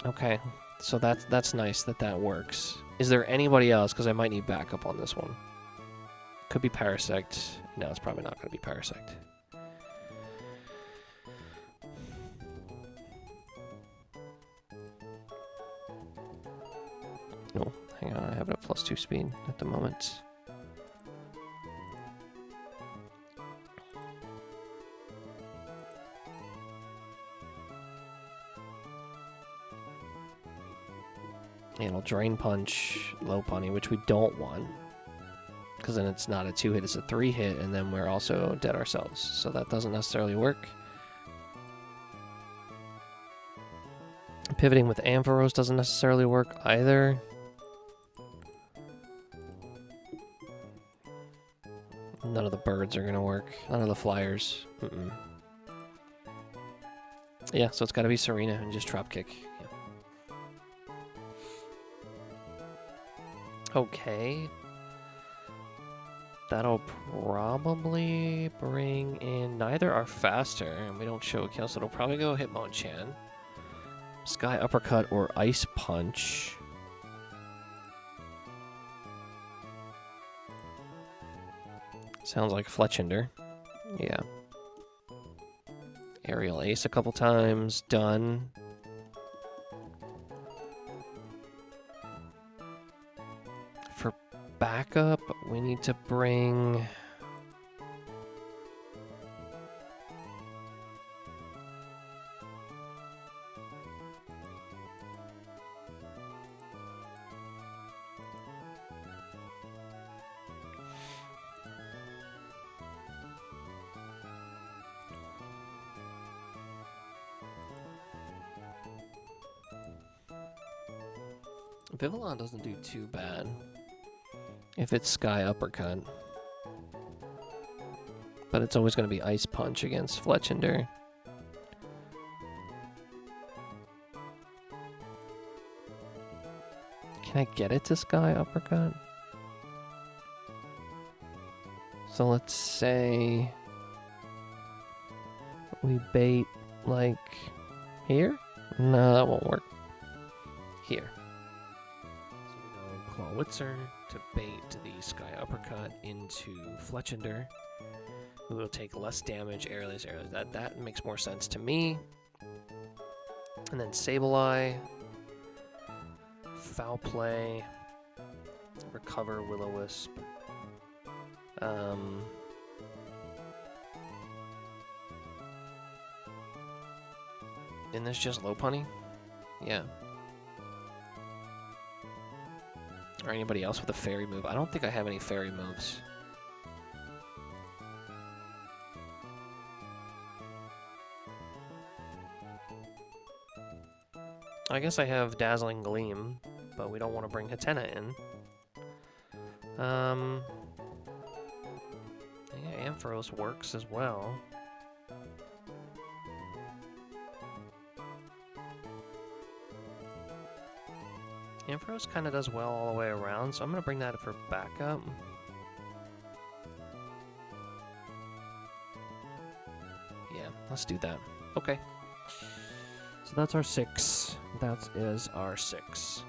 Okay, so that's nice that works. Is there anybody else? Because I might need backup on this one. Could be Parasect. No, it's probably not going to be Parasect. Oh, hang on, I have it at +2 speed at the moment. It'll Drain Punch Lopunny, which we don't want. Because then it's not a 2-hit, it's a 3-hit, and then we're also dead ourselves. So that doesn't necessarily work. Pivoting with Ampharos doesn't necessarily work either. None of the birds are going to work. None of the flyers. Yeah, so it's got to be Serena and just Drop Kick. Yeah. Okay. That'll probably bring in... Neither are faster, and we don't show a kill, so it'll probably go Hitmonchan. Sky Uppercut or Ice Punch. Sounds like Fletchinder. Yeah. Aerial Ace a couple times. Done. For backup, we need to bring... Vivillon doesn't do too bad if it's Sky Uppercut. But it's always going to be Ice Punch against Fletchinder. Can I get it to Sky Uppercut? So let's say we bait like here? No, that won't work. Here. Clawitzer to bait the Sky Uppercut into Fletchinder, who will take less damage. Airless. That makes more sense to me. And then Sableye, Foul Play, Recover Will-O-Wisp. Isn't this just Lopunny? Yeah. Or anybody else with a fairy move? I don't think I have any fairy moves. I guess I have Dazzling Gleam, but we don't want to bring Hatena in. Yeah, Ampharos works as well. Ampharos kind of does well all the way around, so I'm going to bring that for backup. Yeah, let's do that. Okay. So that's our 6. That is our 6.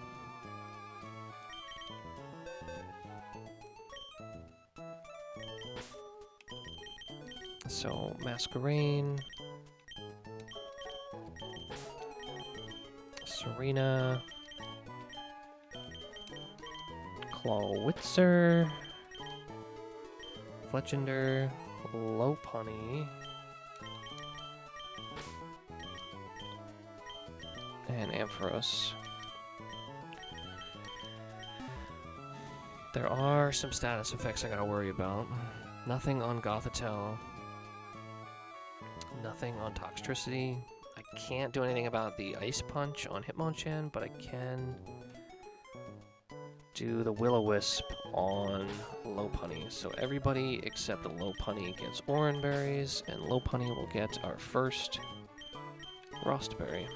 So, Masquerain. Serena. Clawitzer, Fletchinder, Lopunny, and Ampharos. There are some status effects I gotta worry about. Nothing on Gothitelle. Nothing on Toxtricity. I can't do anything about the Ice Punch on Hitmonchan, but I can do the Will-O-Wisp on Lopunny. So everybody except Lopunny gets Oran Berries, and Lopunny will get our first Frostberry.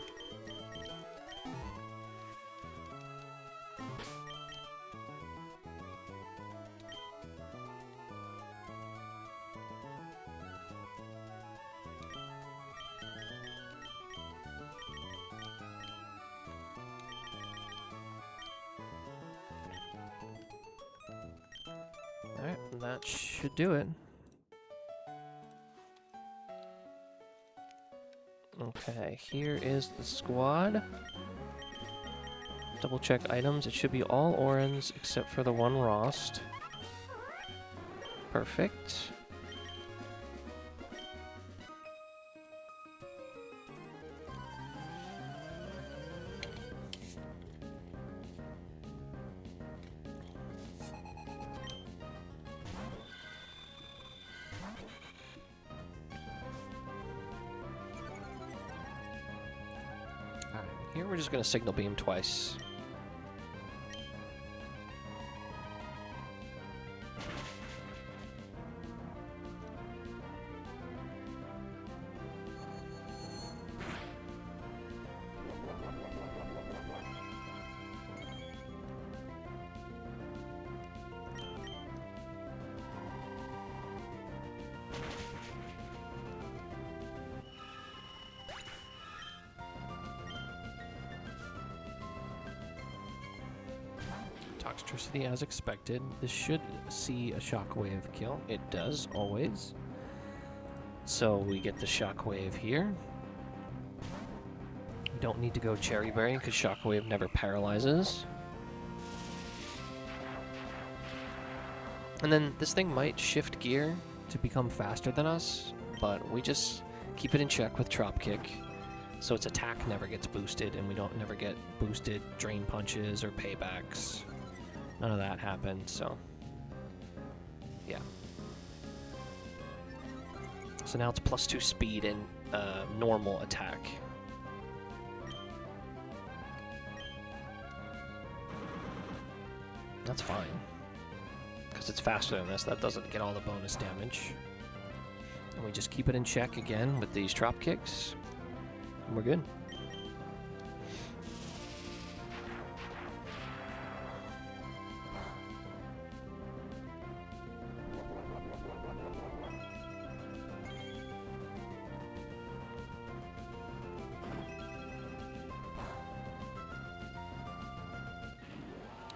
Alright, that should do it. Okay, here is the squad. Double check items. It should be all Orans except for the one Rost. Perfect. Here we're just going to signal beam twice. Toxtricity as expected. This should see a shockwave kill. It does, always. So we get the shockwave here. We don't need to go cherry berry because shockwave never paralyzes. And then this thing might shift gear to become faster than us, but we just keep it in check with drop kick. So its attack never gets boosted and we don't never get boosted drain punches or paybacks. None of that happened, so yeah. So now it's +2 speed and normal attack. That's fine. Because it's faster than this, that doesn't get all the bonus damage. And we just keep it in check again with these drop kicks. And we're good.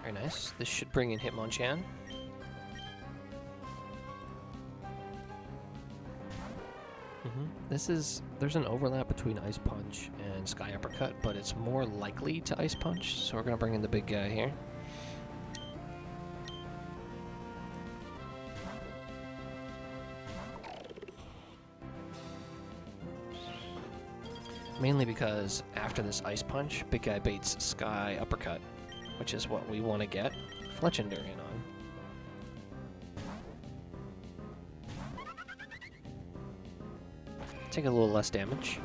Very nice. This should bring in Hitmonchan. There's an overlap between Ice Punch and Sky Uppercut, but it's more likely to Ice Punch, so we're gonna bring in the big guy here. Mainly because after this Ice Punch, big guy baits Sky Uppercut, which is what we want to get Fletchender in on. Take a little less damage.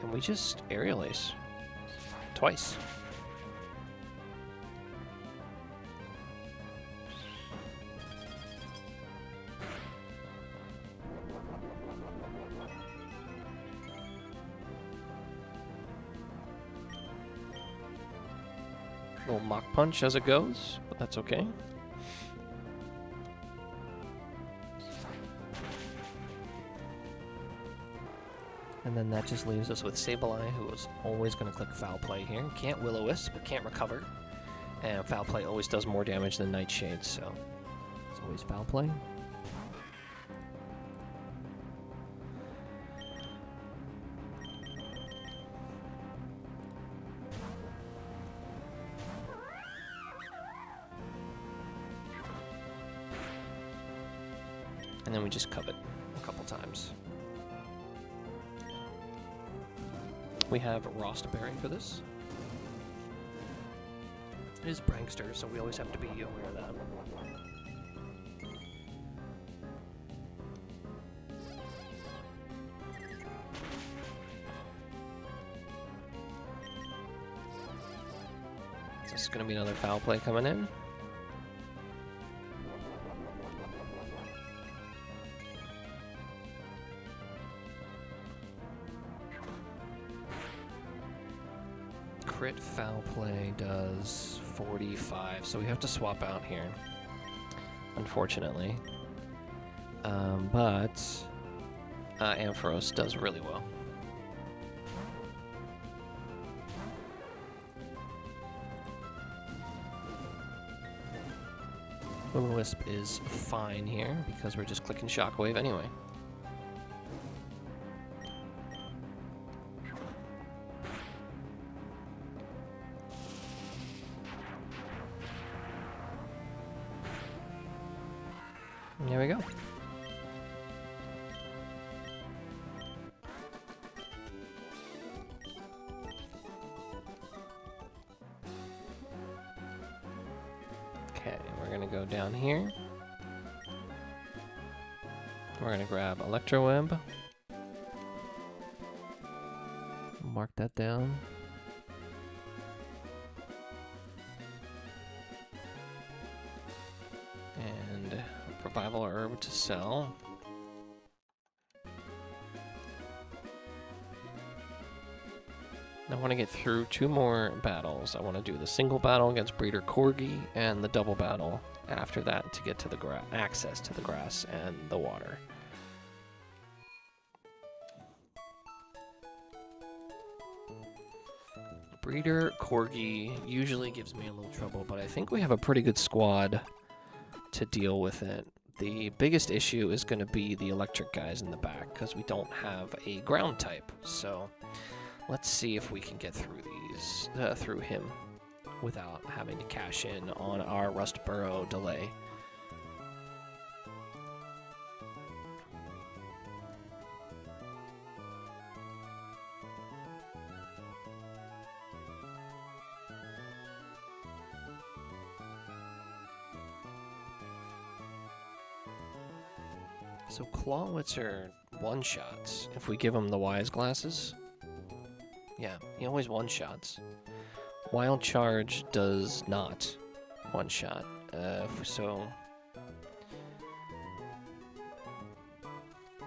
And we just Aerial Ace. Twice. Little Mach Punch as it goes, but that's okay. And then that just leaves us with Sableye, who is always going to click Foul Play here. Can't Will-O-Wisp, but can't recover. And Foul Play always does more damage than Nightshade, so it's always Foul Play. And then we just covet a couple times. We have Rostberry for this. It is Prankster, so we always have to be aware of that. So this is going to be another Foul Play coming in. Crit Foul Play does 45, so we have to swap out here, unfortunately. But Ampharos does really well. Will-O-Wisp is fine here because we're just clicking Shockwave anyway. There we go. Okay, we're gonna go down here. We're gonna grab Electroweb. Mark that down. And Revival Herb to sell. I want to get through 2 more battles. I want to do the single battle against Breeder Corgi and the double battle after that to get to the access to the grass and the water. Breeder Corgi usually gives me a little trouble, but I think we have a pretty good squad to deal with it. The biggest issue is going to be the electric guys in the back because we don't have a ground type. So let's see if we can get through these, through him without having to cash in on our Rust Burrow delay. So Clawwitz are one-shots if we give him the Wise Glasses. Yeah, he always one-shots. Wild Charge does not one-shot. So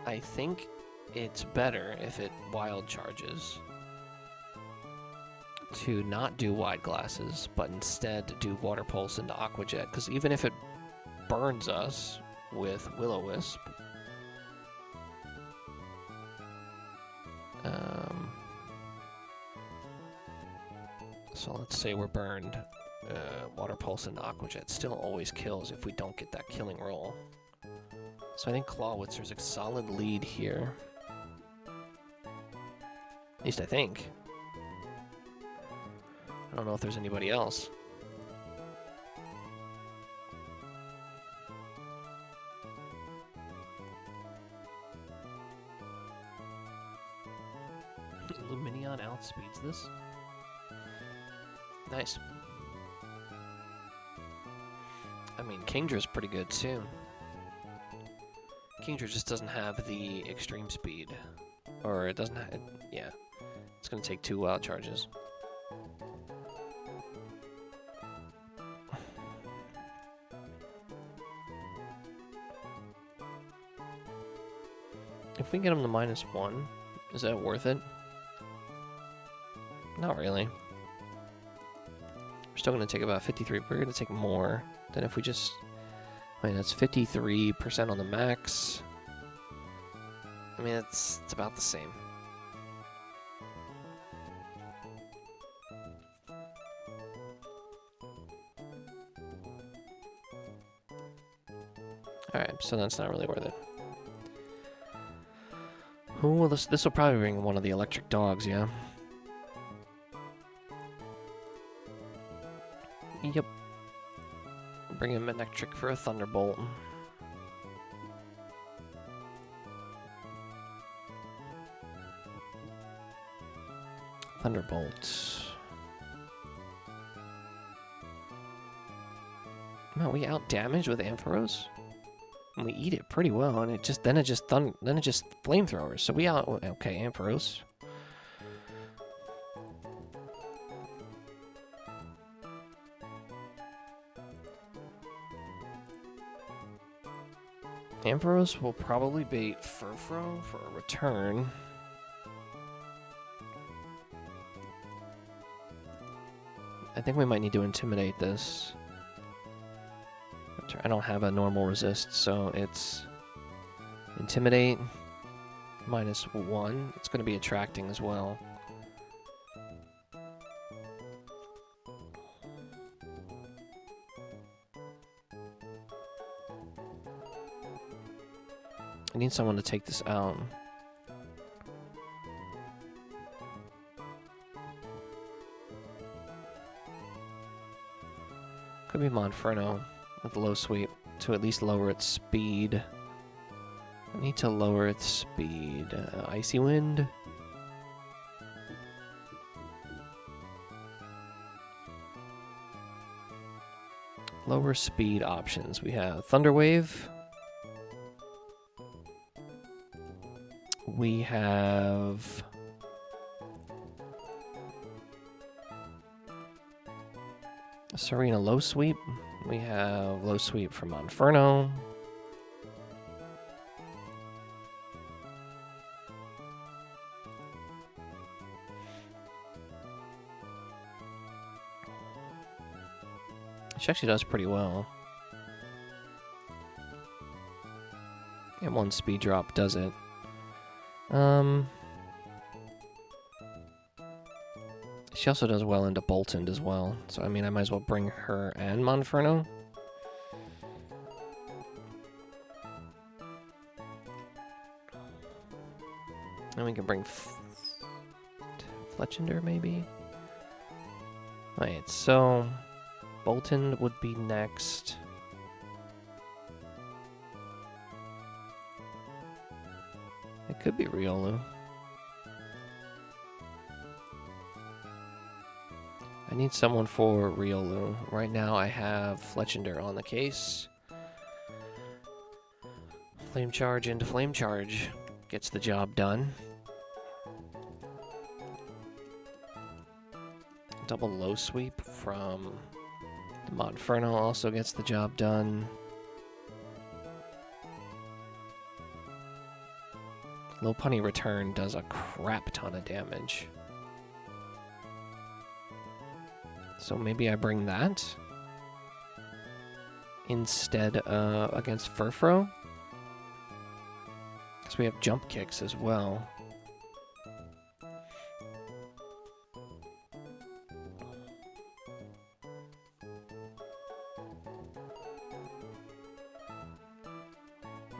I think it's better if it Wild Charges to not do Wide Glasses, but instead do Water Pulse into Aqua Jet, because even if it burns us with Will-O-Wisp, so let's say we're burned, Water Pulse and Aqua Jet still always kills if we don't get that killing roll. So I think Clawwitzer's a solid lead here. At least I think. I don't know if there's anybody else. Luminion outspeeds this. Nice. I mean, Kingdra's pretty good too. Kingdra just doesn't have the extreme speed. Or it doesn't have... yeah. It's gonna take 2 wild charges. If we get him to -1, is that worth it? Not really. We're still going to take about 53. We're going to take more than if we just... I mean, that's 53% on the max. I mean, it's about the same. Alright, so that's not really worth it. Ooh, this will probably bring one of the electric dogs, yeah? Yep. Bring him electric for a Thunderbolt. Thunderbolt. No, we out damage with Ampharos? And we eat it pretty well, and it just flamethrowers. So we out okay, Ampharos. Ampharos will probably bait Furfro for a return. I think we might need to intimidate this. I don't have a normal resist, so it's intimidate -1. It's going to be attracting as well. I need someone to take this out. Could be Monferno with low sweep to at least lower its speed. I need to lower its speed. Icy Wind. Lower speed options. We have Thunder Wave. We have Serena low sweep. We have low sweep from Monferno. She actually does pretty well. And one speed drop does it. She also does well into Boltund as well. So, I mean, I might as well bring her and Monferno. And we can bring Fletchender, maybe? Wait, so Boltund would be next. It could be Riolu. I need someone for Riolu. Right now I have Fletchender on the case. Flame Charge into Flame Charge. Gets the job done. Double low sweep from Monferno also gets the job done. Lopunny Return does a crap ton of damage. So maybe I bring that instead against Furfrou. Because we have jump kicks as well.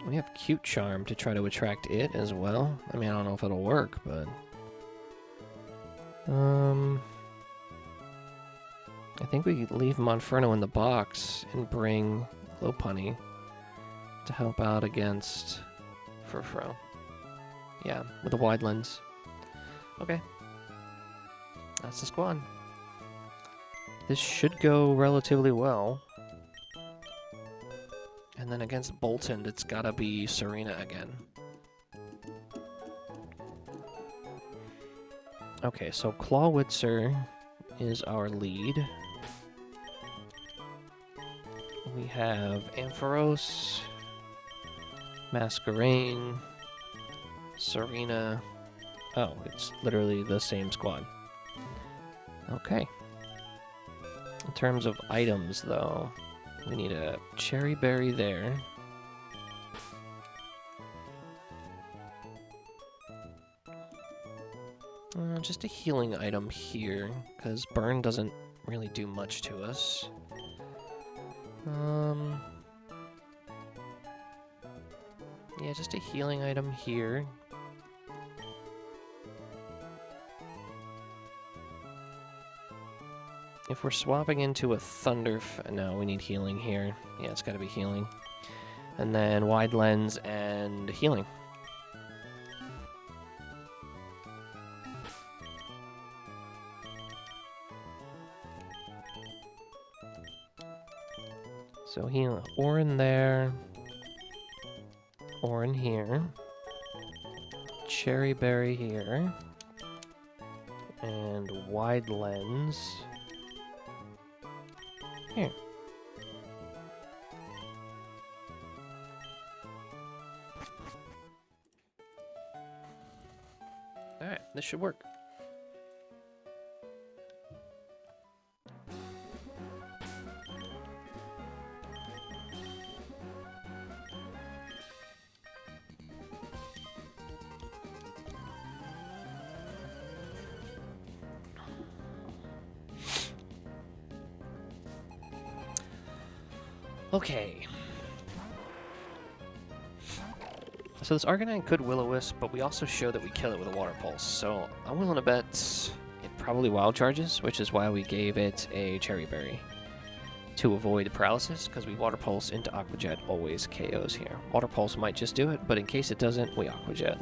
We have Cute Charm to try to attract it as well. I mean, I don't know if it'll work, but I think we leave Monferno in the box and bring Lopunny to help out against Furfrou. Yeah, with a wide lens. Okay. That's the squad. This should go relatively well. And then against Boltund, it's gotta be Serena again. Okay, so Clawitzer is our lead. We have Ampharos, Masquerain, Serena. Oh, it's literally the same squad. Okay. In terms of items, though, we need a Cherry Berry there. Just a healing item here, because Burn doesn't really do much to us. Yeah, just a healing item here. If we're swapping into a Thunder... No, we need healing here. Yeah, it's gotta be healing. And then Wide Lens and healing. So heal Orin there. Orin here. Cherry Berry here. And Wide Lens here. Alright, this should work. Okay. So this Arcanine could Will-O-Wisp, but we also show that we kill it with a Water Pulse. So I'm willing to bet it probably Wild Charges, which is why we gave it a Cherry Berry. To avoid paralysis, because we Water Pulse into Aqua Jet always KOs here. Water Pulse might just do it, but in case it doesn't, we Aqua Jet.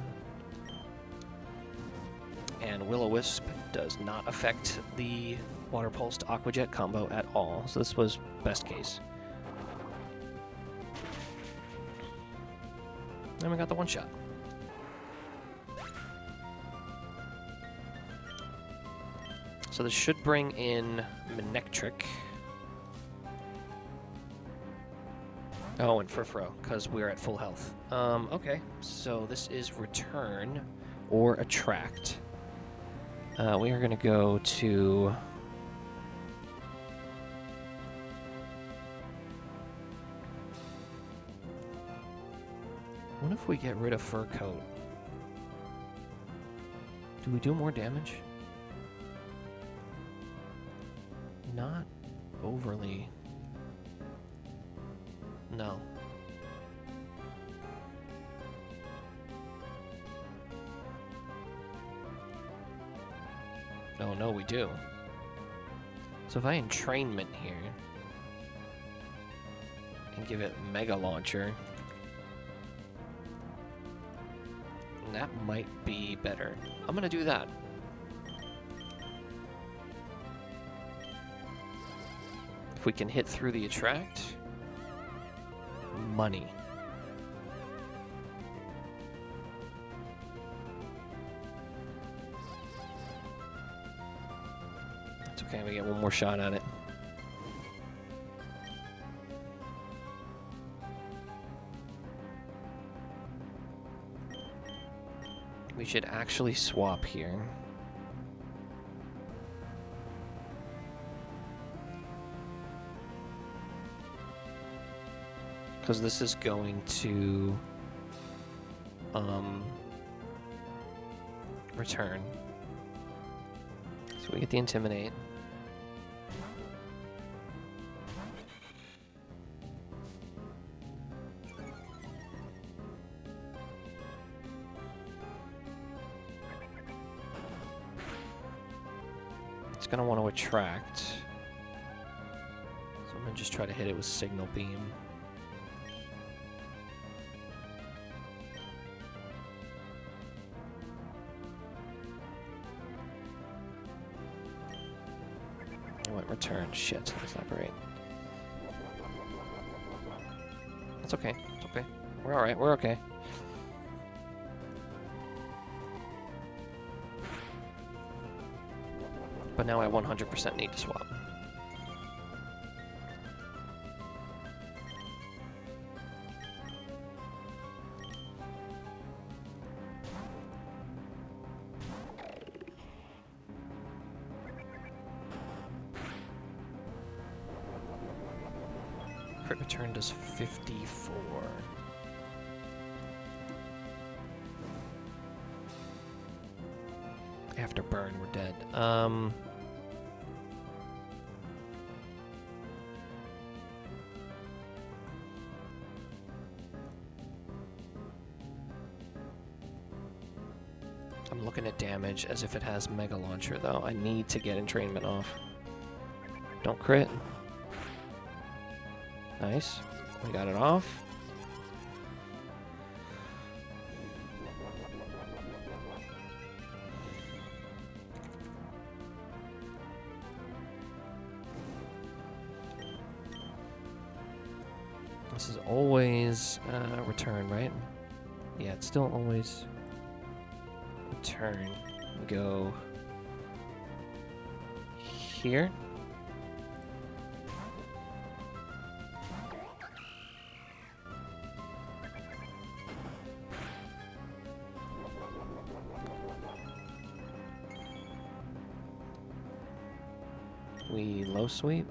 And Will-O-Wisp does not affect the Water Pulse to Aqua Jet combo at all, so this was best case. And we got the one shot. So this should bring in Manectric. Oh, and Furfro, because we're at full health. Okay, so this is Return or Attract. We are going to go to... What if we get rid of Fur Coat? Do we do more damage? Not overly. No. Oh, no, we do. So if I entrainment here and give it Mega Launcher, that might be better. I'm gonna do that. If we can hit through the Attract, money. That's okay, we get one more shot at it. We should actually swap here. Because this is going to return. So we get the Intimidate. It's going to want to attract. So I'm going to just try to hit it with Signal Beam. Return. Shit, that's not great. That's okay. It's okay. We're alright. We're okay. But now I 100% need to swap. Crit return does 54. After burn, we're dead. I'm looking at damage as if it has Mega Launcher, though. I need to get entrainment off. Don't crit. Nice. We got it off. This is always return, right? Yeah, it's still always return. We go here. We low sweep.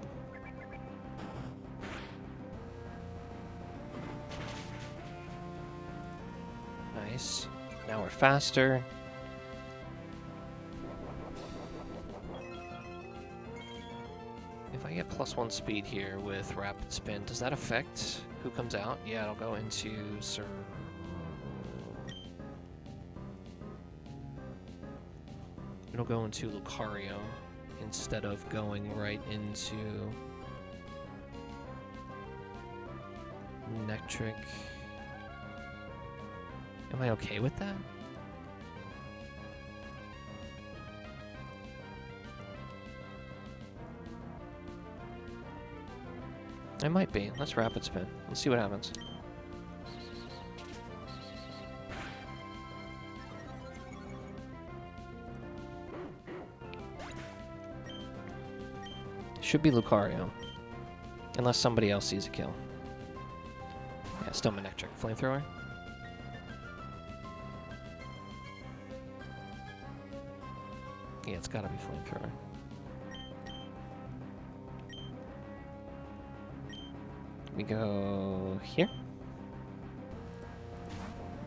Nice. Now we're faster. If I get +1 speed here with rapid spin, does that affect who comes out? Yeah, it'll go into it'll go into Lucario instead of going right into Nectric. Am I okay with that? I might be. Let's rapid spin. Let's see what happens. Should be Lucario. Unless somebody else sees a kill. Yeah, still Manectric. Flamethrower. Yeah, it's gotta be Flamethrower. We go here.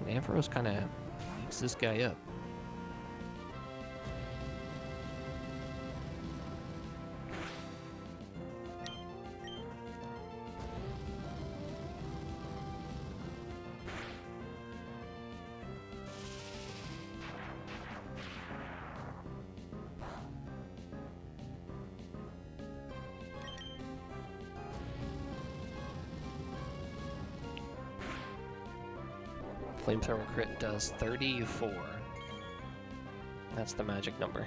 Ampharos kind of eats this guy up. Flamethrower crit does 34. That's the magic number.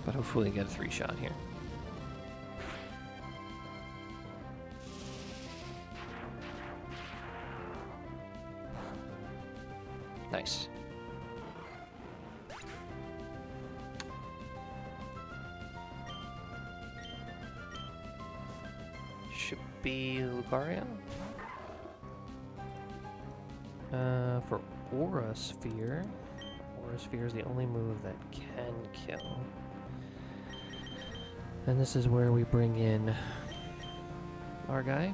But hopefully get a 3-shot here. Nice. Should be Lucario. For Aura Sphere. Aura Sphere is the only move that can kill. And this is where we bring in our guy.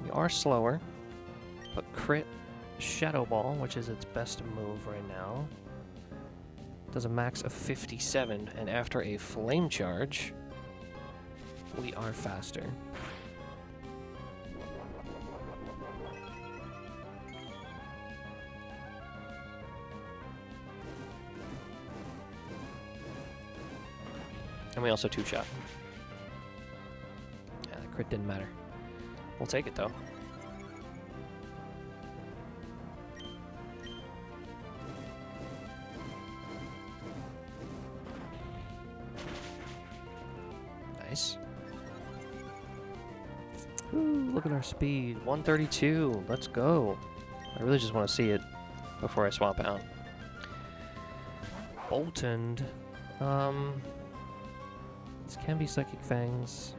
We are slower, but crit Shadow Ball, which is its best move right now, does a max of 57, and after a Flame Charge, we are faster. And we also 2-shot. Yeah, the crit didn't matter. We'll take it though. Nice. Ooh, look at our speed. 132. Let's go. I really just want to see it before I swap out. Boltund. This can be Psychic Fangs.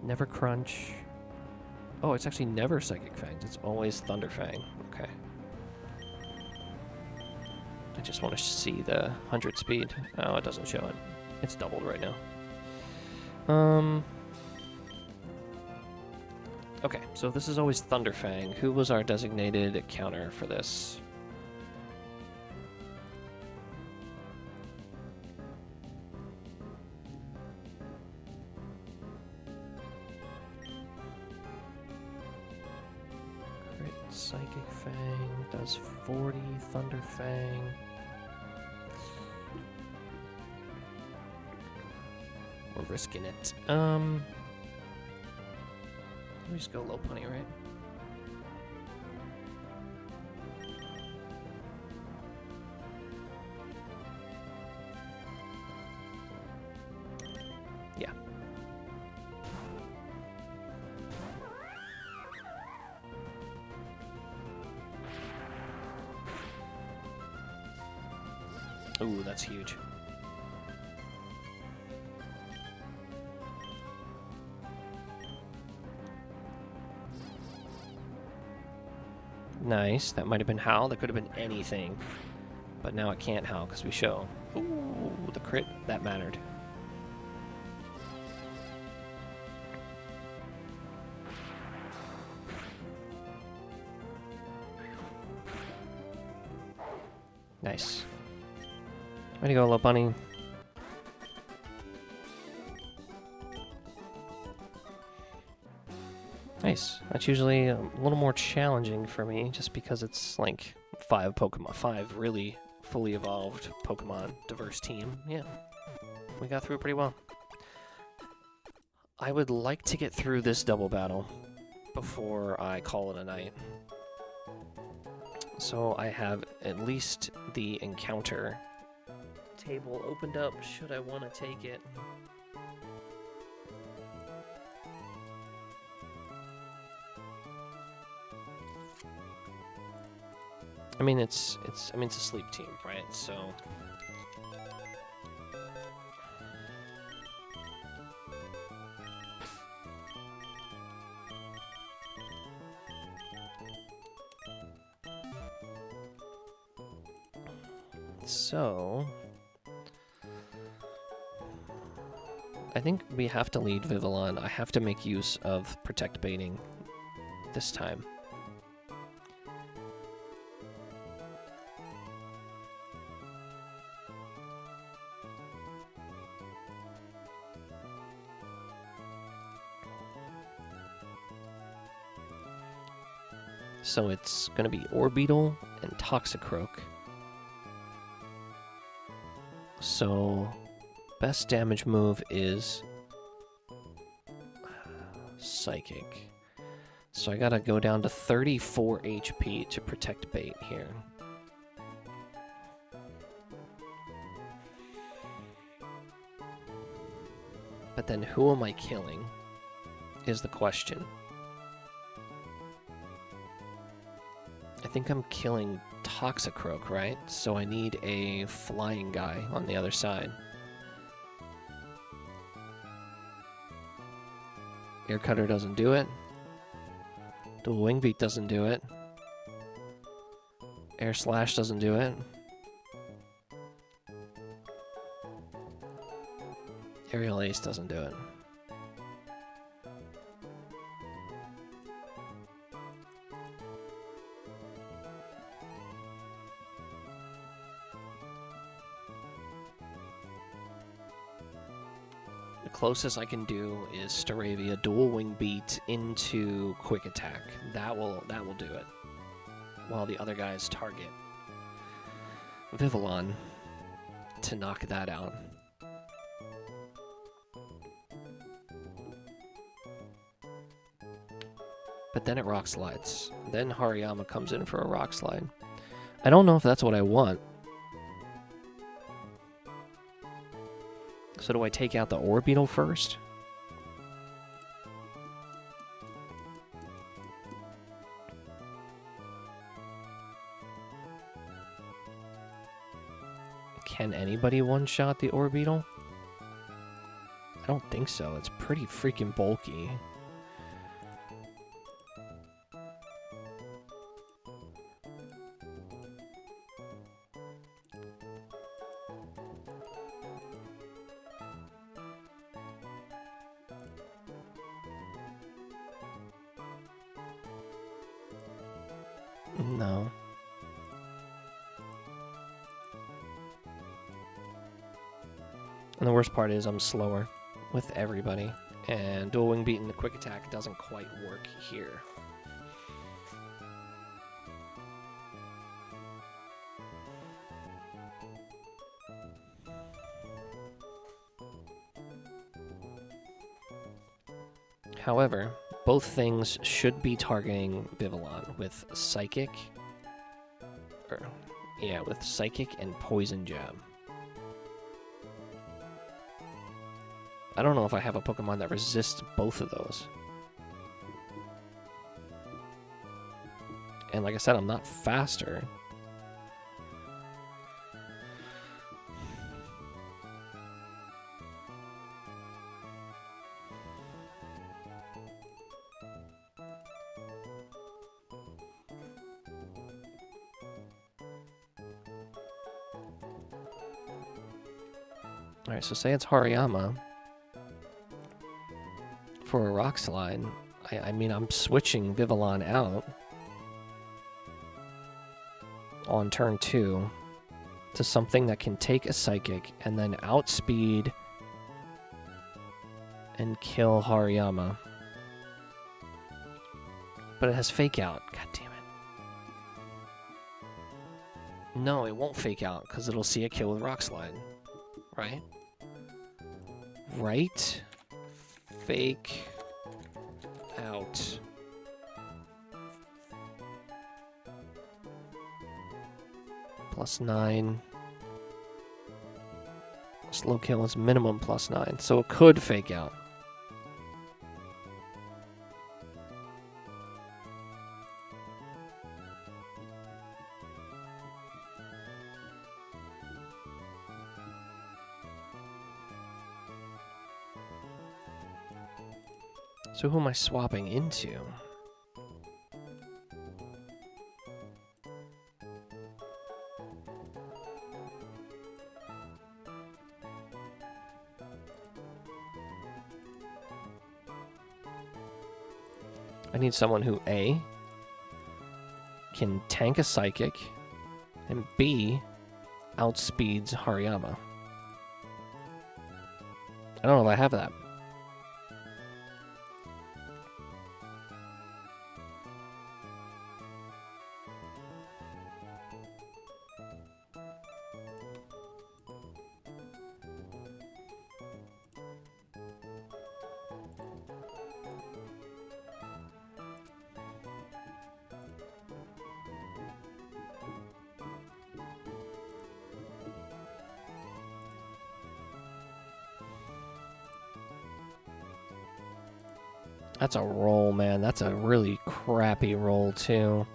Never Crunch. Oh, it's actually never Psychic Fangs. It's always Thunder Fang. Okay. I just want to see the 100 speed. Oh, it doesn't show it. It's doubled right now. Okay, so this is always Thunder Fang. Who was our designated counter for this? Crit Psychic Fang does 40, Thunder Fang. We're risking it. Let me just go low punny, right? Yeah. Ooh, that's huge. Nice. That might have been Howl. That could have been anything. But now it can't Howl because we show. Ooh, the crit. That mattered. Nice. Way to go, little bunny. Nice. That's usually a little more challenging for me, just because it's like 5 Pokemon, 5 really fully evolved Pokemon, diverse team. Yeah, we got through it pretty well. I would like to get through this double battle before I call it a night. So I have at least the encounter table opened up, should I want to take it. I mean, it's a sleep team, right? So I think we have to lead Vivillon. I have to make use of Protect Baiting this time. So it's going to be Orbeetle and Toxicroak. So best damage move is Psychic. So I gotta go down to 34 HP to protect bait here. But then who am I killing is the question. I think I'm killing Toxicroak, right? So I need a flying guy on the other side. Air Cutter doesn't do it. Dual Wing Beat doesn't do it. Air Slash doesn't do it. Aerial Ace doesn't do it. The closest I can do is Staravia Dual Wing Beat into Quick Attack. That will do it. While the other guys target Vivillon to knock that out. But then it Rock Slides. Then Hariyama comes in for a Rock Slide. I don't know if that's what I want. So do I take out the Orbeetle first? Can anybody one-shot the Orbeetle? I don't think so. It's pretty freaking bulky. No. And the worst part is I'm slower with everybody. And Dual Wing Beat and the Quick Attack doesn't quite work here. However, both things should be targeting Vivillon with Psychic. With Psychic and Poison Jab. I don't know if I have a Pokemon that resists both of those. And like I said, I'm not faster. Alright, so say it's Hariyama for a Rock Slide. I mean, I'm switching Vivillon out on turn 2. to something that can take a psychic and then outspeed and kill Hariyama. But it has fake out. God damn it. No, it won't fake out because it'll see a kill with Rock Slide. Right? Right? Fake out. +9. Slow kill is minimum +9, so it could fake out. So who am I swapping into? I need someone who A, can tank a psychic, and B, outspeeds Hariyama. I don't know if I have that. That's a roll, man. That's a really crappy roll, too.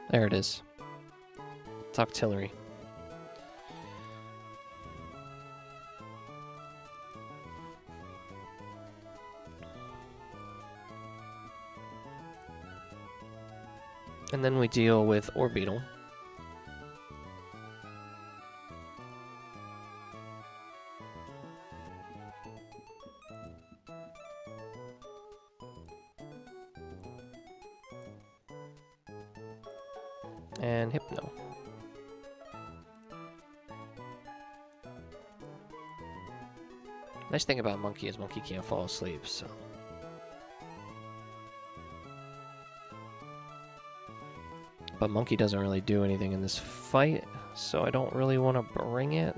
There it is. It's Octillery. And then we deal with Orbeetle. And Hypno. Nice thing about Monkey is Monkey can't fall asleep, so... But Monkey doesn't really do anything in this fight, so I don't really want to bring it.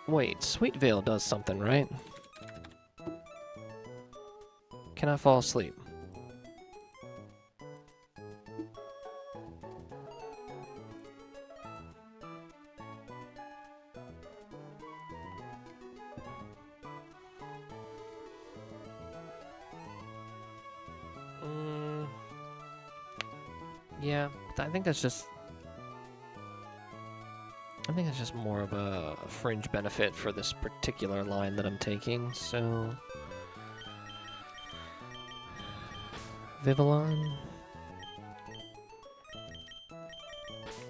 Wait, Sweet Veil does something, right? Can I fall asleep? Yeah, I think that's just... I think it's just more of a fringe benefit for this particular line that I'm taking, so... Vivillon.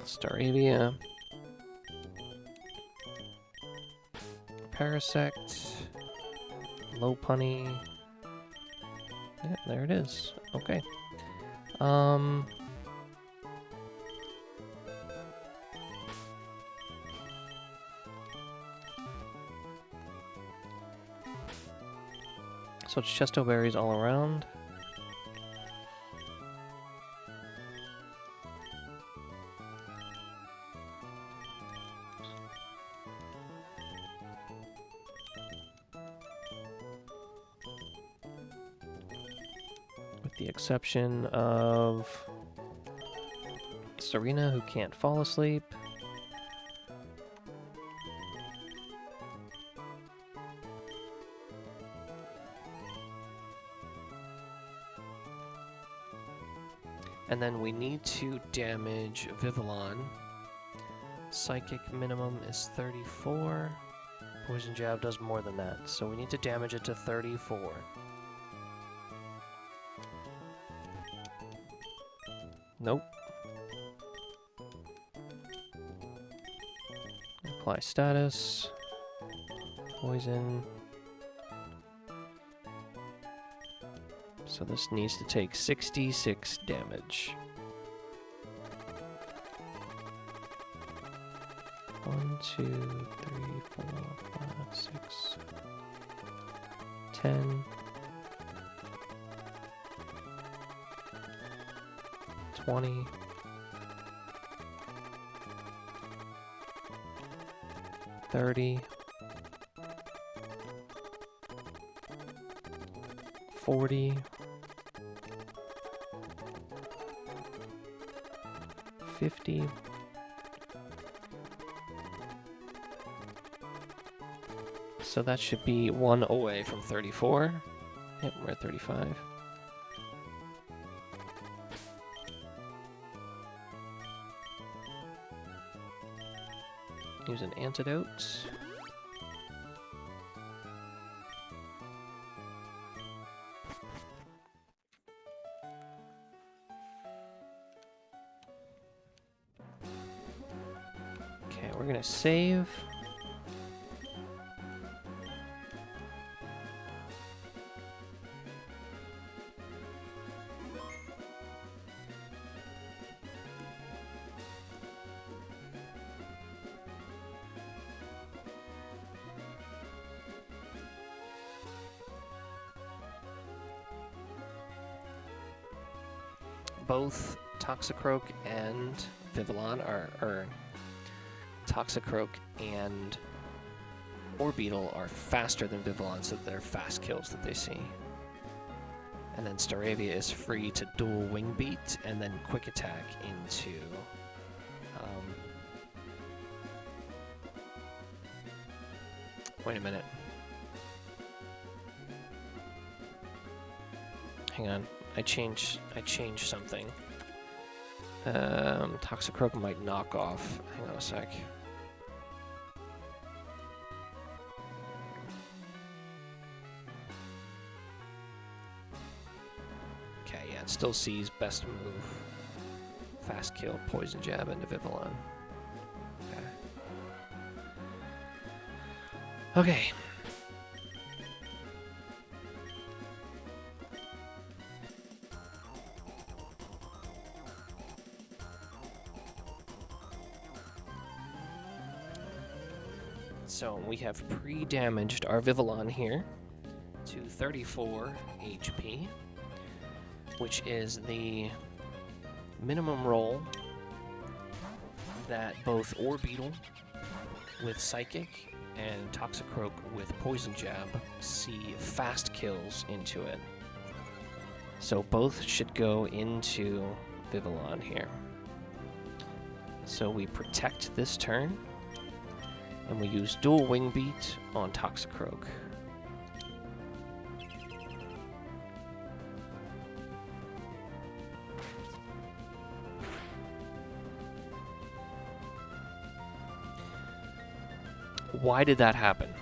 Staravia. Parasect. Lopunny. Yeah, there it is. Okay. So it's Chesto Berries all around. the exception of Serena, who can't fall asleep. And then we need to damage Vivillon. Psychic minimum is 34. Poison Jab does more than that, so we need to damage it to 34. Nope. Apply status. Poison. So this needs to take 66 damage. 1, 2, 3, 4, 5, 6, 10. 20. 30. 40. 50. So that should be 1 away from 34. Yep, we're at 35. Use an antidote. Okay, we're gonna save. Both Toxicroak and Vivillon or Toxicroak and Orbeetle are faster than Vivillon, so they're fast kills that they see. And then Staravia is free to dual Wing Beat and then Quick Attack into wait a minute. Hang on. I changed something. Toxicroak might knock off. Hang on a sec. Okay, yeah, it still sees best move. Fast kill, poison jab into Vivillon. Okay. Okay. So we have pre-damaged our Vivillon here to 34 HP, which is the minimum roll that both Orbeetle with Psychic and Toxicroak with Poison Jab see fast kills into it. So both should go into Vivillon here. So we protect this turn. And we use dual Wing Beat on Toxicroak. Why did that happen?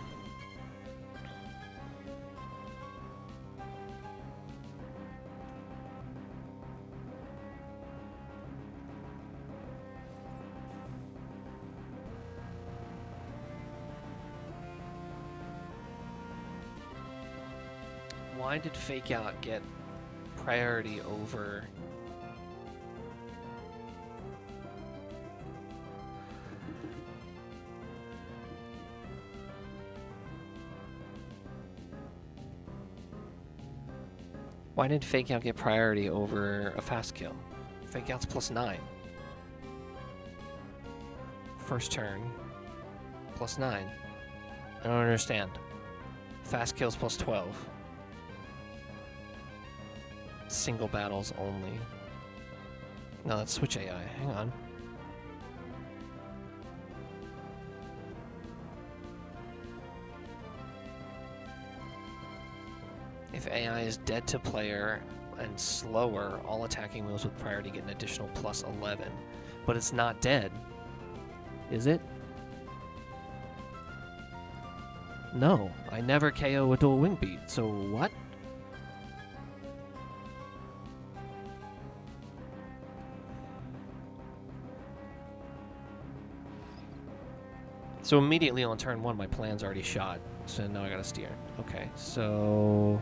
Why did Fake Out get priority over... Why did Fake Out get priority over a fast kill? Fake Out's +9. First turn, +9. I don't understand. Fast kill's +12. Single battles only. No, let's switch AI. Hang on. If AI is dead to player and slower, all attacking moves with priority get an additional plus 11. But it's not dead. Is it? No, I never KO a dual wing beat, so what? So immediately on turn 1, my plan's already shot. So now I gotta steer. Okay, so...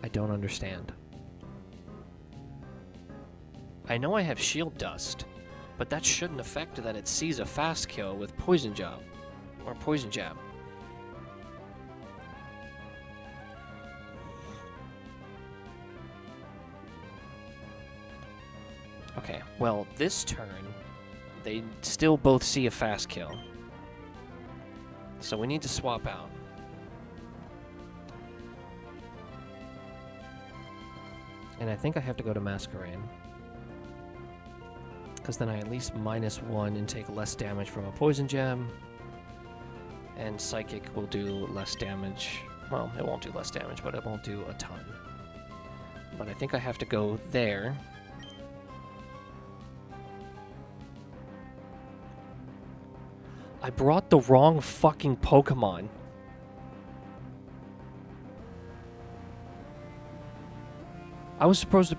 I don't understand. I know I have shield dust, but that shouldn't affect that it sees a fast kill with poison jab. Or poison jab. Okay, well, this turn, they still both see a fast kill. So we need to swap out. And I think I have to go to Masquerade. Because then I at least -1 and take less damage from a poison gem. And Psychic will do less damage. Well, it won't do less damage, but it won't do a ton. But I think I have to go there. I brought the wrong fucking Pokemon. I was supposed to...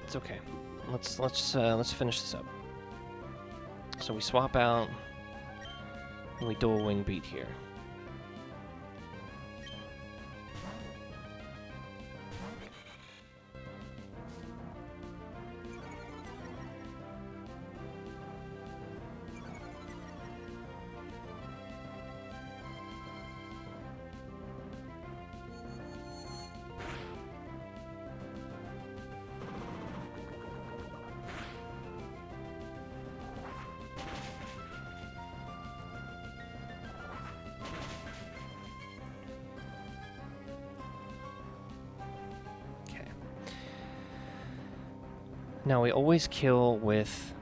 It's okay. Let's finish this up. So we swap out, and we dual wing beat here. Now we always kill with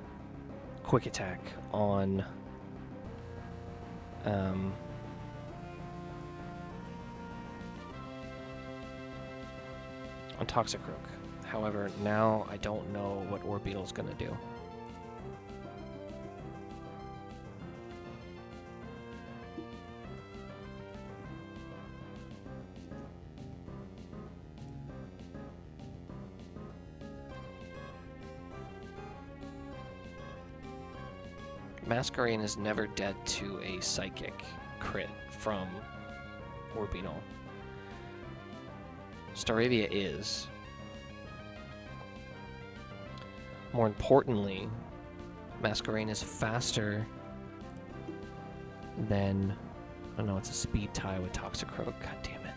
quick attack on Toxicroak. However, now I don't know what Orbeetle's gonna do. Masquerade is never dead to a Psychic crit from Orbeetle. Staravia is. More importantly, Masquerade is faster than... Oh no, it's a speed tie with Toxicroak. God damn it.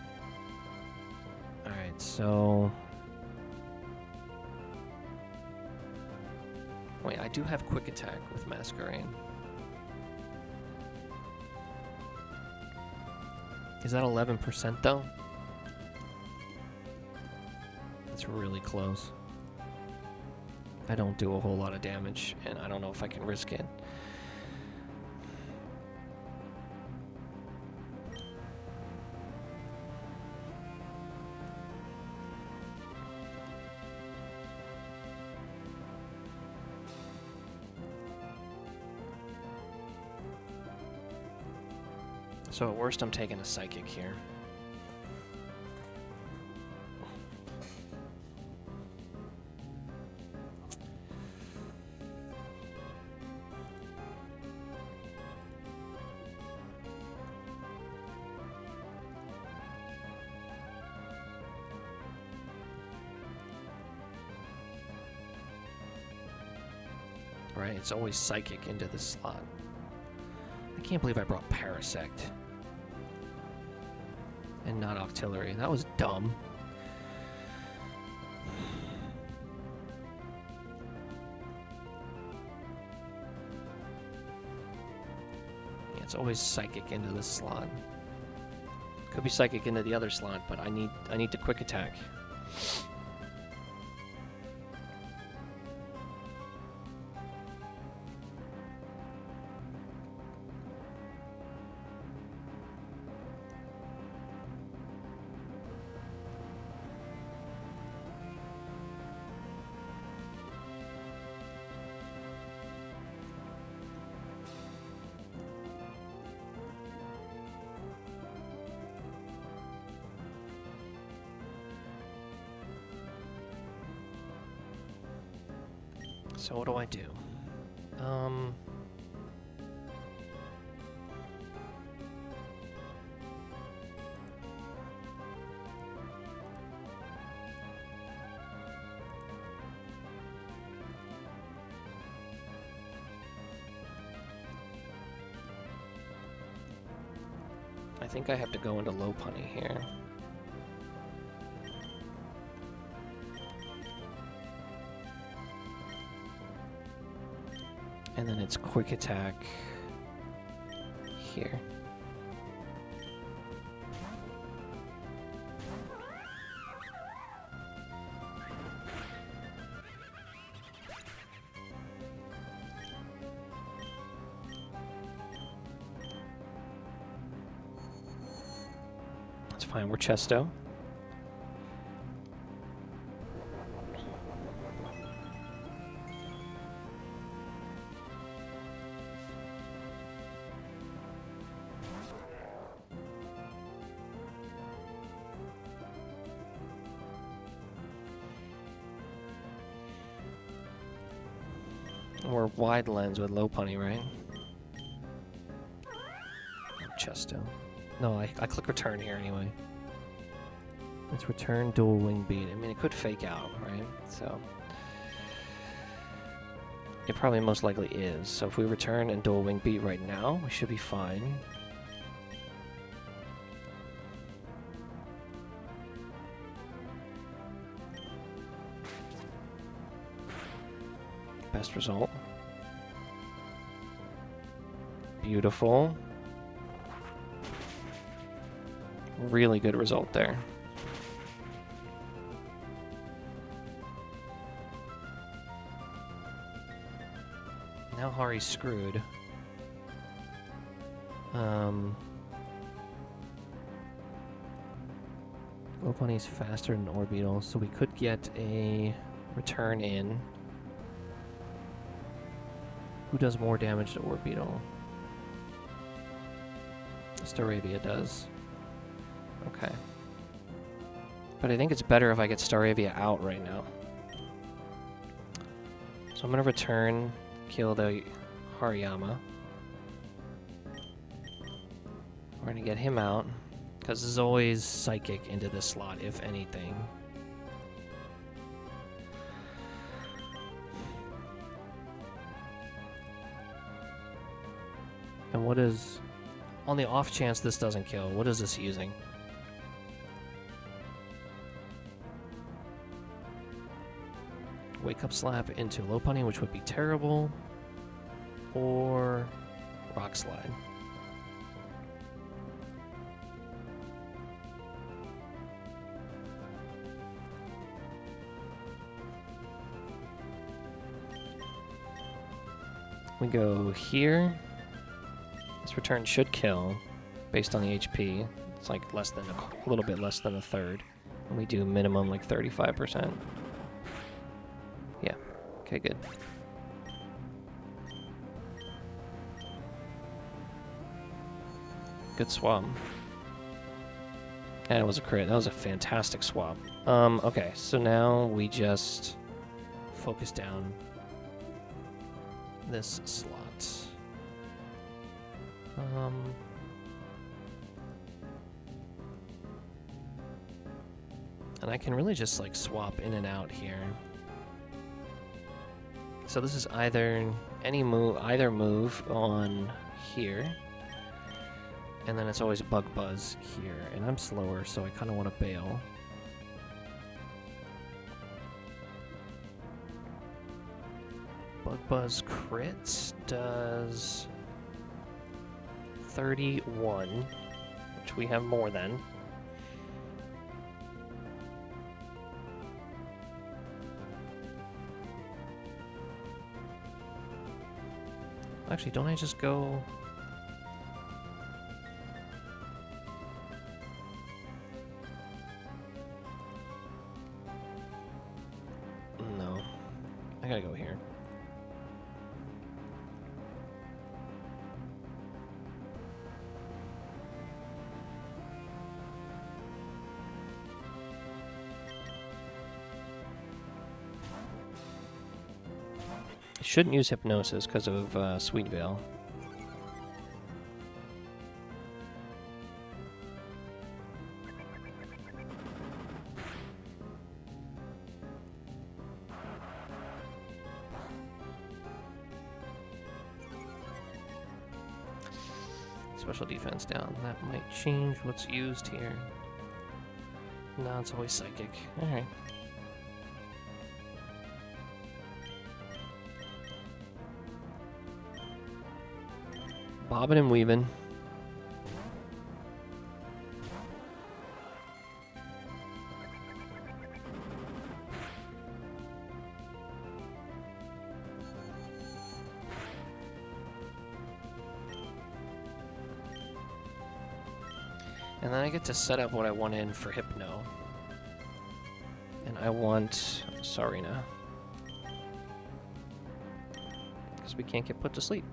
Alright, so... Wait, I do have quick attack with Masquerade. Is that 11% though? That's really close. I don't do a whole lot of damage, and I don't know if I can risk it. So at worst, I'm taking a Psychic here. right? It's always psychic into this slot. I can't believe I brought Parasect and not Octillery. That was dumb. Yeah, it's always psychic into this slot. Could be psychic into the other slot, but I need to quick attack. So what do I do? I think I have to go into low punny here. And then it's quick attack here. That's fine, we're Chesto. We're wide lens with low punny, right? Chesto. No, I click return here anyway. Let's return dual wing beat. I mean, it could fake out, right? So it probably most likely is. So if we return and dual wing beat right now, we should be fine. Best result. Beautiful. Really good result there. Now Hari's screwed. Lopunny's faster than Orbeetle, so we could get a return in. Who does more damage to Orbeetle? Staravia does. Okay. But I think it's better if I get Staravia out right now. So I'm going to return, kill the Hariyama. We're going to get him out, because there's always Psychic into this slot, if anything. And what is... On the off chance this doesn't kill, what is this using? Wake Up Slap into Lopunny, which would be terrible. Or Rock Slide. We go here. This return should kill, based on the HP. It's like less than a little bit less than a third. And we do minimum like 35%. Yeah. Okay, good. Good swap. And it was a crit. That was a fantastic swap. Okay, so now we just focus down this slot. And I can really just like swap in and out here. So this is either either move on here, and then it's always Bug Buzz here, and I'm slower, so I kind of want to bail. Bug Buzz crits does 31, which we have more than. Actually, don't I just go... No. I gotta go here. Shouldn't use Hypnosis because of Sweet Veil. Special defense down. That might change what's used here. No, it's always Psychic. Alright. Bobbing and weaving. And then I get to set up what I want in for Hypno. And I want Sarina. Because we can't get put to sleep.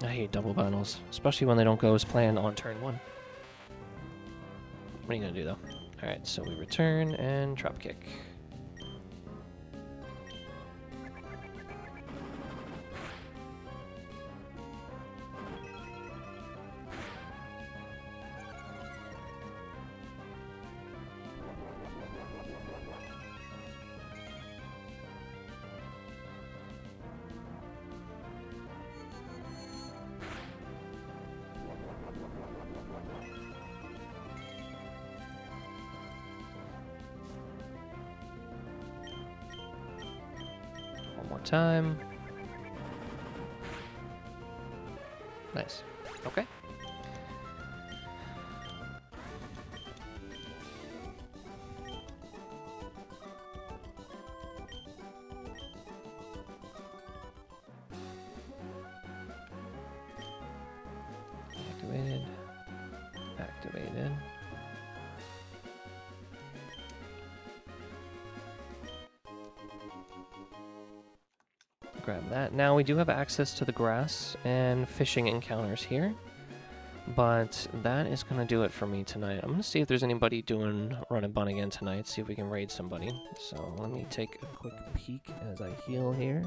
I hate double battles, especially when they don't go as planned on turn 1. What are you gonna do though? Alright, so we return and drop kick. More time. Nice. Okay. Activated. Activated. Grab that. Now we do have access to the grass and fishing encounters here, but that is going to do it for me tonight. I'm going to see if there's anybody doing Run and Bun again tonight, see if we can raid somebody. So let me take a quick peek as I heal here.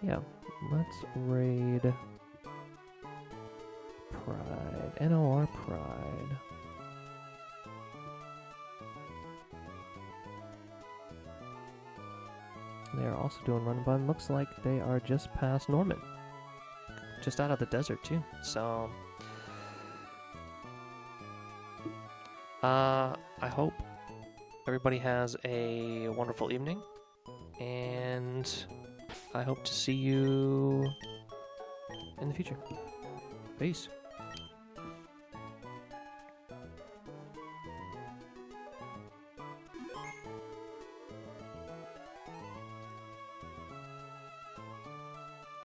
Yeah, let's raid Pride. NOR Pride. They are also doing Run and Bun. Looks like they are just past Norman. Just out of the desert, too. So, I hope everybody has a wonderful evening. And I hope to see you in the future. Peace.